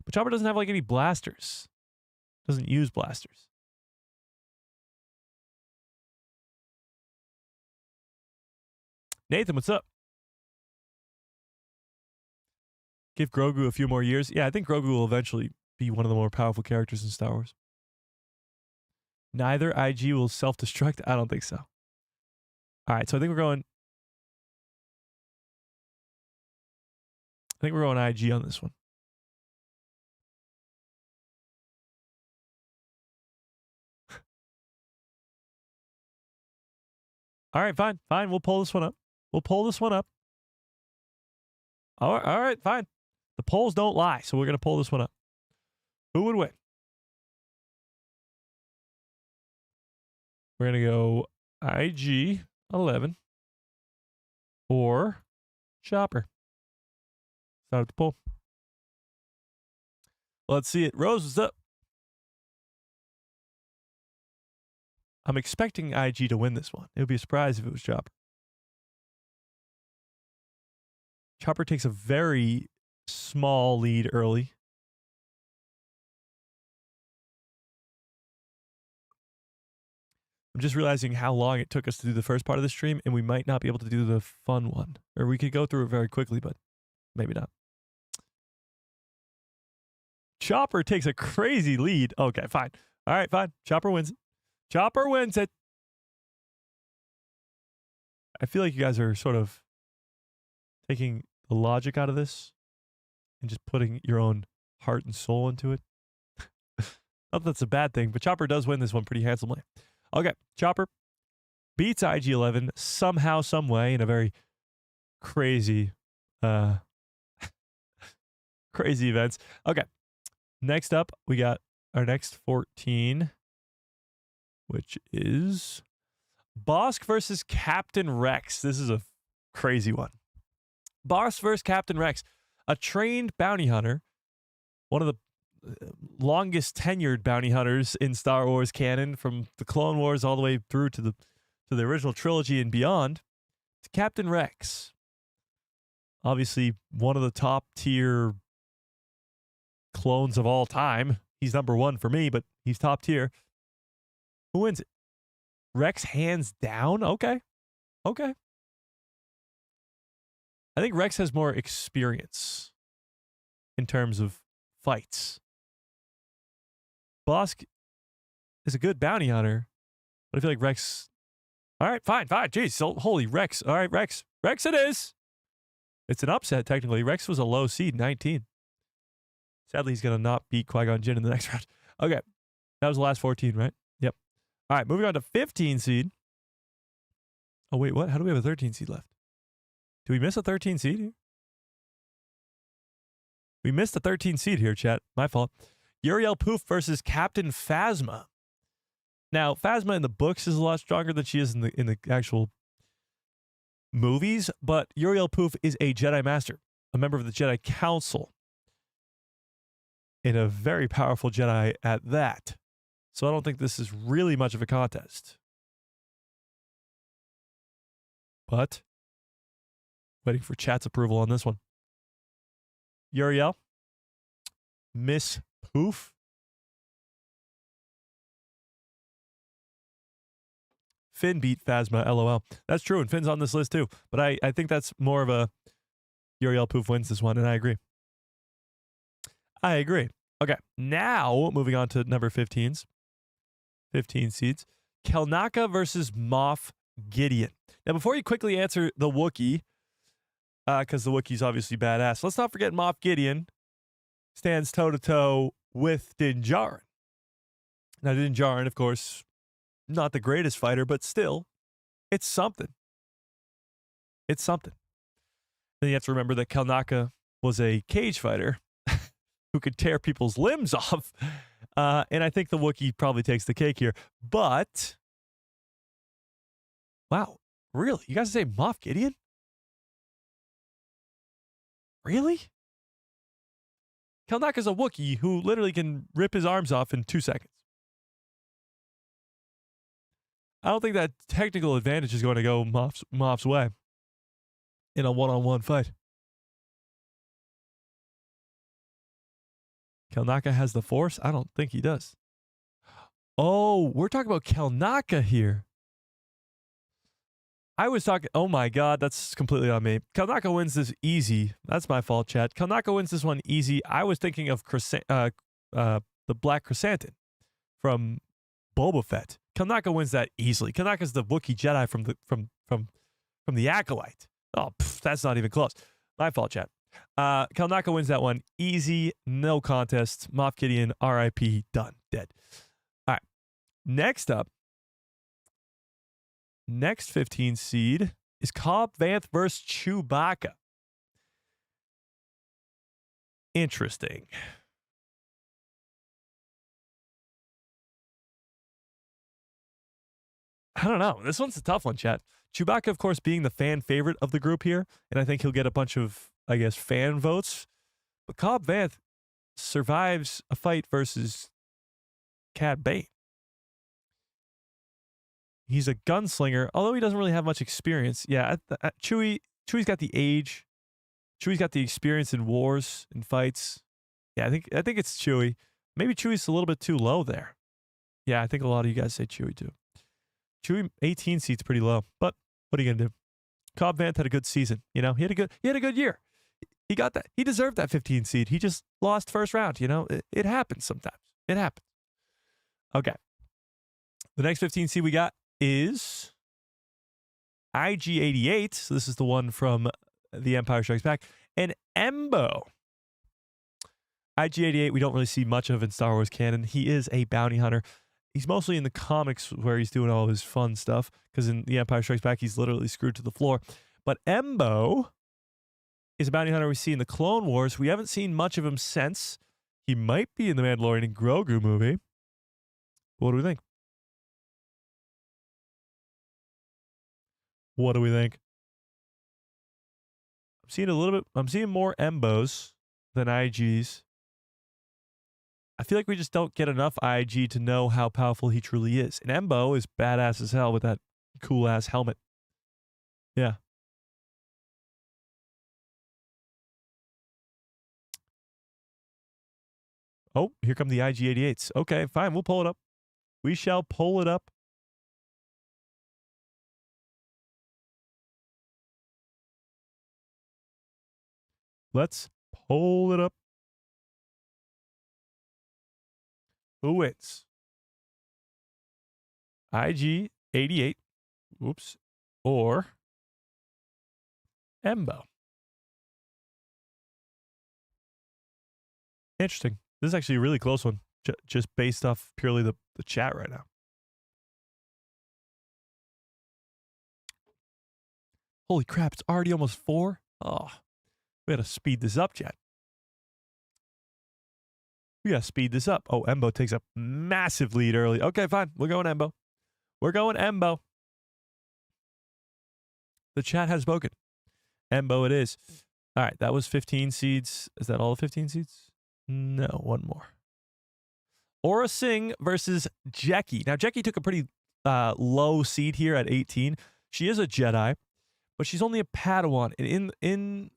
A: But Chopper doesn't have like any blasters. Doesn't use blasters. Nathan, what's up? Give Grogu a few more years. Yeah, I think Grogu will eventually be one of the more powerful characters in Star Wars. Neither IG will self-destruct. I don't think so. All right, so I think we're going IG on this one. All right, fine. We'll pull this one up. All right, fine. The polls don't lie, so we're going to pull this one up. Who would win? We're going to go IG-11 or Chopper. Start at the poll. Let's see it. Rose, what's up? I'm expecting IG to win this one. It would be a surprise if it was Chopper. Chopper takes a very small lead early. I'm just realizing how long it took us to do the first part of the stream, and we might not be able to do the fun one. Or we could go through it very quickly, but maybe not. Chopper takes a crazy lead. Okay, fine. All right, fine. Chopper wins it. Chopper wins it. I feel like you guys are sort of taking the logic out of this and just putting your own heart and soul into it. Not that that's a bad thing, but Chopper does win this one pretty handsomely. Okay, Chopper beats IG-11 somehow, some way in a very crazy, crazy events. Okay, next up, we got our next 14, which is Bosk versus Captain Rex. This is a crazy one. Bosk versus Captain Rex, a trained bounty hunter, one of the longest tenured bounty hunters in Star Wars canon, from the Clone Wars all the way through to the original trilogy and beyond. It's Captain Rex. Obviously, one of the top tier clones of all time. He's number one for me, but he's top tier. Who wins it? Rex hands down? Okay. Okay. I think Rex has more experience in terms of fights. Bosk is a good bounty hunter, but I feel like Rex... All right, fine. Jeez, so, holy Rex. All right, Rex. Rex it is. It's an upset, technically. Rex was a low seed, 19. Sadly, he's going to not beat Qui-Gon Jinn in the next round. Okay, that was the last 14, right? Yep. All right, moving on to 15 seed. Oh, wait, what? How do we have a 13 seed left? Did we miss a 13 seed here? We missed a 13 seed here, chat. My fault. Uriel Poof versus Captain Phasma. Now, Phasma in the books is a lot stronger than she is in the actual movies, but Uriel Poof is a Jedi Master, a member of the Jedi Council, and a very powerful Jedi at that. So I don't think this is really much of a contest. But waiting for chat's approval on this one. Uriel, Miss Poof. Finn beat Phasma, LOL. That's true, and Finn's on this list too. But I think that's more of a Uriel Poof wins this one, and I agree. I agree. Okay, now moving on to number 15s. 15 seeds. Kelnaka versus Moff Gideon. Now, before you quickly answer the Wookiee, because the Wookiee's obviously badass, let's not forget Moff Gideon stands toe-to-toe with Din Djarin. Now, Din Djarin, of course, not the greatest fighter, but still, it's something. It's something. Then you have to remember that Kelnaka was a cage fighter who could tear people's limbs off. And I think the Wookiee probably takes the cake here. But, wow, really? You guys say Moff Gideon? Really? Kelnaka's a Wookiee who literally can rip his arms off in 2 seconds. I don't think that technical advantage is going to go Moff's way in a one-on-one fight. Kelnaka has the Force? I don't think he does. Oh, we're talking about Kelnaka here. I was talking... Oh my god, that's completely on me. Kelnaka wins this easy. That's my fault, chat. Kelnaka wins this one easy. I was thinking of the Black Chrysanthemum from Boba Fett. Kelnaka wins that easily. Kelnaka's the Wookiee Jedi from the Acolyte. Oh, that's not even close. My fault, chat. Kelnaka wins that one easy, no contest. Moff Gideon, RIP, done, dead. All right. Next up, next 15 seed is Cobb Vanth versus Chewbacca. Interesting. I don't know. This one's a tough one, chat. Chewbacca, of course, being the fan favorite of the group here, and I think he'll get a bunch of, I guess, fan votes. But Cobb Vanth survives a fight versus Cad Bane. He's a gunslinger, although he doesn't really have much experience. Yeah, Chewie's got the age. Chewie's got the experience in wars and fights. Yeah, I think it's Chewie. Maybe Chewie's a little bit too low there. Yeah, I think a lot of you guys say Chewie too. Chewie 18 seats pretty low, but what are you gonna do? Cobb Vanth had a good season. You know, he had a good year. He got that. He deserved that 15 seed. He just lost first round. You know, it happens sometimes. It happens. Okay. The next 15 seed we got is IG-88. So this is the one from The Empire Strikes Back. And Embo. IG-88, we don't really see much of in Star Wars canon. He is a bounty hunter. He's mostly in the comics where he's doing all his fun stuff, because in The Empire Strikes Back, he's literally screwed to the floor. But Embo is a bounty hunter we see in the Clone Wars. We haven't seen much of him since. He might be in the Mandalorian and Grogu movie. What do we think? What do we think? I'm seeing more Embos than IGs. I feel like we just don't get enough IG to know how powerful he truly is. And Embo is badass as hell with that cool ass helmet. Yeah. Oh, here come the IG-88s. Okay, fine. We'll pull it up. We shall pull it up. Let's pull it up. Who wins? IG-88, oops, or Embo? Interesting. This is actually a really close one, just based off purely the chat right now. Holy crap, it's already almost 4? Oh, we gotta speed this up, chat. We gotta speed this up. Oh, Embo takes a massive lead early. Okay, fine. We're going Embo. We're going Embo. The chat has spoken. Embo it is. All right, that was 15 seeds. Is that all the 15 seeds? No, one more. Aura Singh versus Jecki. Now, Jecki took a pretty low seed here at 18. She is a Jedi, but she's only a Padawan. And in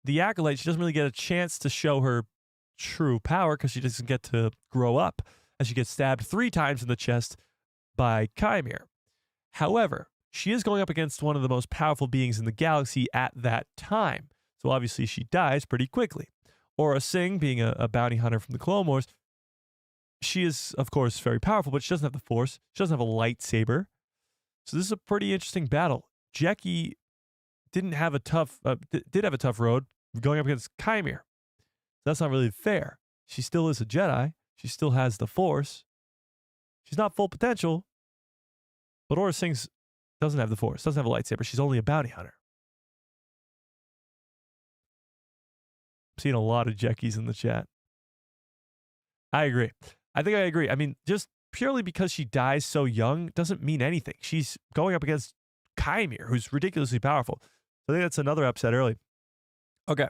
A: the Acolyte, she doesn't really get a chance to show her true power because she doesn't get to grow up, as she gets stabbed 3 times in the chest by Chimere. However, she is going up against one of the most powerful beings in the galaxy at that time. So obviously she dies pretty quickly. Aura Singh, being a bounty hunter from the Clone Wars, she is, of course, very powerful, but she doesn't have the Force. She doesn't have a lightsaber. So this is a pretty interesting battle. Jecki did have a tough road going up against Chimere. That's not really fair. She still is a Jedi. She still has the Force. She's not full potential. But Aura Singh doesn't have the Force, doesn't have a lightsaber. She's only a bounty hunter. I'm seeing a lot of Jeckis in the chat. I agree. I think I agree. I mean, just purely because she dies so young doesn't mean anything. She's going up against Chimere, who's ridiculously powerful. So I think that's another upset early. Okay.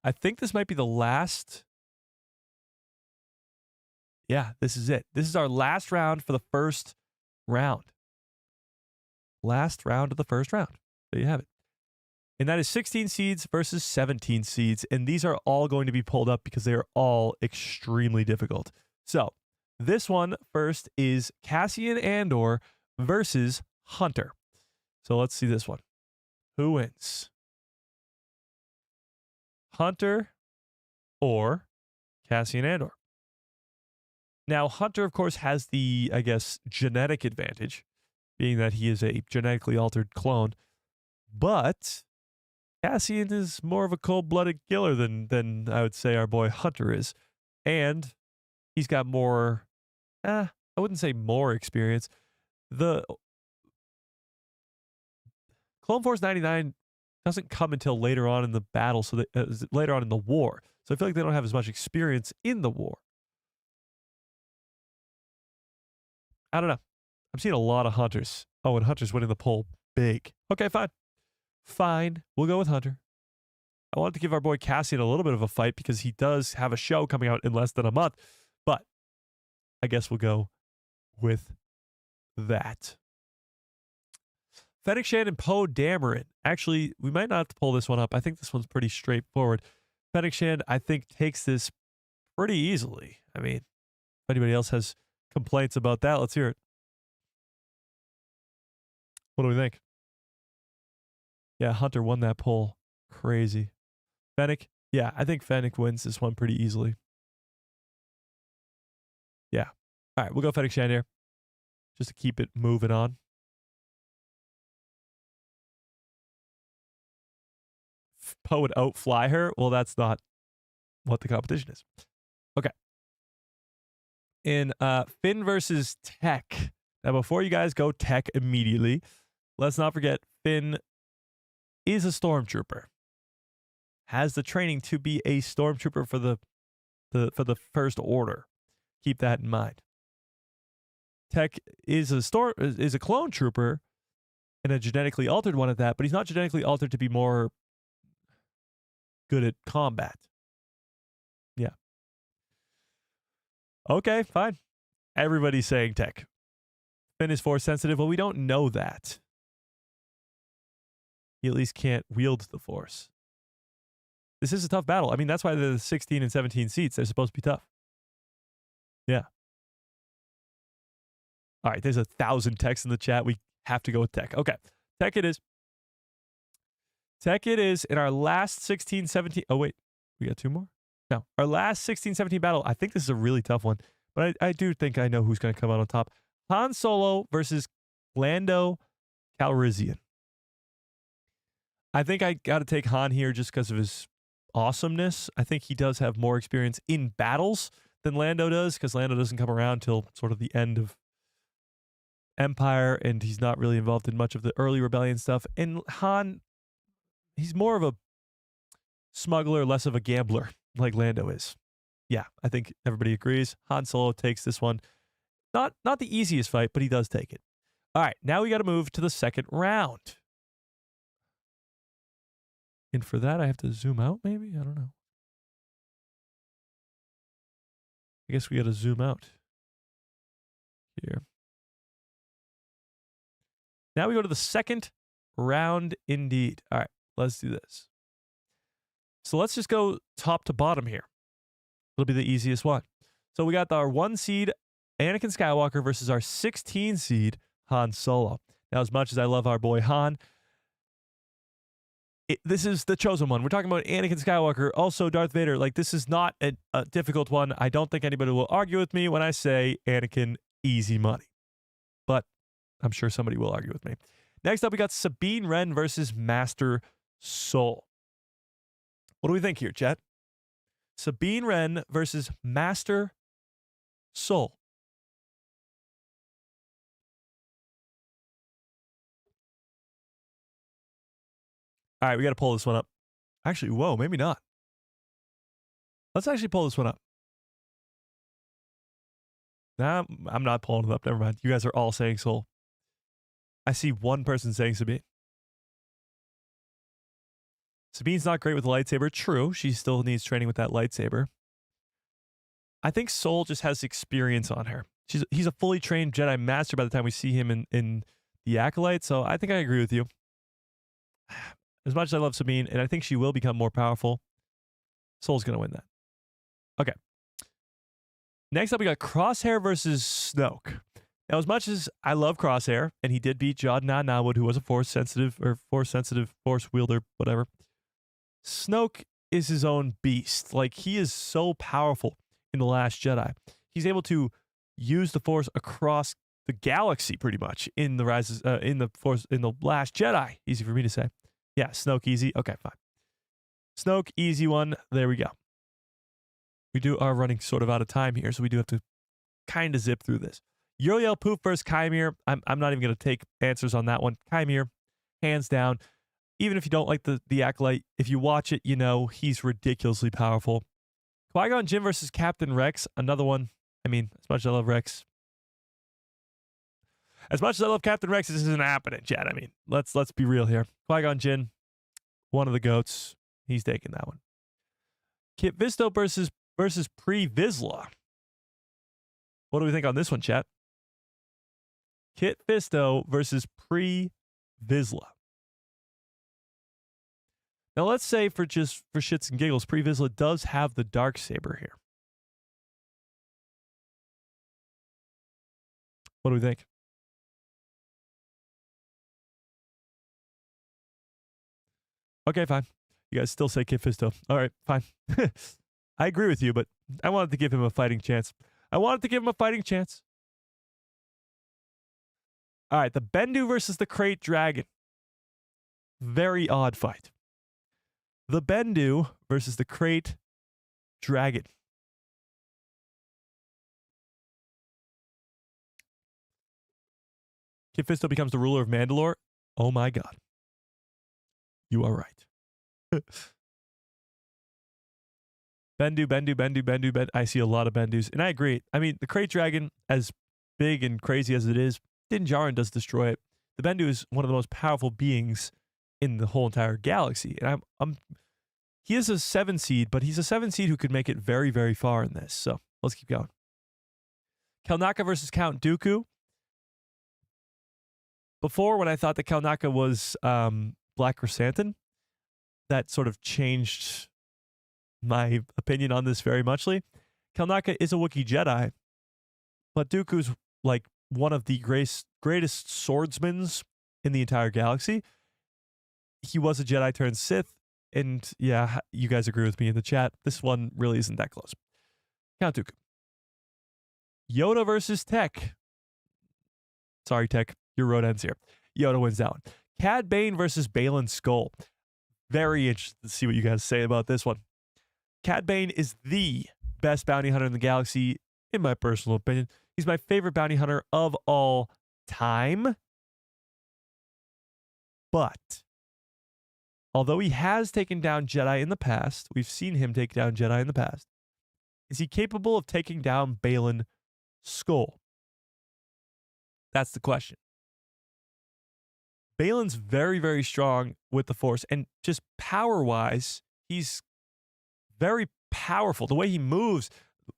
A: I think this might be the last. Yeah, this is it. This is our last round for the first round. Last round of the first round. There you have it. And that is 16 seeds versus 17 seeds. And these are all going to be pulled up because they are all extremely difficult. So this one first is Cassian Andor versus Hunter. So let's see this one. Who wins? Hunter or Cassian Andor? Now, Hunter, of course, has the, I guess, genetic advantage, being that he is a genetically altered clone. But Cassian is more of a cold-blooded killer than I would say our boy Hunter is. And he's got more, I wouldn't say more experience. The Clone Force 99 doesn't come until later on in the battle, so that, later on in the war. So I feel like they don't have as much experience in the war. I don't know. I'm seeing a lot of Hunters. Oh, and Hunter's winning the poll big. Okay, fine. Fine. We'll go with Hunter. I wanted to give our boy Cassian a little bit of a fight because he does have a show coming out in less than a month. But I guess we'll go with that. Fennec Shand and Poe Dameron. Actually, we might not have to pull this one up. I think this one's pretty straightforward. Fennec Shand, I think, takes this pretty easily. I mean, if anybody else has complaints about that, let's hear it. What do we think? Yeah, Hunter won that poll. Crazy. Fennec? Yeah, I think Fennec wins this one pretty easily. Yeah. All right, we'll go Fennec Shand here. Just to keep it moving on. Poe would outfly her? Well, that's not what the competition is. Okay. In Finn versus Tech. Now, before you guys go Tech immediately, let's not forget Finn is a stormtrooper. Has the training to be a stormtrooper for the First Order. Keep that in mind. Tech is a clone trooper and a genetically altered one at that, but he's not genetically altered to be more good at combat. Yeah. Okay, fine. Everybody's saying Tech. Finn is force sensitive. Well, we don't know that. He at least can't wield the force. This is a tough battle. I mean, that's why the 16 and 17 seats, they're supposed to be tough. Yeah. All right, there's 1,000 Techs in the chat. We have to go with Tech. Okay, Tech it is. Tech it is in our last 16, 17. Oh, wait. We got two more? No. Our last 16, 17 battle. I think this is a really tough one, but I do think I know who's going to come out on top. Han Solo versus Lando Calrissian. I think I got to take Han here just because of his awesomeness. I think he does have more experience in battles than Lando does because Lando doesn't come around till sort of the end of Empire, and he's not really involved in much of the early rebellion stuff. And Han, he's more of a smuggler, less of a gambler like Lando is. Yeah, I think everybody agrees. Han Solo takes this one. Not the easiest fight, but he does take it. All right, now we got to move to the second round. And for that, I have to zoom out, maybe? I don't know. I guess we got to zoom out here. Now we go to the second round indeed. All right, let's do this. So let's just go top to bottom here. It'll be the easiest one. So we got our 1 seed Anakin Skywalker versus our 16 seed Han Solo. Now, as much as I love our boy Han, this is the chosen one. We're talking about Anakin Skywalker, also Darth Vader. Like, this is not a difficult one. I don't think anybody will argue with me when I say Anakin, easy money. But I'm sure somebody will argue with me. Next up, we got Sabine Wren versus Master Soul. What do we think here, chat? Sabine Wren versus Master Soul. All right, we got to pull this one up. Actually, whoa, maybe not. Let's actually pull this one up. Nah, I'm not pulling it up. Never mind. You guys are all saying Soul. I see one person saying Sabine. Sabine's not great with the lightsaber. True. She still needs training with that lightsaber. I think Soul just has experience on her. He's a fully trained Jedi Master by the time we see him in the Acolyte, so I think I agree with you. As much as I love Sabine, and I think she will become more powerful, Soul's going to win that. Okay. Next up, we got Crosshair versus Snoke. Now, as much as I love Crosshair, and he did beat Jod-Na Nahwood, who was a Force-sensitive, Force wielder, whatever, Snoke is his own beast. Like, he is so powerful in The Last Jedi. He's able to use the Force across the galaxy, pretty much, in the Last Jedi. Easy for me to say. Yeah, Snoke easy. Okay, fine. Snoke, easy one. There we go. We are running sort of out of time here, so we do have to kind of zip through this. Uriel Poof versus Chimere. I'm not even going to take answers on that one. Chimere, hands down. Even if you don't like the Acolyte, if you watch it, you know he's ridiculously powerful. Qui-Gon Jinn versus Captain Rex. Another one. I mean, as much as I love Rex. As much as I love Captain Rex, this isn't happening, Chad. I mean, let's be real here. Qui-Gon Jinn, one of the GOATs. He's taking that one. Kit Fisto versus Pre Vizsla. What do we think on this one, chat? Kit Fisto versus Pre Vizsla. Now, let's say for shits and giggles, Pre Vizsla does have the Darksaber here. What do we think? Okay, fine. You guys still say Kit Fisto. All right, fine. I agree with you, but I wanted to give him a fighting chance. All right, the Bendu versus the Krayt Dragon. Very odd fight. The Bendu versus the Krayt Dragon. Kit Fisto becomes the ruler of Mandalore. Oh my god. You are right. Bendu. I see a lot of Bendus. And I agree. I mean, the Krayt Dragon, as big and crazy as it is, Din Djarin does destroy it. The Bendu is one of the most powerful beings in the whole entire galaxy. And he is a 7 seed, but he's a 7 seed who could make it very, very far in this. So let's keep going. Kelnaka versus Count Dooku. Before, when I thought that Kelnaka was Black Chrysanthemum, that sort of changed my opinion on this very muchly. Kelnaka is a Wookiee Jedi, but Dooku's like one of the greatest swordsmen in the entire galaxy. He was a Jedi turned Sith, and yeah, you guys agree with me in the chat. This one really isn't that close. Count Dooku. Yoda versus Tech. Sorry, Tech. Your road ends here. Yoda wins that one. Cad Bane versus Baylan Skoll. Very interested to see what you guys say about this one. Cad Bane is the best bounty hunter in the galaxy, in my personal opinion. He's my favorite bounty hunter of all time. But although he has taken down Jedi in the past, we've seen him take down Jedi in the past, is he capable of taking down Baylan Skoll? That's the question. Baylan's very, very strong with the Force, and just power-wise, he's very powerful. The way he moves,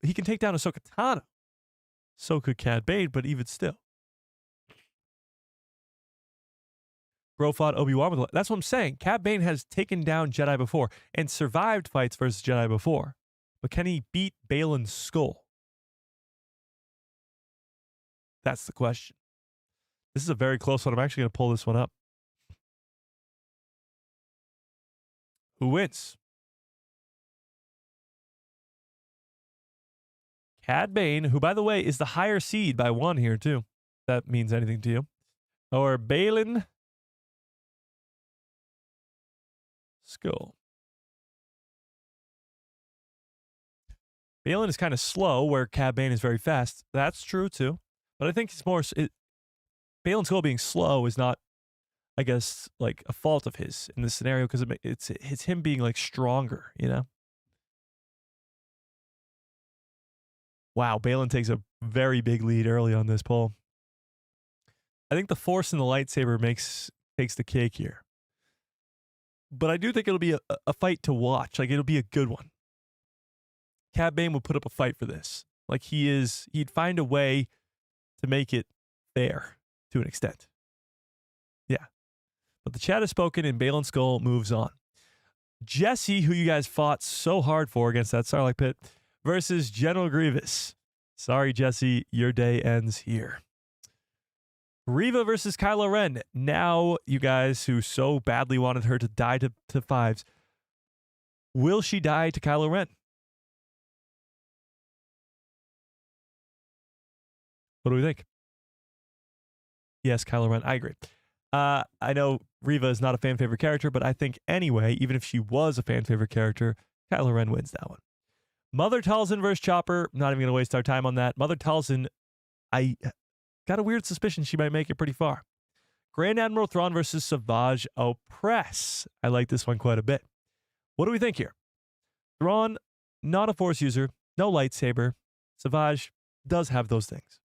A: he can take down Ahsoka Tano. So could Cad Bane, but even still. Bro fought Obi-Wan with... That's what I'm saying. Cad Bane has taken down Jedi before and survived fights versus Jedi before. But can he beat Baylan Skoll? That's the question. This is a very close one. I'm actually going to pull this one up. Who wins? Cad Bane, who, by the way, is the higher seed by 1 here, too. If that means anything to you. Or Baylan Skoll. Baylan is kind of slow, where Cad Bane is very fast. That's true, too. But I think it's more... Baylan Skoll being slow is not, I guess, like a fault of his in this scenario, because it's him being like stronger, you know? Wow, Baylan takes a very big lead early on this poll. I think the Force and the lightsaber takes the cake here. But I do think it'll be a fight to watch. Like, it'll be a good one. Cad Bane would put up a fight for this. Like, he'd find a way to make it fair. To an extent. Yeah. But the chat has spoken and Baylan Skoll moves on. Jesse, who you guys fought so hard for against that Sarlacc pit, versus General Grievous. Sorry, Jesse, your day ends here. Reva versus Kylo Ren. Now, you guys who so badly wanted her to die to 5s, will she die to Kylo Ren? What do we think? Yes, Kylo Ren. I agree. I know Reva is not a fan favorite character, but I think anyway, even if she was a fan favorite character, Kylo Ren wins that one. Mother Talzin versus Chopper. Not even going to waste our time on that. Mother Talzin, I got a weird suspicion she might make it pretty far. Grand Admiral Thrawn versus Savage Opress. I like this one quite a bit. What do we think here? Thrawn, not a Force user, no lightsaber. Savage does have those things.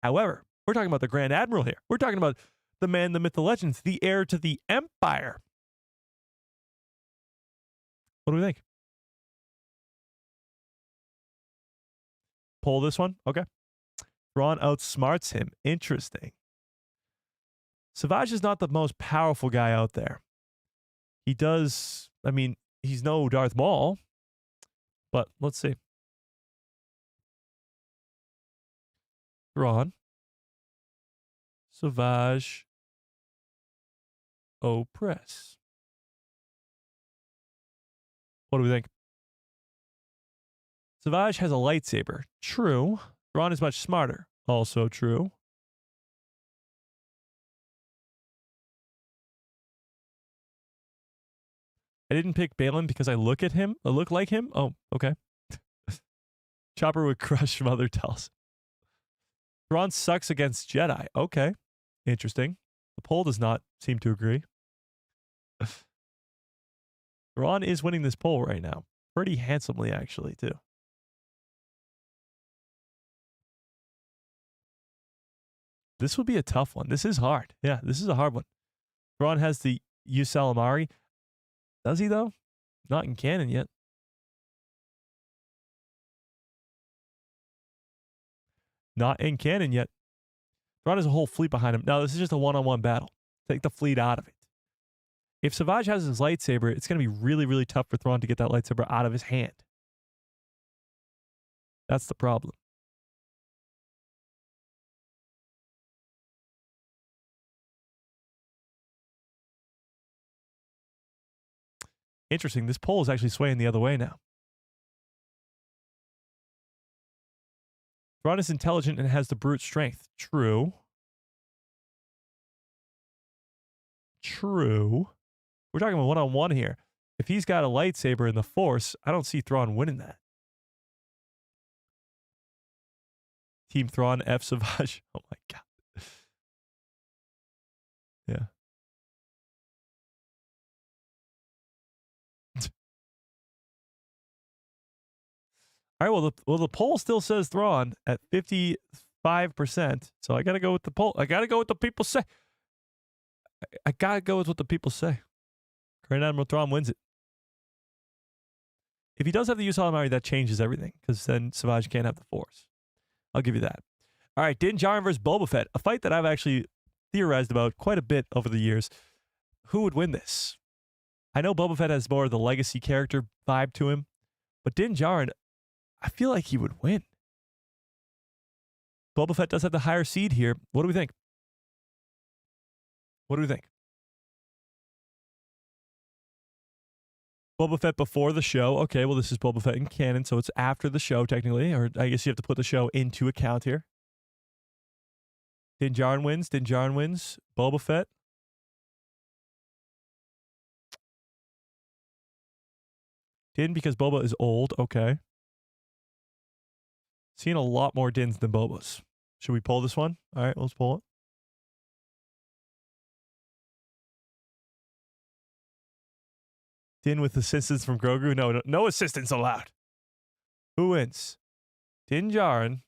A: However, we're talking about the Grand Admiral here. We're talking about the man, the myth, the legends, the heir to the Empire. What do we think? Pull this one? Okay. Thrawn outsmarts him. Interesting. Savage is not the most powerful guy out there. He does, I mean, he's no Darth Maul, but let's see. Thrawn. Savage. Opress. What do we think? Savage has a lightsaber. True. Thrawn is much smarter. Also true. I didn't pick Balin because I look like him. Oh, okay. Chopper would crush Mother tells. Thrawn sucks against Jedi. Okay. Interesting. The poll does not seem to agree. Thrawn is winning this poll right now. Pretty handsomely, actually, too. This would be a tough one. This is hard. Yeah, this is a hard one. Thrawn has the Ysalamari. Does he, though? Not in canon yet. Not in canon yet. Thrawn has a whole fleet behind him. No, this is just a one-on-one battle. Take the fleet out of it. If Savage has his lightsaber, it's going to be really, really tough for Thrawn to get that lightsaber out of his hand. That's the problem. Interesting. This poll is actually swaying the other way now. Thrawn is intelligent and has the brute strength. True. True. We're talking about one-on-one here. If he's got a lightsaber in the Force, I don't see Thrawn winning that. Team Thrawn, F Savage. Oh my God. Yeah. All right, well, the poll still says Thrawn at 55%. So I got to go with the poll. I got to go with the people say. I got to go with what the people say. Grand Admiral Thrawn wins it. If he does have the use Calamari, that changes everything, because then Savage can't have the Force. I'll give you that. All right, Din Djarin versus Boba Fett, a fight that I've actually theorized about quite a bit over the years. Who would win this? I know Boba Fett has more of the legacy character vibe to him, but Din Djarin, I feel like he would win. Boba Fett does have the higher seed here. What do we think? What do we think? Boba Fett before the show. Okay, well, this is Boba Fett in canon, so it's after the show, technically. Or I guess you have to put the show into account here. Din Djarin wins. Din Djarin wins. Boba Fett. Din because Boba is old. Okay. Seen a lot more Dins than Bobas. Should we pull this one? All right, let's pull it. Din with assistance from Grogu? No assistance allowed. Who wins? Din Djarin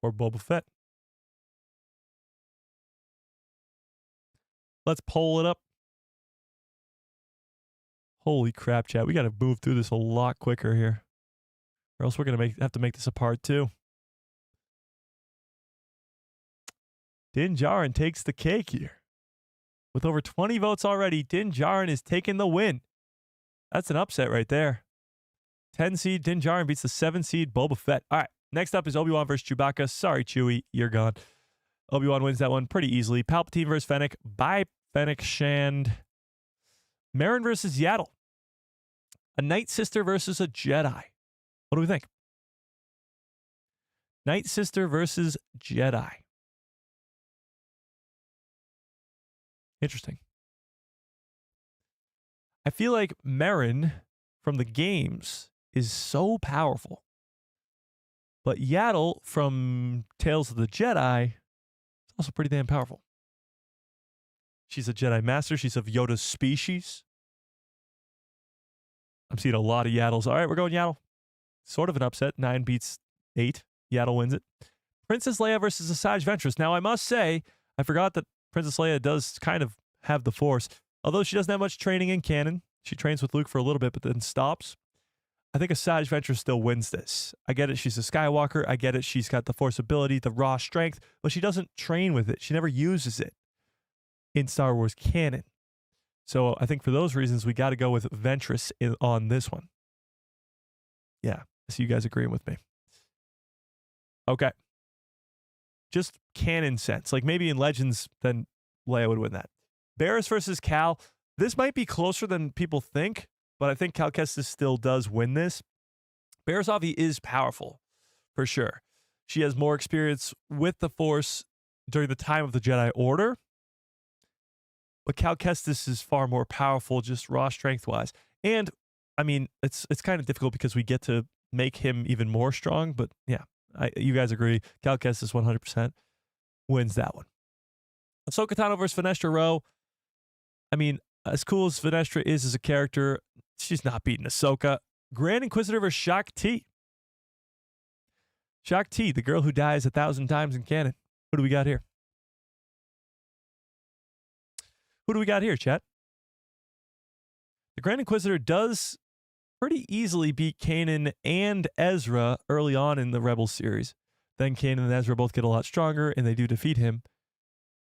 A: or Boba Fett? Let's poll it up. Holy crap, chat. We got to move through this a lot quicker here. Or else we're going to have to make this a part 2. Din Djarin takes the cake here. With over 20 votes already, Din Djarin is taking the win. That's an upset right there. 10 seed, Din Djarin beats the 7 seed, Boba Fett. All right, next up is Obi-Wan versus Chewbacca. Sorry, Chewie, you're gone. Obi-Wan wins that one pretty easily. Palpatine versus Fennec by Fennec Shand. Marin versus Yaddle. A Night Sister versus a Jedi. What do we think? Night Sister versus Jedi. Interesting. I feel like Marin from the games is so powerful. But Yaddle from Tales of the Jedi is also pretty damn powerful. She's a Jedi Master. She's of Yoda's species. I'm seeing a lot of Yaddles. All right, we're going Yaddle. Sort of an upset. 9 beats 8. Yaddle wins it. Princess Leia versus Asajj Ventress. Now, I must say, I forgot that Princess Leia does kind of have the Force. Although she doesn't have much training in canon. She trains with Luke for a little bit, but then stops. I think Asajj Ventress still wins this. I get it. She's a Skywalker. I get it. She's got the Force ability, the raw strength, but she doesn't train with it. She never uses it in Star Wars canon. So I think for those reasons, we got to go with Ventress on this one. Yeah. So you guys agreeing with me. Okay. Just canon sense. Like maybe in Legends, then Leia would win that. Barriss versus Cal. This might be closer than people think, but I think Cal Kestis still does win this. Barriss Offee is powerful, for sure. She has more experience with the Force during the time of the Jedi Order, but Cal Kestis is far more powerful, just raw strength-wise. And, I mean, it's kind of difficult because we get to make him even more strong, but yeah, you guys agree. Cal Kestis 100% wins that one. Ahsoka Tano versus Vanestra Rho. I mean, as cool as Vanestra is as a character, she's not beating Ahsoka. Grand Inquisitor versus Shaak Ti. Shaak Ti, the girl who dies 1,000 times in canon. Who do we got here? Who do we got here, chat? The Grand Inquisitor does pretty easily beat Kanan and Ezra early on in the Rebels series. Then Kanan and Ezra both get a lot stronger, and they do defeat him.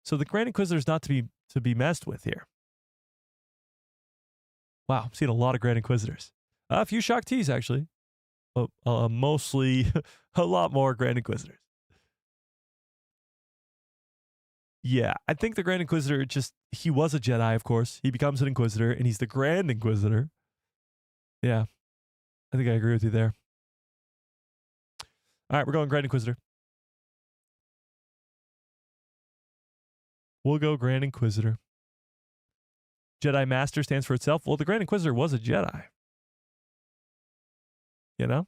A: So the Grand Inquisitor is not to be messed with here. Wow, I'm seeing a lot of Grand Inquisitors. A few Shaak Tis, actually. Mostly a lot more Grand Inquisitors. Yeah, I think the Grand Inquisitor he was a Jedi, of course. He becomes an Inquisitor, and he's the Grand Inquisitor. Yeah, I think I agree with you there. All right, we're going Grand Inquisitor. We'll go Grand Inquisitor. Jedi Master stands for itself. Well, the Grand Inquisitor was a Jedi. You know?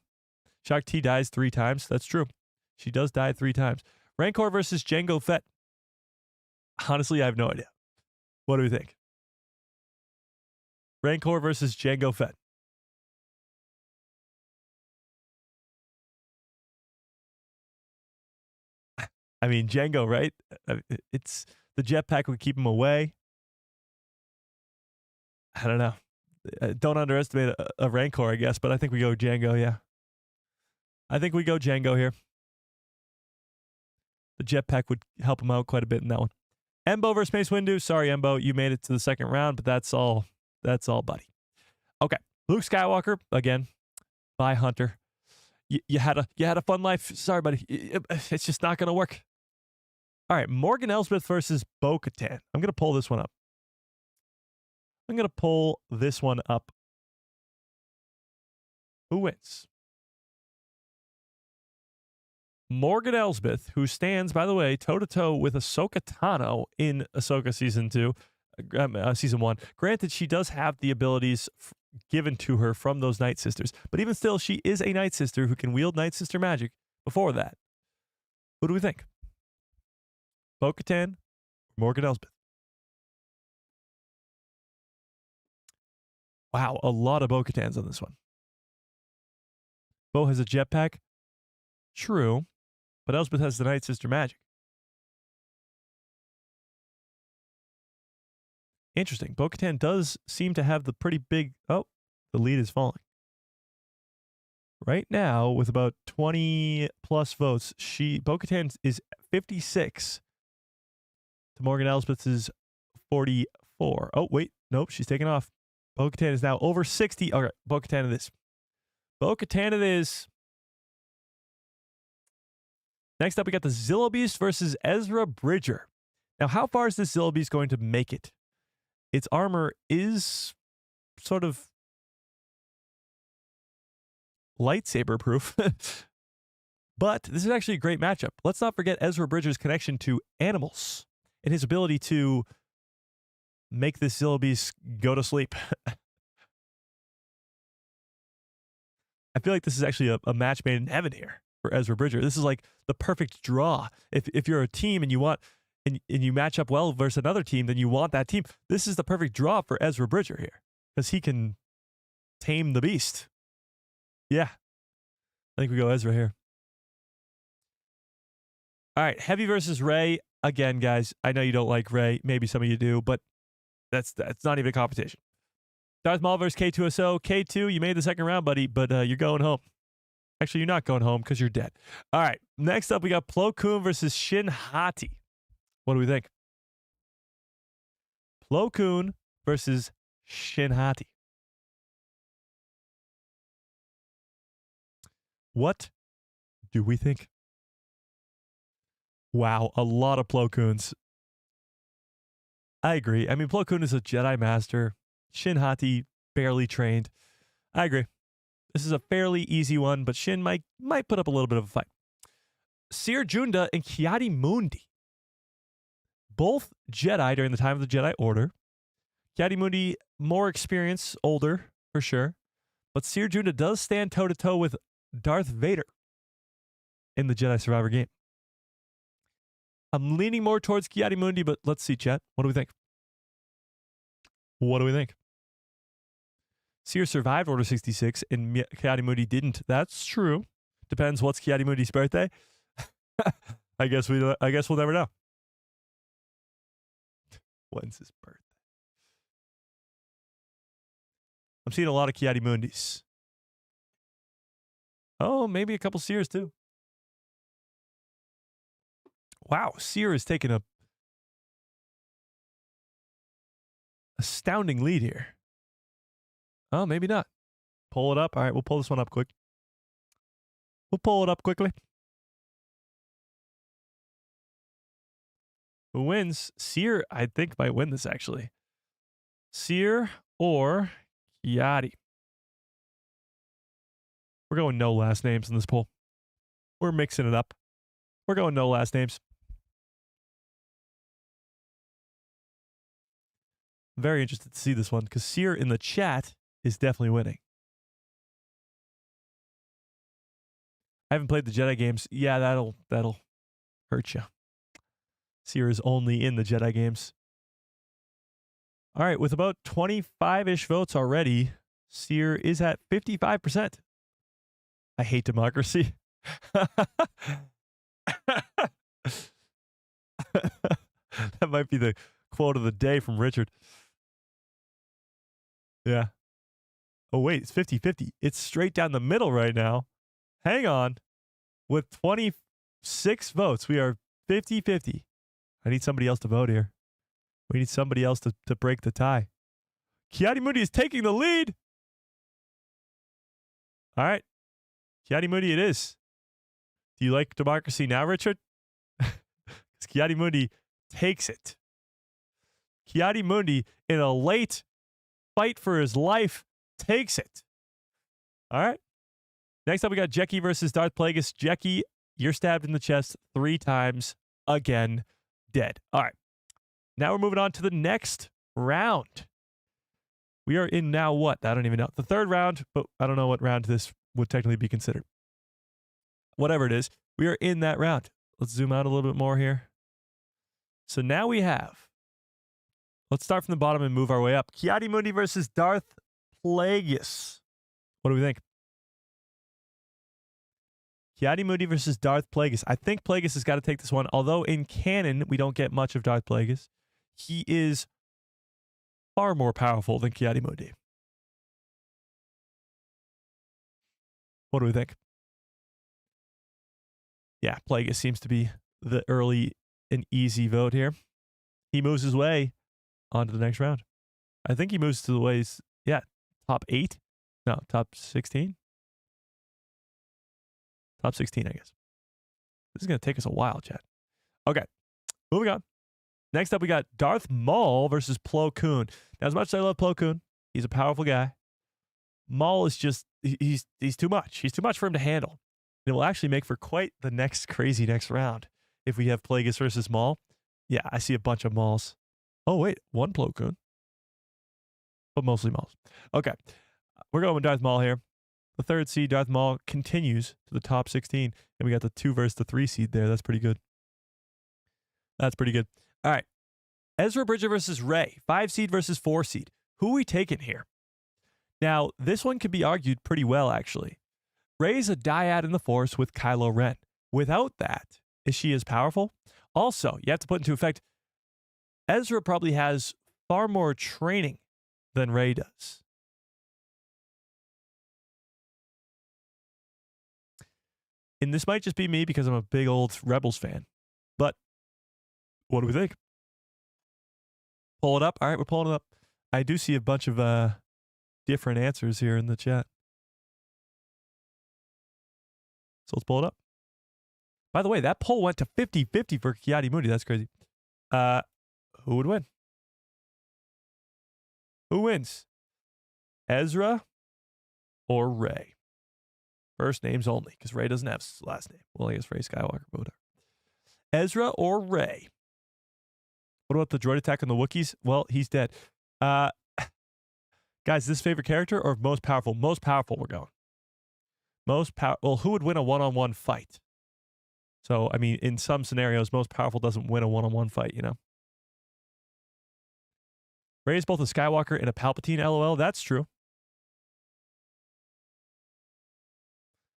A: Shaak Ti dies 3 times. That's true. She does die 3 times. Rancor versus Jango Fett. Honestly, I have no idea. What do we think? Rancor versus Jango Fett. I mean, Jango, right? It's the jetpack would keep him away. I don't know. Don't underestimate a Rancor, I guess, but I think we go Jango, yeah. I think we go Jango here. The jetpack would help him out quite a bit in that one. Embo versus Mace Windu. Sorry, Embo, you made it to the second round, but that's all, buddy. Okay, Luke Skywalker, again, by Hunter. You had a fun life. Sorry, buddy. It's just not going to work. All right, Morgan Elsbeth versus Bo-Katan. I'm going to pull this one up. Who wins? Morgan Elsbeth, who stands, by the way, toe-to-toe with Ahsoka Tano in Ahsoka Season 1. Granted, she does have the abilities given to her from those Night Sisters, but even still, she is a Night Sister who can wield Night Sister magic before that. Who do we think? Bo-Katan or Morgan Elsbeth? Wow, a lot of Bo-Katans on this one. Bo has a jetpack. True. But Elsbeth has the Night Sister magic. Interesting. Bo-Katan does seem to have the pretty big... Oh, the lead is falling. Right now, with about 20 plus votes, Bo-Katan is 56 to Morgan Elsbeth's is 44. Oh, wait. Nope, she's taking off. Bo-Katan is now over 60. All right, Bo-Katan it is. Bo-Katan it is. Next up, we got the Zillo Beast versus Ezra Bridger. Now, how far is this Zillo Beast going to make it? Its armor is sort of lightsaber proof. But this is actually a great matchup. Let's not forget Ezra Bridger's connection to animals and his ability to make this Zillo Beast go to sleep. I feel like this is actually a match made in heaven here for Ezra Bridger. This is like the perfect draw. If you're a team and you want and you match up well versus another team, then you want that team. This is the perfect draw for Ezra Bridger here because he can tame the beast. Yeah. I think we go Ezra here. All right, Heavy versus Rey. Again, guys, I know you don't like Rey. Maybe some of you do, but that's not even a competition. Darth Maul versus K2SO. K2, you made the second round, buddy, but you're going home. Actually, you're not going home because you're dead. All right. Next up, we got Plo Koon versus Shin Hati. What do we think? Plo Koon versus Shin Hati. What do we think? Wow, a lot of Plo Koons. I agree. I mean, Plo Koon is a Jedi Master. Shin Hati, barely trained. I agree. This is a fairly easy one, but Shin might put up a little bit of a fight. Seer Junda and Kiadi Mundi. Both Jedi during the time of the Jedi Order. Kiadi Mundi, more experience, older, for sure. But Seer Junda does stand toe-to-toe with Darth Vader in the Jedi Survivor game. I'm leaning more towards Kiadi Mundi, but let's see, chat. What do we think? What do we think? Seer survived Order 66 and Kiadi Mundi didn't. That's true. Depends what's Kiadi Mundi's birthday. I guess we'll never know. When's his birthday? I'm seeing a lot of Kiadi Mundis. Oh, maybe a couple Seers too. Wow, Seer is taking a astounding lead here. Oh, maybe not. Pull it up. All right, we'll pull this one up quick. We'll pull it up quickly. Who wins? Seer, I think, might win this, actually. Seer or Kiadi. We're going no last names in this poll. We're mixing it up. We're going no last names. I'm very interested to see this one because Seer in the chat is definitely winning. I haven't played the Jedi games. Yeah, that'll hurt you. Seer is only in the Jedi games. All right, with about 25-ish votes already, Seer is at 55%. I hate democracy. That might be the quote of the day from Richard. Yeah. Oh, wait, it's 50-50. It's straight down the middle right now. Hang on. With 26 votes, we are 50-50. I need somebody else to vote here. We need somebody else to break the tie. Kiadi Mundi is taking the lead. All right. Kiadi Mundi it is. Do you like democracy now, Richard? Kiadi Mundi takes it. Kiadi Mundi, in a late fight for his life, takes it. All right. Next up, we got Jeki versus Darth Plagueis. Jeki, you're stabbed in the chest 3 times. Again, dead. All right. Now we're moving on to the next round. We are in now what? I don't even know. The 3rd round, but I don't know what round this would technically be considered. Whatever it is, we are in that round. Let's zoom out a little bit more here. So now we have, let's start from the bottom and move our way up. Kiadi Mundi versus Darth Plagueis. What do we think? Kiadi Mundi versus Darth Plagueis. I think Plagueis has got to take this one. Although in canon, we don't get much of Darth Plagueis. He is far more powerful than Kiadi Mundi. What do we think? Yeah, Plagueis seems to be the early and easy vote here. He moves his way on to the next round. I think he moves to the ways, yeah, top 8? No, top 16? Top 16, I guess. This is going to take us a while, Chad. Okay, moving on. Next up, we got Darth Maul versus Plo Koon. Now, as much as I love Plo Koon, he's a powerful guy. Maul is just, he's too much. He's too much for him to handle. It will actually make for quite the next crazy next round if we have Plagueis versus Maul. Yeah, I see a bunch of Mauls. Oh, wait, one Plo Koon. But mostly Mauls. Okay, we're going with Darth Maul here. The 3rd seed, Darth Maul, continues to the top 16. And we got the 2 versus the 3 seed there. That's pretty good. That's pretty good. All right. Ezra Bridger versus Rey. 5 seed versus 4 seed. Who are we taking here? Now, this one could be argued pretty well, actually. Rey's a dyad in the Force with Kylo Ren. Without that, is she as powerful? Also, you have to put into effect, Ezra probably has far more training than Rey does. And this might just be me because I'm a big old Rebels fan. But what do we think? Pull it up. All right, we're pulling it up. I do see a bunch of different answers here in the chat. So let's pull it up. By the way, that poll went to 50-50 for Kiadi Moody. That's crazy. Who would win? Who wins? Ezra or Rey? First names only, because Rey doesn't have his last name. Well, I guess Rey Skywalker, but whatever. Ezra or Rey? What about the droid attack on the Wookiees? Well, he's dead. Guys, this favorite character or most powerful? Most powerful, we're going. Well, who would win a one-on-one fight? So, I mean, in some scenarios, most powerful doesn't win a one-on-one fight, you know? Rey is both a Skywalker and a Palpatine, LOL. That's true.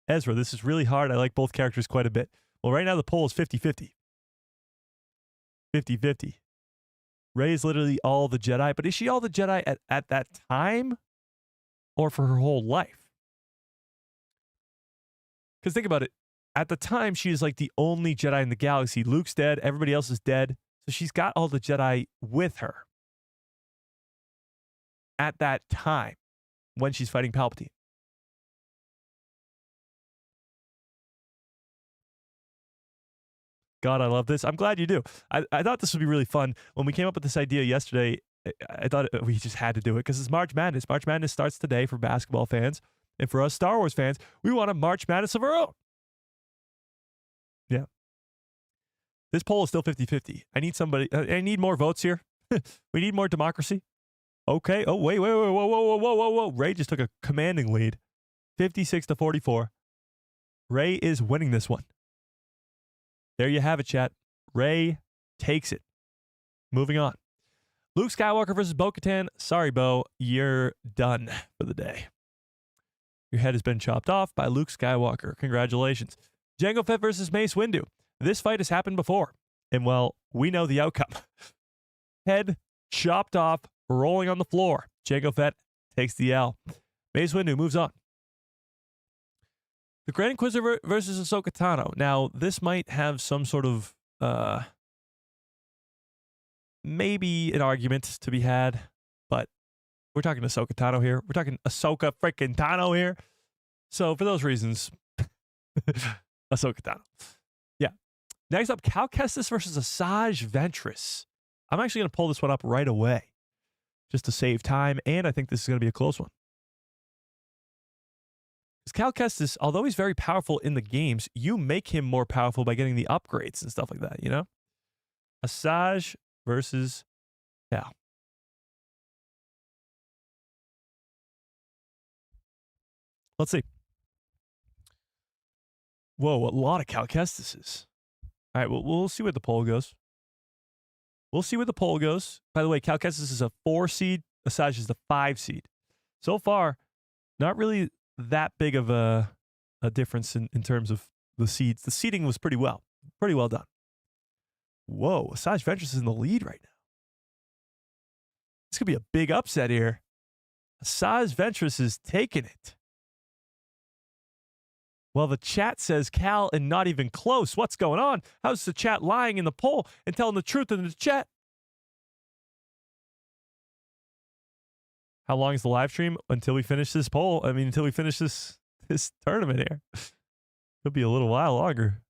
A: Ezra, this is really hard. I like both characters quite a bit. Well, right now the poll is 50-50. 50-50. Rey is literally all the Jedi, but is she all the Jedi at that time or for her whole life? Because think about it. At the time, she is like the only Jedi in the galaxy. Luke's dead. Everybody else is dead. So she's got all the Jedi with her at that time when she's fighting Palpatine. God, I love this. I'm glad you do. I thought this would be really fun. When we came up with this idea yesterday, I thought we just had to do it because it's March Madness. March Madness starts today for basketball fans. And for us Star Wars fans, we want a March Madness of our own. Yeah. This poll is still 50-50. I need somebody. I need more votes here. We need more democracy. Okay. Oh, wait. Whoa. Rey just took a commanding lead. 56-44. Rey is winning this one. There you have it, chat. Rey takes it. Moving on. Luke Skywalker versus Bo-Katan. Sorry, Bo. You're done for the day. Your head has been chopped off by Luke Skywalker. Congratulations. Jango Fett versus Mace Windu. This fight has happened before. And, well, we know the outcome. Head chopped off, rolling on the floor. Jango Fett takes the L. Mace Windu moves on. The Grand Inquisitor versus Ahsoka Tano. Now, this might have some sort of, maybe an argument to be had, but we're talking Ahsoka Tano here. We're talking Ahsoka freaking Tano here. So, for those reasons, Ahsoka Tano. Yeah. Next up, Cal Kestis versus Asajj Ventress. I'm actually going to pull this one up right away just to save time, and I think this is going to be a close one. Because Cal Kestis, although he's very powerful in the games, you make him more powerful by getting the upgrades and stuff like that, you know? Asajj versus Cal. Let's see. Whoa, a lot of Cal Kestises. All right, well, we'll see where the poll goes. We'll see where the poll goes. By the way, Cal Kestis is a 4 seed. Asajj is the 5 seed. So far, not really that big of a difference in terms of the seeds. The seeding was pretty well done. Whoa, Asajj Ventress is in the lead right now. This could be a big upset here. Asajj Ventress is taking it. Well, the chat says Cal and not even close. What's going on? How's the chat lying in the poll and telling the truth in the chat? How long is the live stream? Until we finish this poll. I mean, until we finish this tournament here. It'll be a little while longer.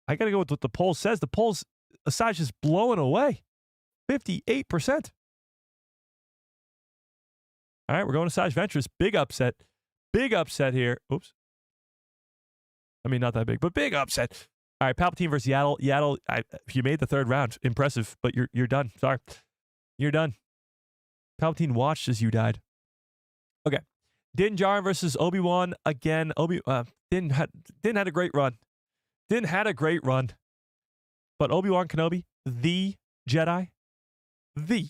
A: I got to go with what the poll says. The poll's Asajj is blowing away. 58%. All right, we're going to Asajj Ventress. Big upset. Big upset here. Oops. I mean, not that big, but big upset. All right, Palpatine versus Yaddle. Yaddle, you made the third round. Impressive, but you're done. Sorry. You're done. Palpatine watched as you died. Okay. Din Djarin versus Obi-Wan. Again, Din had a great run. Din had a great run. But Obi-Wan Kenobi, the Jedi. The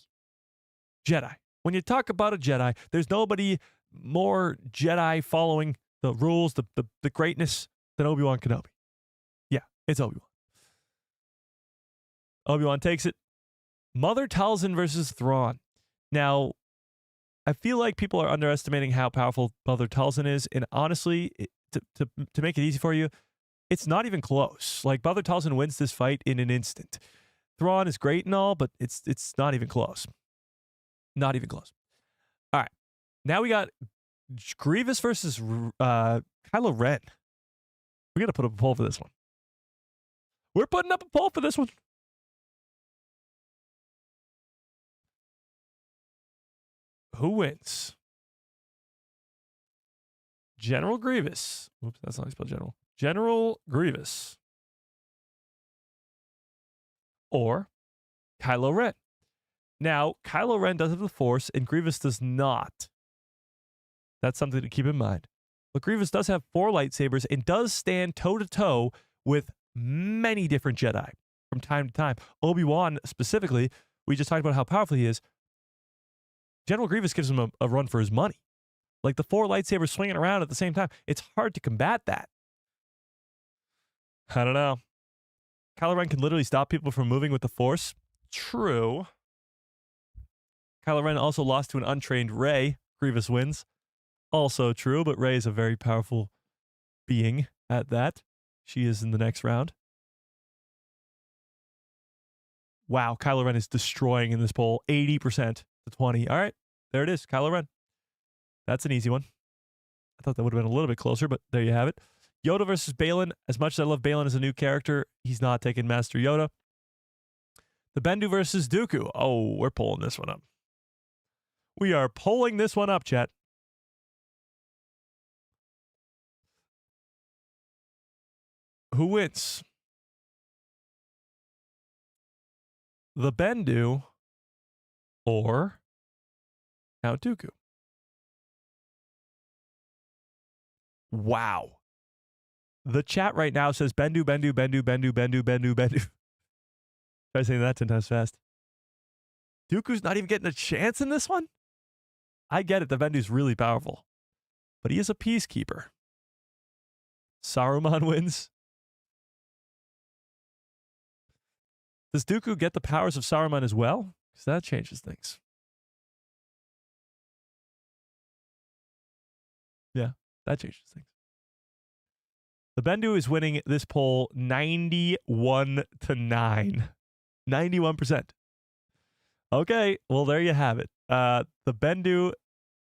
A: Jedi. When you talk about a Jedi, there's nobody more Jedi following the rules, the greatness than Obi-Wan Kenobi. Yeah, it's Obi-Wan. Obi-Wan takes it. Mother Talzin versus Thrawn. Now, I feel like people are underestimating how powerful Mother Talzin is, and honestly, to make it easy for you, it's not even close. Like, Brother Talzin wins this fight in an instant. Thrawn is great and all, but it's not even close. Not even close. All right. Now we got Grievous versus Kylo Ren. We got to put up a poll for this one. We're putting up a poll for this one. Who wins? General Grievous. Oops, that's not how you spell general. General Grievous. Or Kylo Ren. Now, Kylo Ren does have the Force, and Grievous does not. That's something to keep in mind. But Grievous does have 4 lightsabers and does stand toe-to-toe with many different Jedi from time to time. Obi-Wan, specifically, we just talked about how powerful he is. General Grievous gives him a run for his money. Like, the 4 lightsabers swinging around at the same time. It's hard to combat that. I don't know. Kylo Ren can literally stop people from moving with the Force. True. Kylo Ren also lost to an untrained Rey. Grievous wins. Also true, but Rey is a very powerful being at that. She is in the next round. Wow, Kylo Ren is destroying in this poll. 80% to 20. All right, there it is, Kylo Ren. That's an easy one. I thought that would have been a little bit closer, but there you have it. Yoda versus Balin. As much as I love Balin as a new character, he's not taking Master Yoda. The Bendu versus Dooku. Oh, we're pulling this one up. We are pulling this one up, chat. Who wins? The Bendu or Count Dooku? Wow. The chat right now says Bendu, Bendu, Bendu, Bendu, Bendu, Bendu, Bendu. Try saying that 10 times fast. Dooku's not even getting a chance in this one? I get it, the Bendu's really powerful. But he is a peacekeeper. Saruman wins. Does Dooku get the powers of Saruman as well? Because that changes things. Yeah, that changes things. The Bendu is winning this poll 91 to 9. 91%. Okay, well, there you have it. The Bendu,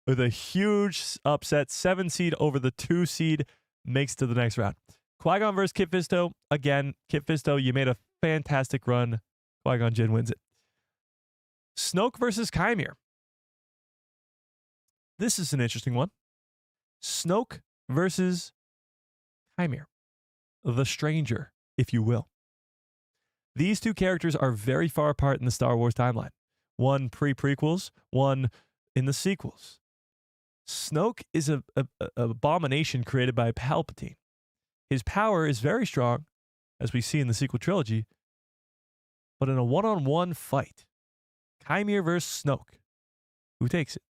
A: with a huge upset, 7 seed over the 2 seed, makes to the next round. Qui-Gon versus Kit Fisto. Again, Kit Fisto, you made a fantastic run. Qui-Gon Jinn wins it. Snoke versus Chimere. This is an interesting one. Snoke versus Chimere. The Stranger, if you will. These 2 characters are very far apart in the Star Wars timeline. One pre-prequels, one in the sequels. Snoke is an abomination created by Palpatine. His power is very strong, as we see in the sequel trilogy, but in a one-on-one fight, Chimere versus Snoke, who takes it?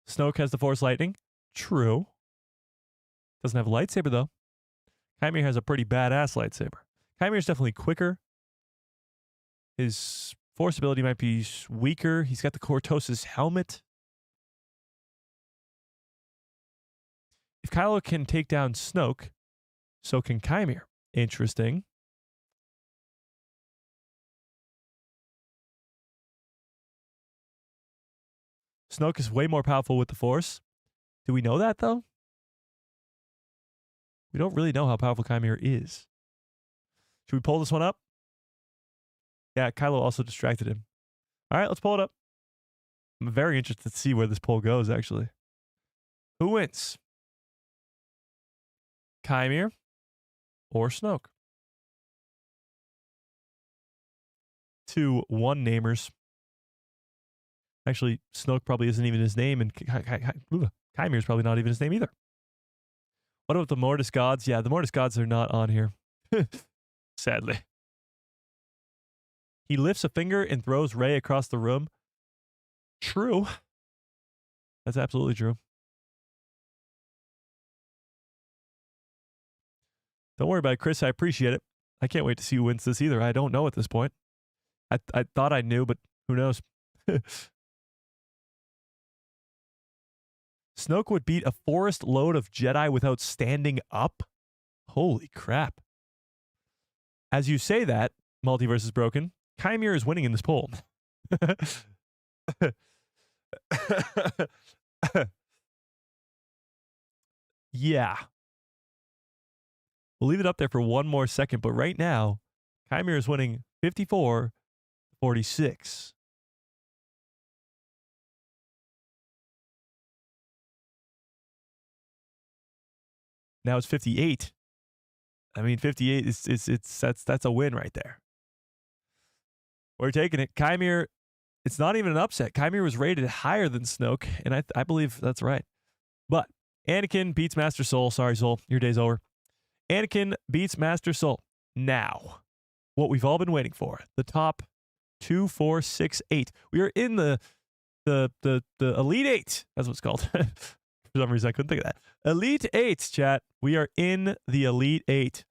A: Snoke has the Force lightning. True. Doesn't have a lightsaber, though. Chimere has a pretty badass lightsaber. Chimere's definitely quicker. His Force ability might be weaker. He's got the Cortosis helmet. If Kylo can take down Snoke, so can Chimere. Interesting. Snoke is way more powerful with the Force. Do we know that, though? We don't really know how powerful Chimere is. Should we pull this one up? Yeah, Kylo also distracted him. All right, let's pull it up. I'm very interested to see where this poll goes, actually. Who wins? Chimere or Snoke? 2 one-namers. Actually, Snoke probably isn't even his name, and Chimere is probably not even his name either. What about the Mortis gods? Yeah, the Mortis gods are not on here. Sadly. He lifts a finger and throws Rey across the room. True. That's absolutely true. Don't worry about it, Chris. I appreciate it. I can't wait to see who wins this either. I don't know at this point. I thought I knew, but who knows? Snoke would beat a forest load of Jedi without standing up? Holy crap. As you say that, Multiverse is broken, Chimera is winning in this poll. Yeah. We'll leave it up there for one more second, but right now, Chimera is winning 54-46. Now it's 58. I mean, 58 that's a win right there. We're taking it. Chimera, it's not even an upset. Chimera was rated higher than Snoke, and I believe that's right. But Anakin beats Master Soul. Sorry, Soul, your day's over. Anakin beats Master Soul. Now, what we've all been waiting for, the top 2, 4, 6, 8. We are in the Elite 8. That's what it's called. For some reason, I couldn't think of that. Elite 8, chat. We are in the Elite 8.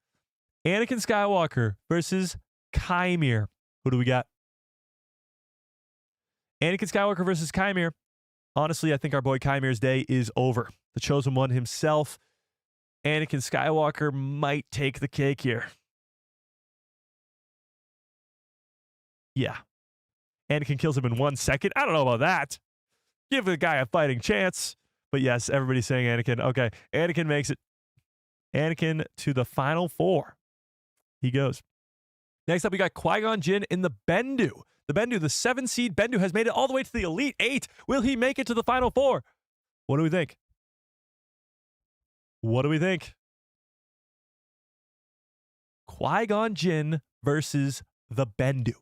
A: Anakin Skywalker versus Chimera. Who do we got? Anakin Skywalker versus Chimera. Honestly, I think our boy Chimera's day is over. The chosen one himself, Anakin Skywalker, might take the cake here. Yeah. Anakin kills him in 1 second. I don't know about that. Give the guy a fighting chance. But yes, everybody's saying Anakin. Okay, Anakin makes it. Anakin to the final 4. He goes. Next up, we got Qui-Gon Jinn in the Bendu. The Bendu, the 7-seed Bendu, has made it all the way to the Elite 8. Will he make it to the final 4? What do we think? What do we think? Qui-Gon Jinn versus the Bendu.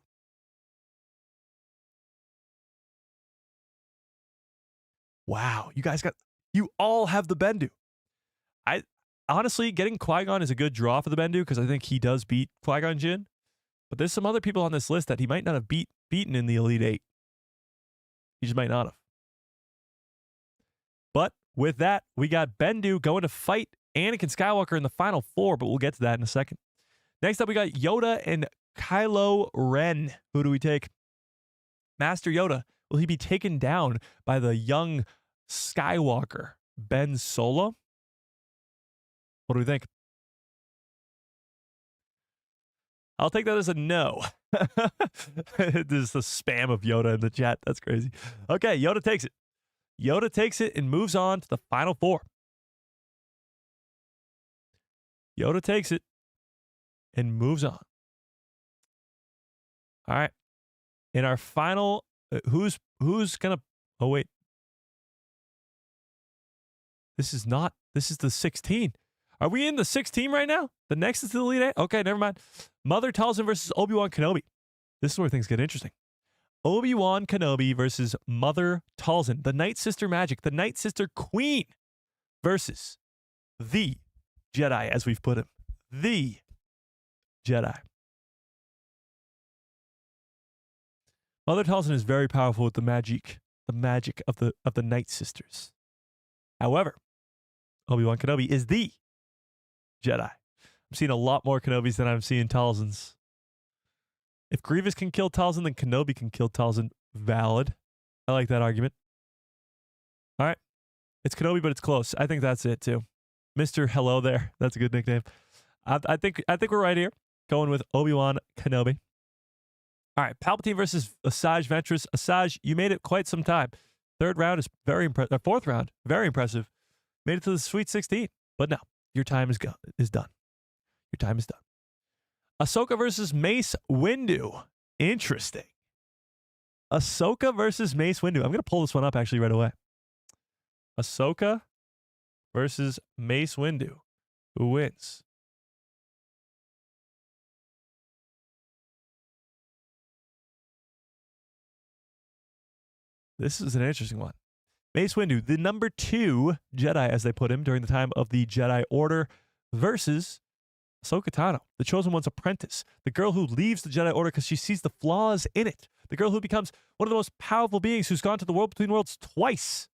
A: Wow, you all have the Bendu. I honestly, getting Qui-Gon is a good draw for the Bendu because I think he does beat Qui-Gon Jinn. But there's some other people on this list that he might not have beaten in the Elite 8. He just might not have. But with that, we got Bendu going to fight Anakin Skywalker in the final 4, but we'll get to that in a second. Next up, we got Yoda and Kylo Ren. Who do we take? Master Yoda. Will he be taken down by the young Skywalker, Ben Solo? What do we think? I'll take that as a no. There's the spam of Yoda in the chat. That's crazy. Okay, Yoda takes it. Yoda takes it and moves on to the final 4. Yoda takes it and moves on. All right. In our final, who's gonna? Oh wait, this is the 16. Are we in the 16 right now? The next is the Elite 8? Okay, never mind. Mother Talzin versus Obi-Wan Kenobi. This is where things get interesting. Obi-Wan Kenobi versus Mother Talzin, the Night Sister Magic, the Night Sister Queen, versus the Jedi, as we've put him. The Jedi. Mother Talzin is very powerful with the magic of the Night Sisters. However, Obi-Wan Kenobi is the Jedi. I'm seeing a lot more Kenobis than I'm seeing Talzins. If Grievous can kill Talzin, then Kenobi can kill Talzin. Valid. I like that argument. All right. It's Kenobi, but it's close. I think that's it too. Mr. Hello there. That's a good nickname. I think we're right here. Going with Obi-Wan Kenobi. All right. Palpatine versus Asajj Ventress. Asajj, you made it quite some time. 3rd round is very impressive. 4th round, very impressive. Made it to the Sweet 16. But no, your time is done. Your time is done. Ahsoka versus Mace Windu. Interesting. Ahsoka versus Mace Windu. I'm going to pull this one up actually right away. Ahsoka versus Mace Windu. Who wins? This is an interesting one. Mace Windu, the number 2 Jedi, as they put him, during the time of the Jedi Order, versus Ahsoka Tano, the Chosen One's apprentice, the girl who leaves the Jedi Order because she sees the flaws in it, the girl who becomes one of the most powerful beings who's gone to the world between worlds twice.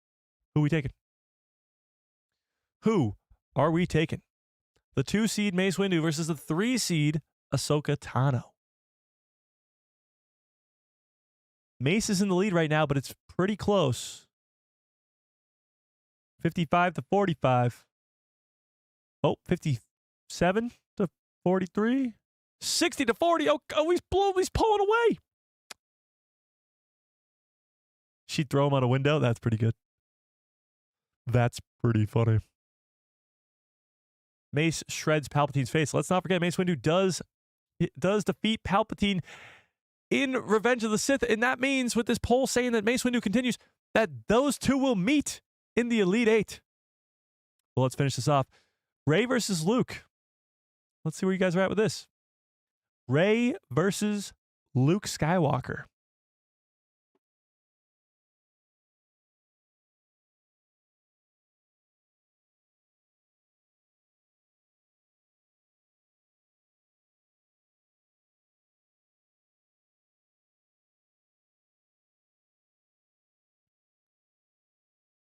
A: Who are we taking? Who are we taking? The 2-seed Mace Windu versus the 3-seed Ahsoka Tano. Mace is in the lead right now, but it's pretty close. 55 to 45. Oh, 57 to 43. 60 to 40. Oh, he's pulling away. She'd throw him out a window. That's pretty good. That's pretty funny. Mace shreds Palpatine's face. Let's not forget Mace Windu does defeat Palpatine in Revenge of the Sith, and that means with this poll saying that Mace Windu continues, that those two will meet in the Elite Eight. Well, let's finish this off. Rey versus Luke. Let's see where you guys are at with this. Rey versus Luke Skywalker.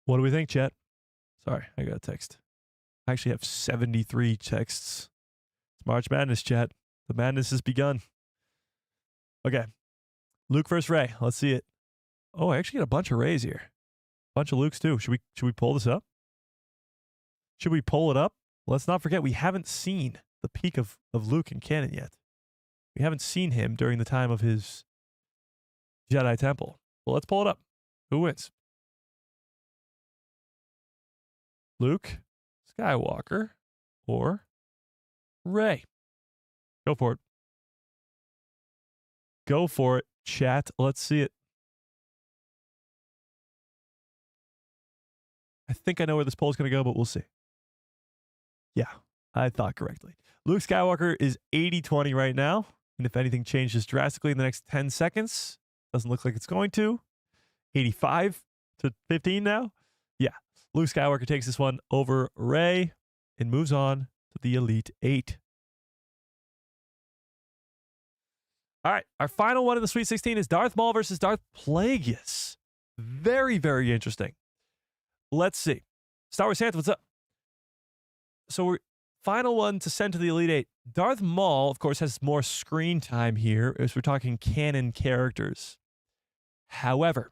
A: What do we think, chat? Sorry, I got a text. I actually have 73 texts. It's March Madness, chat. The madness has begun. Okay. Luke versus Rey. Let's see it. Oh, I actually got a bunch of Reys here. A bunch of Lukes too. Should we pull this up? Should we pull it up? Let's not forget we haven't seen the peak of Luke in canon yet. We haven't seen him during the time of his Jedi Temple. Well, let's pull it up. Who wins? Luke Skywalker or Rey? Go for it. Go for it, chat. Let's see it. I think I know where this poll is going to go, but we'll see. Yeah, I thought correctly. Luke Skywalker is 80-20 right now. And if anything changes drastically in the next 10 seconds, doesn't look like it's going to. 85 to 15 now. Yeah. Luke Skywalker takes this one over Rey and moves on to the Elite Eight. All right, our final one in the Sweet 16 is Darth Maul versus Darth Plagueis. Very, very interesting. Let's see. Star Wars Santa, what's up? So we're final one to send to the Elite Eight. Darth Maul, of course, has more screen time here as we're talking canon characters. However,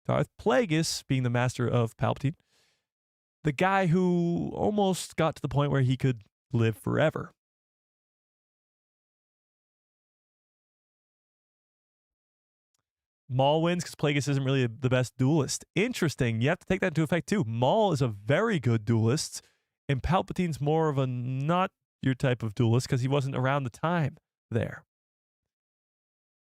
A: Darth Plagueis, being the master of Palpatine, the guy who almost got to the point where he could live forever. Maul wins because Plagueis isn't really the best duelist. Interesting. You have to take that into effect too. Maul is a very good duelist, and Palpatine's more of a not your type of duelist because he wasn't around the time there.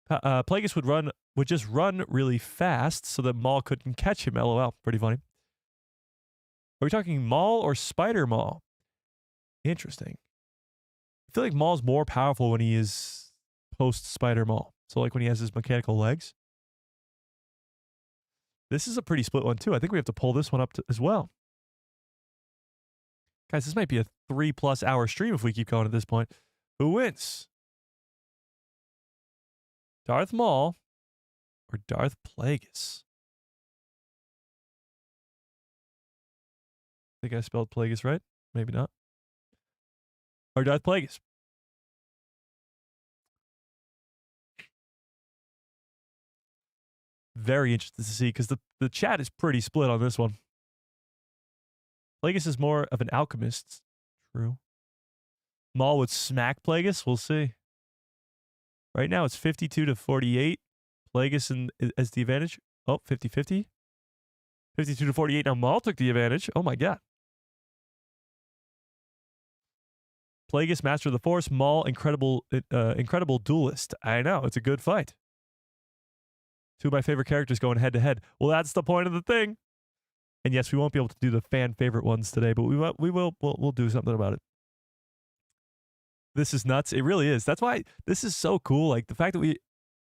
A: Plagueis would just run really fast so that Maul couldn't catch him. LOL. Pretty funny. Are we talking Maul or Spider Maul? Interesting. I feel like Maul's more powerful when he is post Spider Maul. So like when he has his mechanical legs. This is a pretty split one too. I think we have to pull this one up as well. Guys, this might be a 3+ hour stream if we keep going at this point. Who wins? Darth Maul or Darth Plagueis? I think I spelled Plagueis right. Maybe not. Or Darth Plagueis. Very interested to see because the chat is pretty split on this one. Plagueis is more of an alchemist. True. Maul would smack Plagueis. We'll see. Right now it's 52 to 48. Plagueis as the advantage. Oh, 50-50. 52 to 48. Now Maul took the advantage. Oh my god. Plagueis, master of the Force. Maul, incredible duelist. I know. It's a good fight. Two of my favorite characters going head to head. Well, that's the point of the thing. And yes, we won't be able to do the fan favorite ones today, but we'll do something about it. This is nuts. It really is. That's why this is so cool. Like the fact that we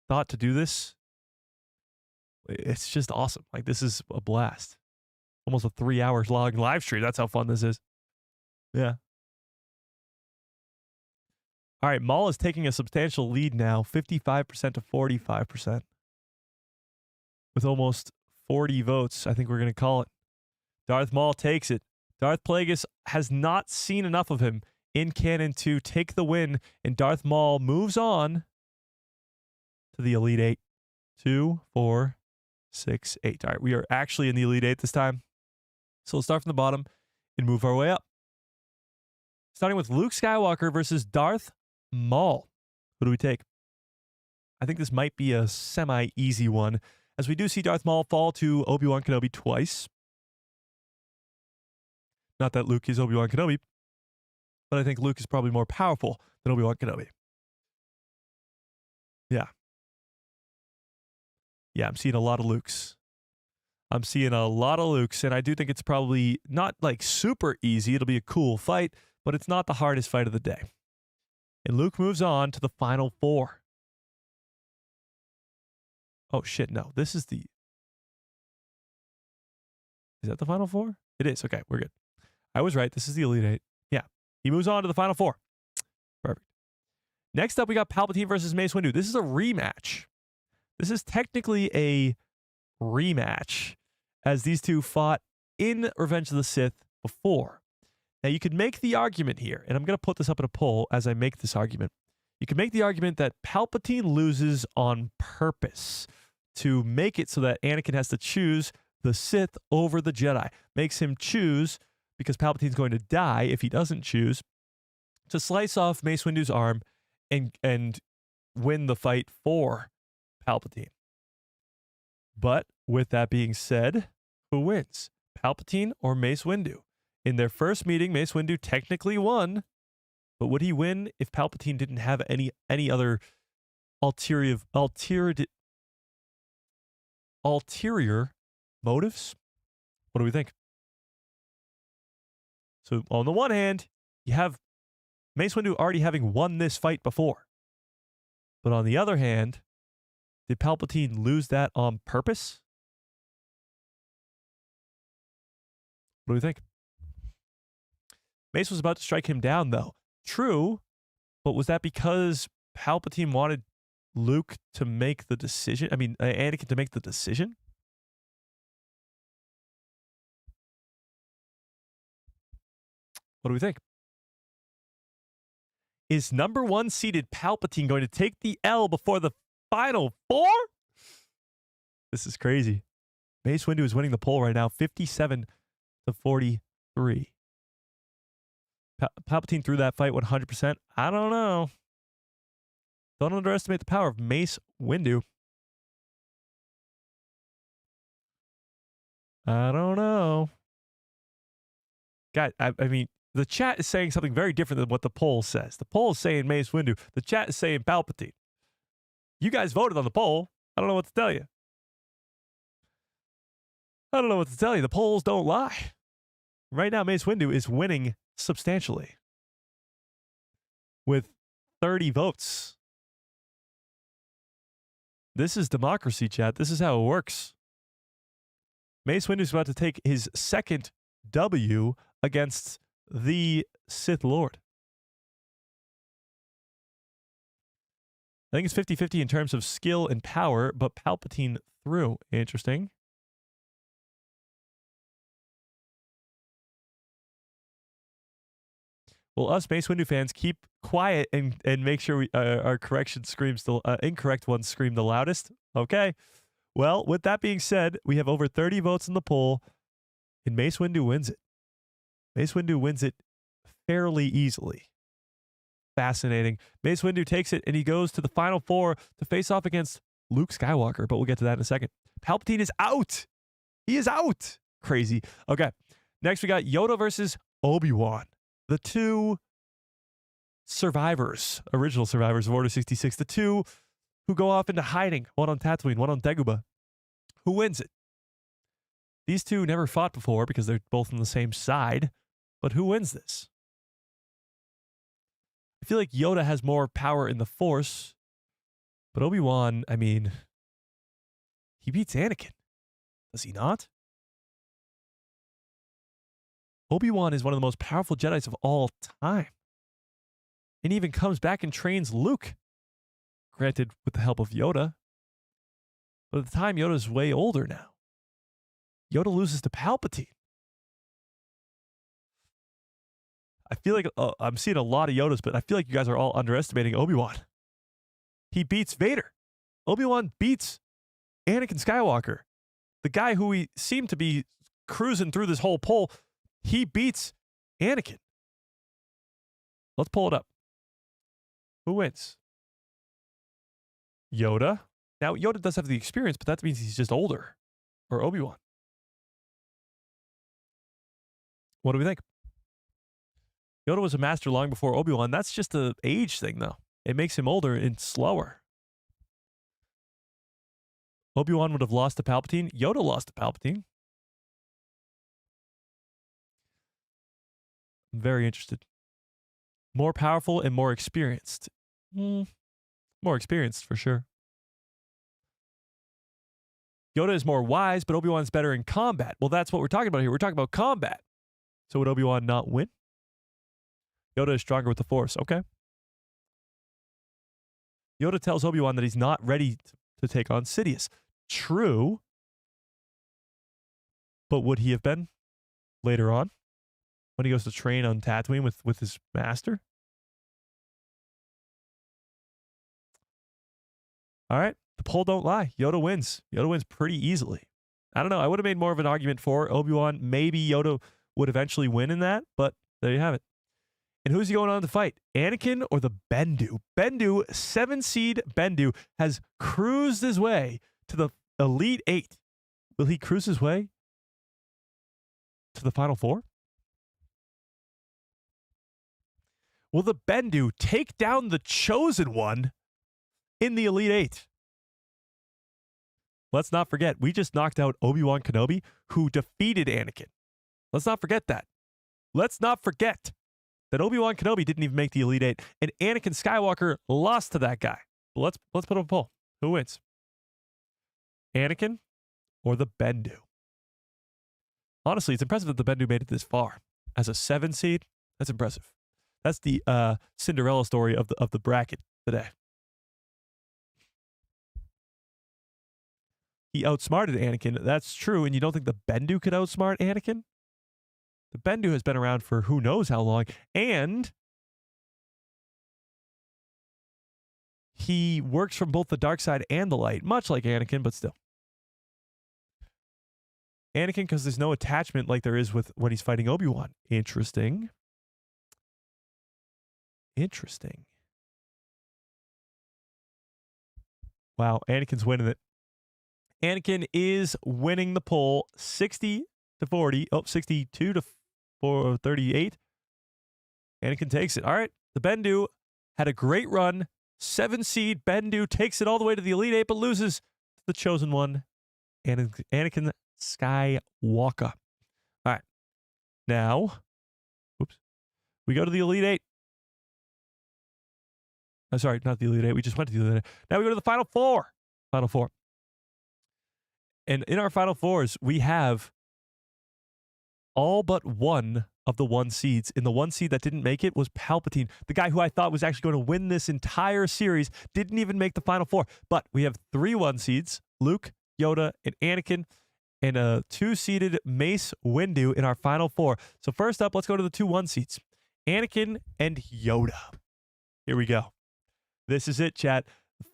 A: thought to do this, it's just awesome. Like this is a blast. Almost a 3 hours long live stream. That's how fun this is. Yeah. All right, Maul is taking a substantial lead now, 55% to 45%. With almost 40 votes, I think we're going to call it. Darth Maul takes it. Darth Plagueis has not seen enough of him in canon to take the win, and Darth Maul moves on to the Elite Eight. 2, 4, 6, 8. All right, we are actually in the Elite Eight this time. So let's start from the bottom and move our way up. Starting with Luke Skywalker versus Darth Maul. Who do we take? I think this might be a semi-easy one, as we do see Darth Maul fall to Obi-Wan Kenobi twice. Not that Luke is Obi-Wan Kenobi, but I think Luke is probably more powerful than Obi-Wan Kenobi. Yeah. Yeah, I'm seeing a lot of Lukes. And I do think it's probably not like super easy. It'll be a cool fight, but it's not the hardest fight of the day. And Luke moves on to the final four. Oh, shit, no. This is the... Is that the final four? It is. Okay, we're good. I was right. This is the Elite Eight. Yeah. He moves on to the final four. Perfect. Next up, we got Palpatine versus Mace Windu. This is a rematch. This is technically a rematch, as these two fought in Revenge of the Sith before. Now, you could make the argument here, and I'm going to put this up in a poll as I make this argument. You can make the argument that Palpatine loses on purpose to make it so that Anakin has to choose the Sith over the Jedi. Makes him choose, because Palpatine's going to die if he doesn't choose, to slice off Mace Windu's arm and win the fight for Palpatine. But with that being said, who wins? Palpatine or Mace Windu? In their first meeting, Mace Windu technically won, but would he win if Palpatine didn't have any other ulterior motives? What do we think? So on the one hand, you have Mace Windu already having won this fight before. But on the other hand, did Palpatine lose that on purpose? What do we think? Mace was about to strike him down, though. True, but was that because Palpatine wanted Luke to make the decision? I mean, Anakin to make the decision? What do we think? Is number one seeded Palpatine going to take the L before the final four? This is crazy. Mace Windu is winning the poll right now, 57 to 43. Palpatine threw that fight 100%. I don't know. Don't underestimate the power of Mace Windu. I don't know. God, I mean, the chat is saying something very different than what the poll says. The poll is saying Mace Windu. The chat is saying Palpatine. You guys voted on the poll. I don't know what to tell you. The polls don't lie. Right now, Mace Windu is winning substantially with 30 votes. This is democracy, chat. This is how it works. Mace Windu is about to take his second W against the Sith Lord. I think it's 50-50 in terms of skill and power, but Palpatine threw. Interesting. Well, us Mace Windu fans keep quiet and make sure our correction screams the incorrect ones scream the loudest. Okay. Well, with that being said, we have over 30 votes in the poll, and Mace Windu wins it. Mace Windu wins it fairly easily. Fascinating. Mace Windu takes it, and he goes to the final four to face off against Luke Skywalker, but we'll get to that in a second. Palpatine is out. He is out. Crazy. Okay. Next, we got Yoda versus Obi-Wan. The two survivors, original survivors of Order 66, the two who go off into hiding, one on Tatooine, one on Dagobah. Who wins it? These two never fought before because they're both on the same side, but who wins this? I feel like Yoda has more power in the Force, but Obi-Wan, I mean, he beats Anakin. Does he not? Obi-Wan is one of the most powerful Jedis of all time. And he even comes back and trains Luke. Granted, with the help of Yoda. But at the time, Yoda's way older now. Yoda loses to Palpatine. I feel like I'm seeing a lot of Yodas, but I feel like you guys are all underestimating Obi-Wan. He beats Vader. Obi-Wan beats Anakin Skywalker. The guy who he seemed to be cruising through this whole poll. He beats Anakin. Let's pull it up. Who wins? Yoda. Now, Yoda does have the experience, but that means he's just older. Or Obi-Wan. What do we think? Yoda was a master long before Obi-Wan. That's just an age thing, though. It makes him older and slower. Obi-Wan would have lost to Palpatine. Yoda lost to Palpatine. I'm very interested. More powerful and more experienced. More experienced, for sure. Yoda is more wise, but Obi-Wan's better in combat. Well, that's what we're talking about here. We're talking about combat. So would Obi-Wan not win? Yoda is stronger with the Force. Okay. Yoda tells Obi-Wan that he's not ready to take on Sidious. True. But would he have been later on when he goes to train on Tatooine with his master? All right. The poll don't lie. Yoda wins. Yoda wins pretty easily. I don't know. I would have made more of an argument for Obi-Wan. Maybe Yoda would eventually win in that, but there you have it. And who's he going on to fight? Anakin or the Bendu? Bendu, 7-seed Bendu, has cruised his way to the Elite Eight. Will he cruise his way to the Final Four? Will the Bendu take down the Chosen One in the Elite Eight? Let's not forget, we just knocked out Obi-Wan Kenobi, who defeated Anakin. Let's not forget that. Let's not forget that Obi-Wan Kenobi didn't even make the Elite Eight, and Anakin Skywalker lost to that guy. Let's put up a poll. Who wins? Anakin or the Bendu? Honestly, it's impressive that the Bendu made it this far. As a 7 seed, that's impressive. That's the Cinderella story of the bracket today. He outsmarted Anakin. That's true. And you don't think the Bendu could outsmart Anakin? The Bendu has been around for who knows how long. And he works from both the dark side and the light, much like Anakin, but still. Anakin, because there's no attachment like there is with when he's fighting Obi-Wan. Interesting. Interesting. Wow, Anakin's winning it. Anakin is winning the poll 60 to 40. Oh, 62 to 38. Anakin takes it. All right. The Bendu had a great run. 7-seed Bendu takes it all the way to the Elite Eight, but loses to the Chosen One, Anakin Skywalker. All right. Now, we go to the Elite Eight. I'm sorry, not the Elite Eight. We just went to the Elite Eight. Now we go to the Final Four. Final Four. And in our Final Fours, we have all but one of the 1 seeds. And the 1 seed that didn't make it was Palpatine. The guy who I thought was actually going to win this entire series didn't even make the Final Four. But we have 3 1 seeds, Luke, Yoda, and Anakin, and a 2-seeded Mace Windu in our Final Four. So first up, let's go to the 2 1 seeds. Anakin and Yoda. Here we go. This is it, chat.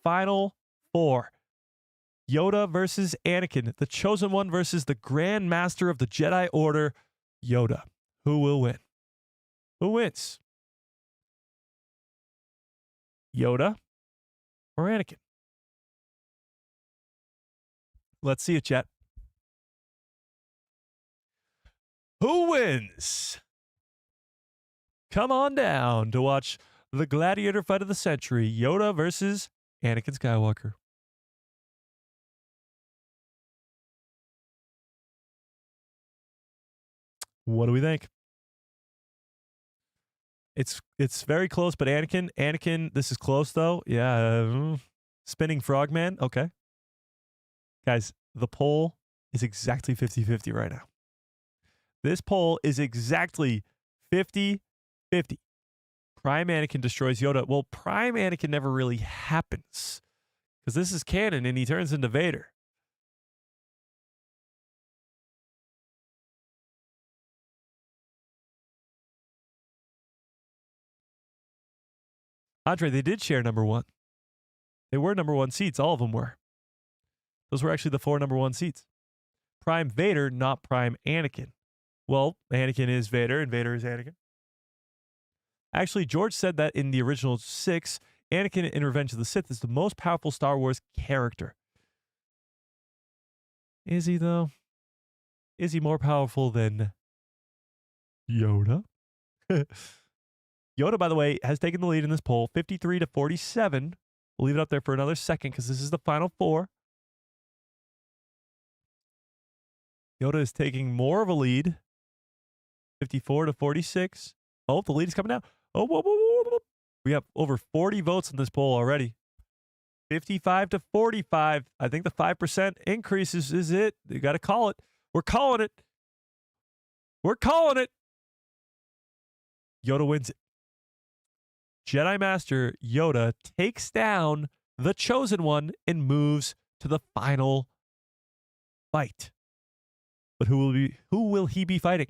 A: Final Four. Yoda versus Anakin. The Chosen One versus the Grand Master of the Jedi Order, Yoda. Who will win? Who wins? Yoda or Anakin? Let's see it, chat. Who wins? Come on down to watch the gladiator fight of the century, Yoda versus Anakin Skywalker. What do we think? It's very close, but Anakin, this is close though. Yeah, spinning frogman. Okay. Guys, the poll is exactly 50-50 right now. This poll is exactly 50-50. Prime Anakin destroys Yoda. Well, Prime Anakin never really happens because this is canon and he turns into Vader. Andre, they did share number 1. They were number 1 seats. All of them were. Those were actually the 4 number 1 seats. Prime Vader, not Prime Anakin. Well, Anakin is Vader, and Vader is Anakin. Actually, George said that in the original 6, Anakin in Revenge of the Sith is the most powerful Star Wars character. Is he, though? Is he more powerful than Yoda? Yoda, by the way, has taken the lead in this poll, 53 to 47. We'll leave it up there for another second because this is the final 4. Yoda is taking more of a lead, 54 to 46. Oh, the lead is coming down. Oh, whoa, whoa, whoa, whoa. We have over 40 votes in this poll already. 55 to 45. I think the 5% increase is it. You got to call it. We're calling it. We're calling it. Yoda wins it. Jedi Master Yoda takes down the Chosen One and moves to the final fight. But who will he be fighting?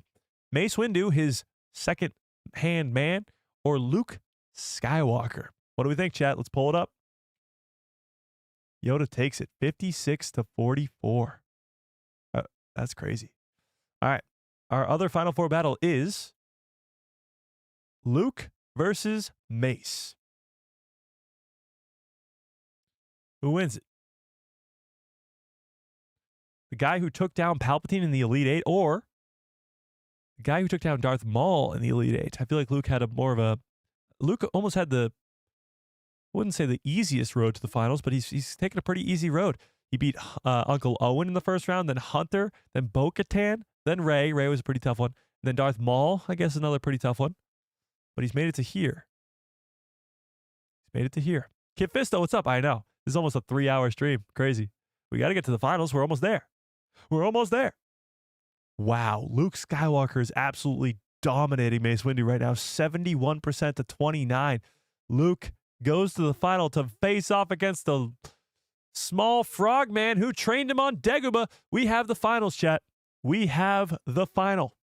A: Mace Windu, his second-hand man, or Luke Skywalker? What do we think, chat? Let's pull it up. Yoda takes it 56 to 44. That's crazy. All right. Our other Final Four battle is Luke versus Mace. Who wins it? The guy who took down Palpatine in the Elite Eight, or the guy who took down Darth Maul in the Elite Eight? I feel like Luke had Luke almost had I wouldn't say the easiest road to the finals, but he's taken a pretty easy road. He beat Uncle Owen in the first round, then Hunter, then Bo-Katan, then Rey. Rey was a pretty tough one. And then Darth Maul, I guess, another pretty tough one. But he's made it to here. He's made it to here. Kid Fisto, what's up? I know. This is almost a 3-hour stream. Crazy. We got to get to the finals. We're almost there. We're almost there. Wow. Luke Skywalker is absolutely dominating Mace Windu right now. 71% to 29. Luke goes to the final to face off against the small frog man who trained him on Dagobah. We have the finals, chat. We have the final.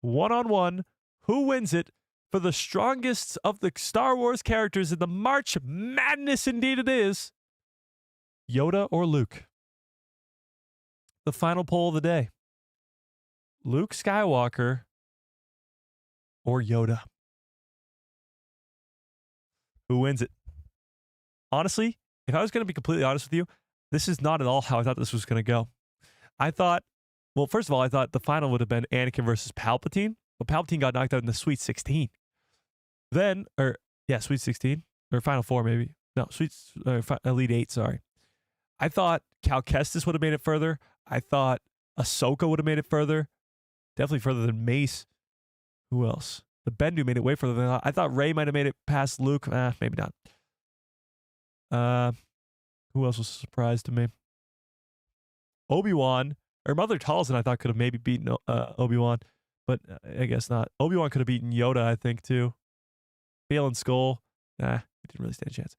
A: 1-on-1. Who wins it for the strongest of the Star Wars characters in the March Madness? Indeed it is. Yoda or Luke? The final poll of the day. Luke Skywalker or Yoda? Who wins it? Honestly, if I was going to be completely honest with you, this is not at all how I thought this was going to go. I thought, well, first of all, I thought the final would have been Anakin versus Palpatine. But Palpatine got knocked out in the Sweet 16. Then, Sweet 16. Or Final 4, maybe. No, Elite 8, sorry. I thought Cal Kestis would have made it further. I thought Ahsoka would have made it further. Definitely further than Mace. Who else? The Bendu made it way further than I thought. Rey might have made it past Luke. Maybe not. Who else was a surprise to me? Obi-Wan. Or Mother Talzin I thought could have maybe beaten Obi-Wan. But I guess not. Obi-Wan could have beaten Yoda, I think, too. Balin Skull. He didn't really stand a chance.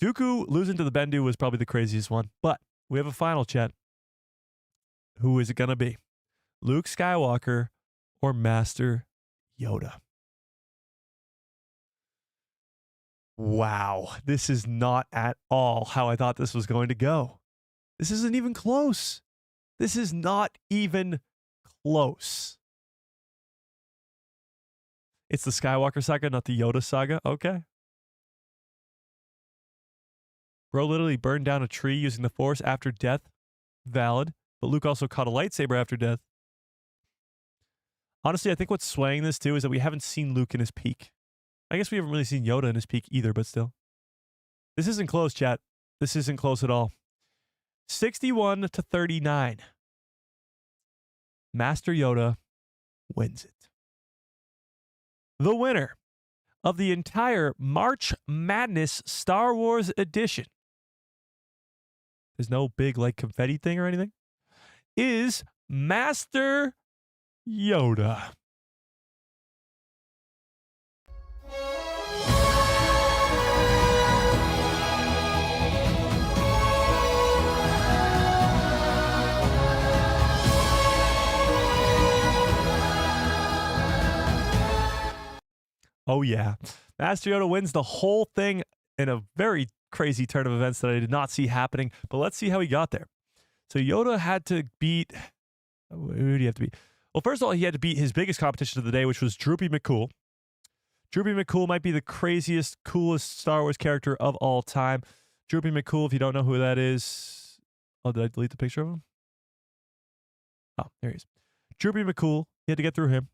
A: Dooku losing to the Bendu was probably the craziest one. But we have a final, chat. Who is it going to be? Luke Skywalker or Master Yoda? Wow. This is not at all how I thought this was going to go. This isn't even close. This is not even close. It's the Skywalker saga, not the Yoda saga. Okay. Bro literally burned down a tree using the Force after death. Valid. But Luke also caught a lightsaber after death. Honestly, I think what's swaying this too is that we haven't seen Luke in his peak. I guess we haven't really seen Yoda in his peak either, but still. This isn't close, chat. This isn't close at all. 61 to 39. Master Yoda wins it. The winner of the entire March Madness Star Wars edition, there's no big like confetti thing or anything, is Master Yoda. Oh, yeah. Master Yoda wins the whole thing in a very crazy turn of events that I did not see happening, but let's see how he got there. So Yoda had to beat. Who do you have to beat? Well, first of all, he had to beat his biggest competition of the day, which was Droopy McCool. Droopy McCool might be the craziest, coolest Star Wars character of all time. Droopy McCool, if you don't know who that is. Oh, did I delete the picture of him? Oh, there he is. Droopy McCool. He had to get through him.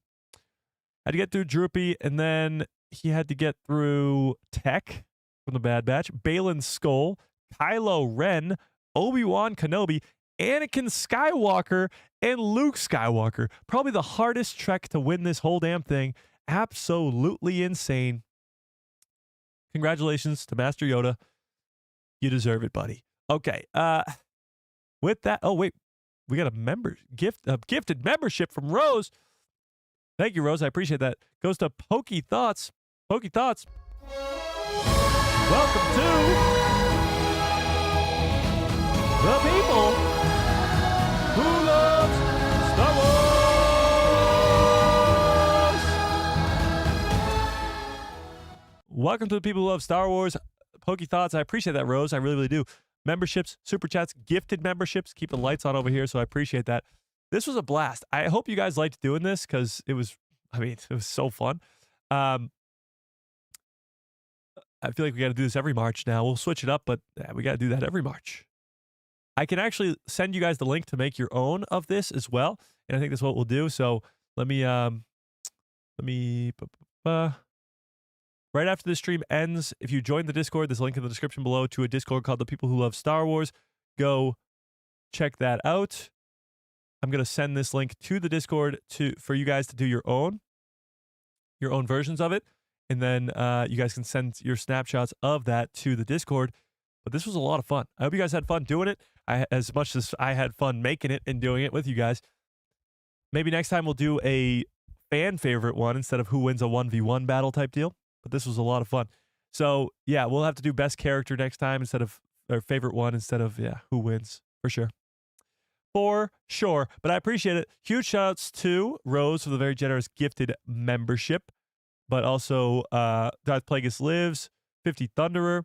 A: Had to get through Droopy, and then he had to get through Tech from the Bad Batch, Balin Skull, Kylo Ren, Obi-Wan Kenobi, Anakin Skywalker, and Luke Skywalker. Probably the hardest trek to win this whole damn thing. Absolutely insane. Congratulations to Master Yoda. You deserve it, buddy. Okay. With that, oh wait, we got a gifted membership from Rose. Thank you, Rose. I appreciate that. Goes to Pokey Thoughts. Pokey Thoughts. Welcome to the people who love Star Wars. Welcome to the people who love Star Wars. Pokey Thoughts. I appreciate that, Rose. I really, really do. Memberships, super chats, gifted memberships. Keep the lights on over here, so I appreciate that. This was a blast. I hope you guys liked doing this because it was so fun. I feel like we got to do this every March now. We'll switch it up, but we got to do that every March. I can actually send you guys the link to make your own of this as well, and I think that's what we'll do. So let me right after this stream ends, if you join the Discord, there's a link in the description below to a Discord called The People Who Love Star Wars. Go check that out. I'm going to send this link to the Discord for you guys to do your own versions of it. And then you guys can send your snapshots of that to the Discord. But this was a lot of fun. I hope you guys had fun doing it as much as I had fun making it and doing it with you guys. Maybe next time we'll do a fan favorite one instead of who wins a 1v1 battle type deal. But this was a lot of fun. So, yeah, we'll have to do best character next time instead of our favorite one instead of, who wins for sure. For sure. But I appreciate it. Huge shout outs to Rose for the very generous gifted membership. But also Darth Plagueis Lives, 50 Thunderer,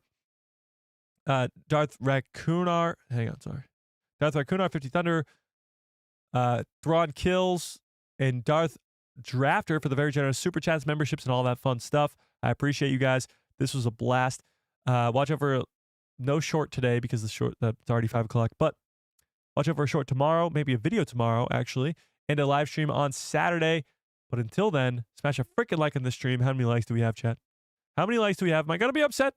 A: Darth Raccoonr, Darth Raccoonr, 50 Thunderer, Thrawn Kills, and Darth Drafter for the very generous super chats, memberships, and all that fun stuff. I appreciate you guys. This was a blast. Watch out for no short today because it's already 5 o'clock, but watch out for a short tomorrow, maybe a video tomorrow, actually, and a live stream on Saturday. But until then, smash a freaking like on this stream. How many likes do we have, chat? How many likes do we have? Am I going to be upset?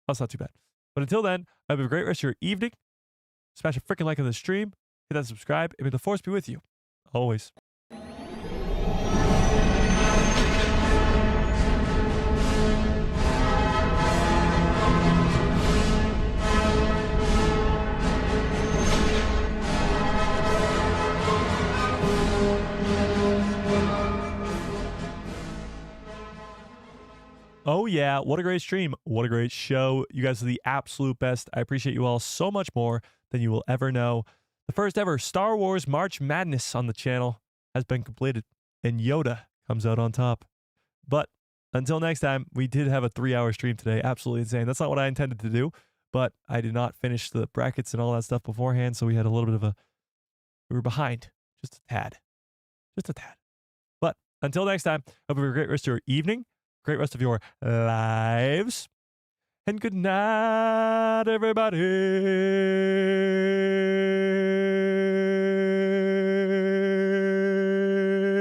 A: Oh, it's not too bad. But until then, have a great rest of your evening. Smash a freaking like on the stream. Hit that subscribe. And may the force be with you. Always. Oh, yeah. What a great stream. What a great show. You guys are the absolute best. I appreciate you all so much more than you will ever know. The first ever Star Wars March Madness on the channel has been completed, and Yoda comes out on top. But until next time, we did have a 3-hour stream today. Absolutely insane. That's not what I intended to do, but I did not finish the brackets and all that stuff beforehand, so we had a little bit of we were behind. Just a tad. Just a tad. But until next time, hope you have a great rest of your evening. Great rest of your lives. And good night, everybody.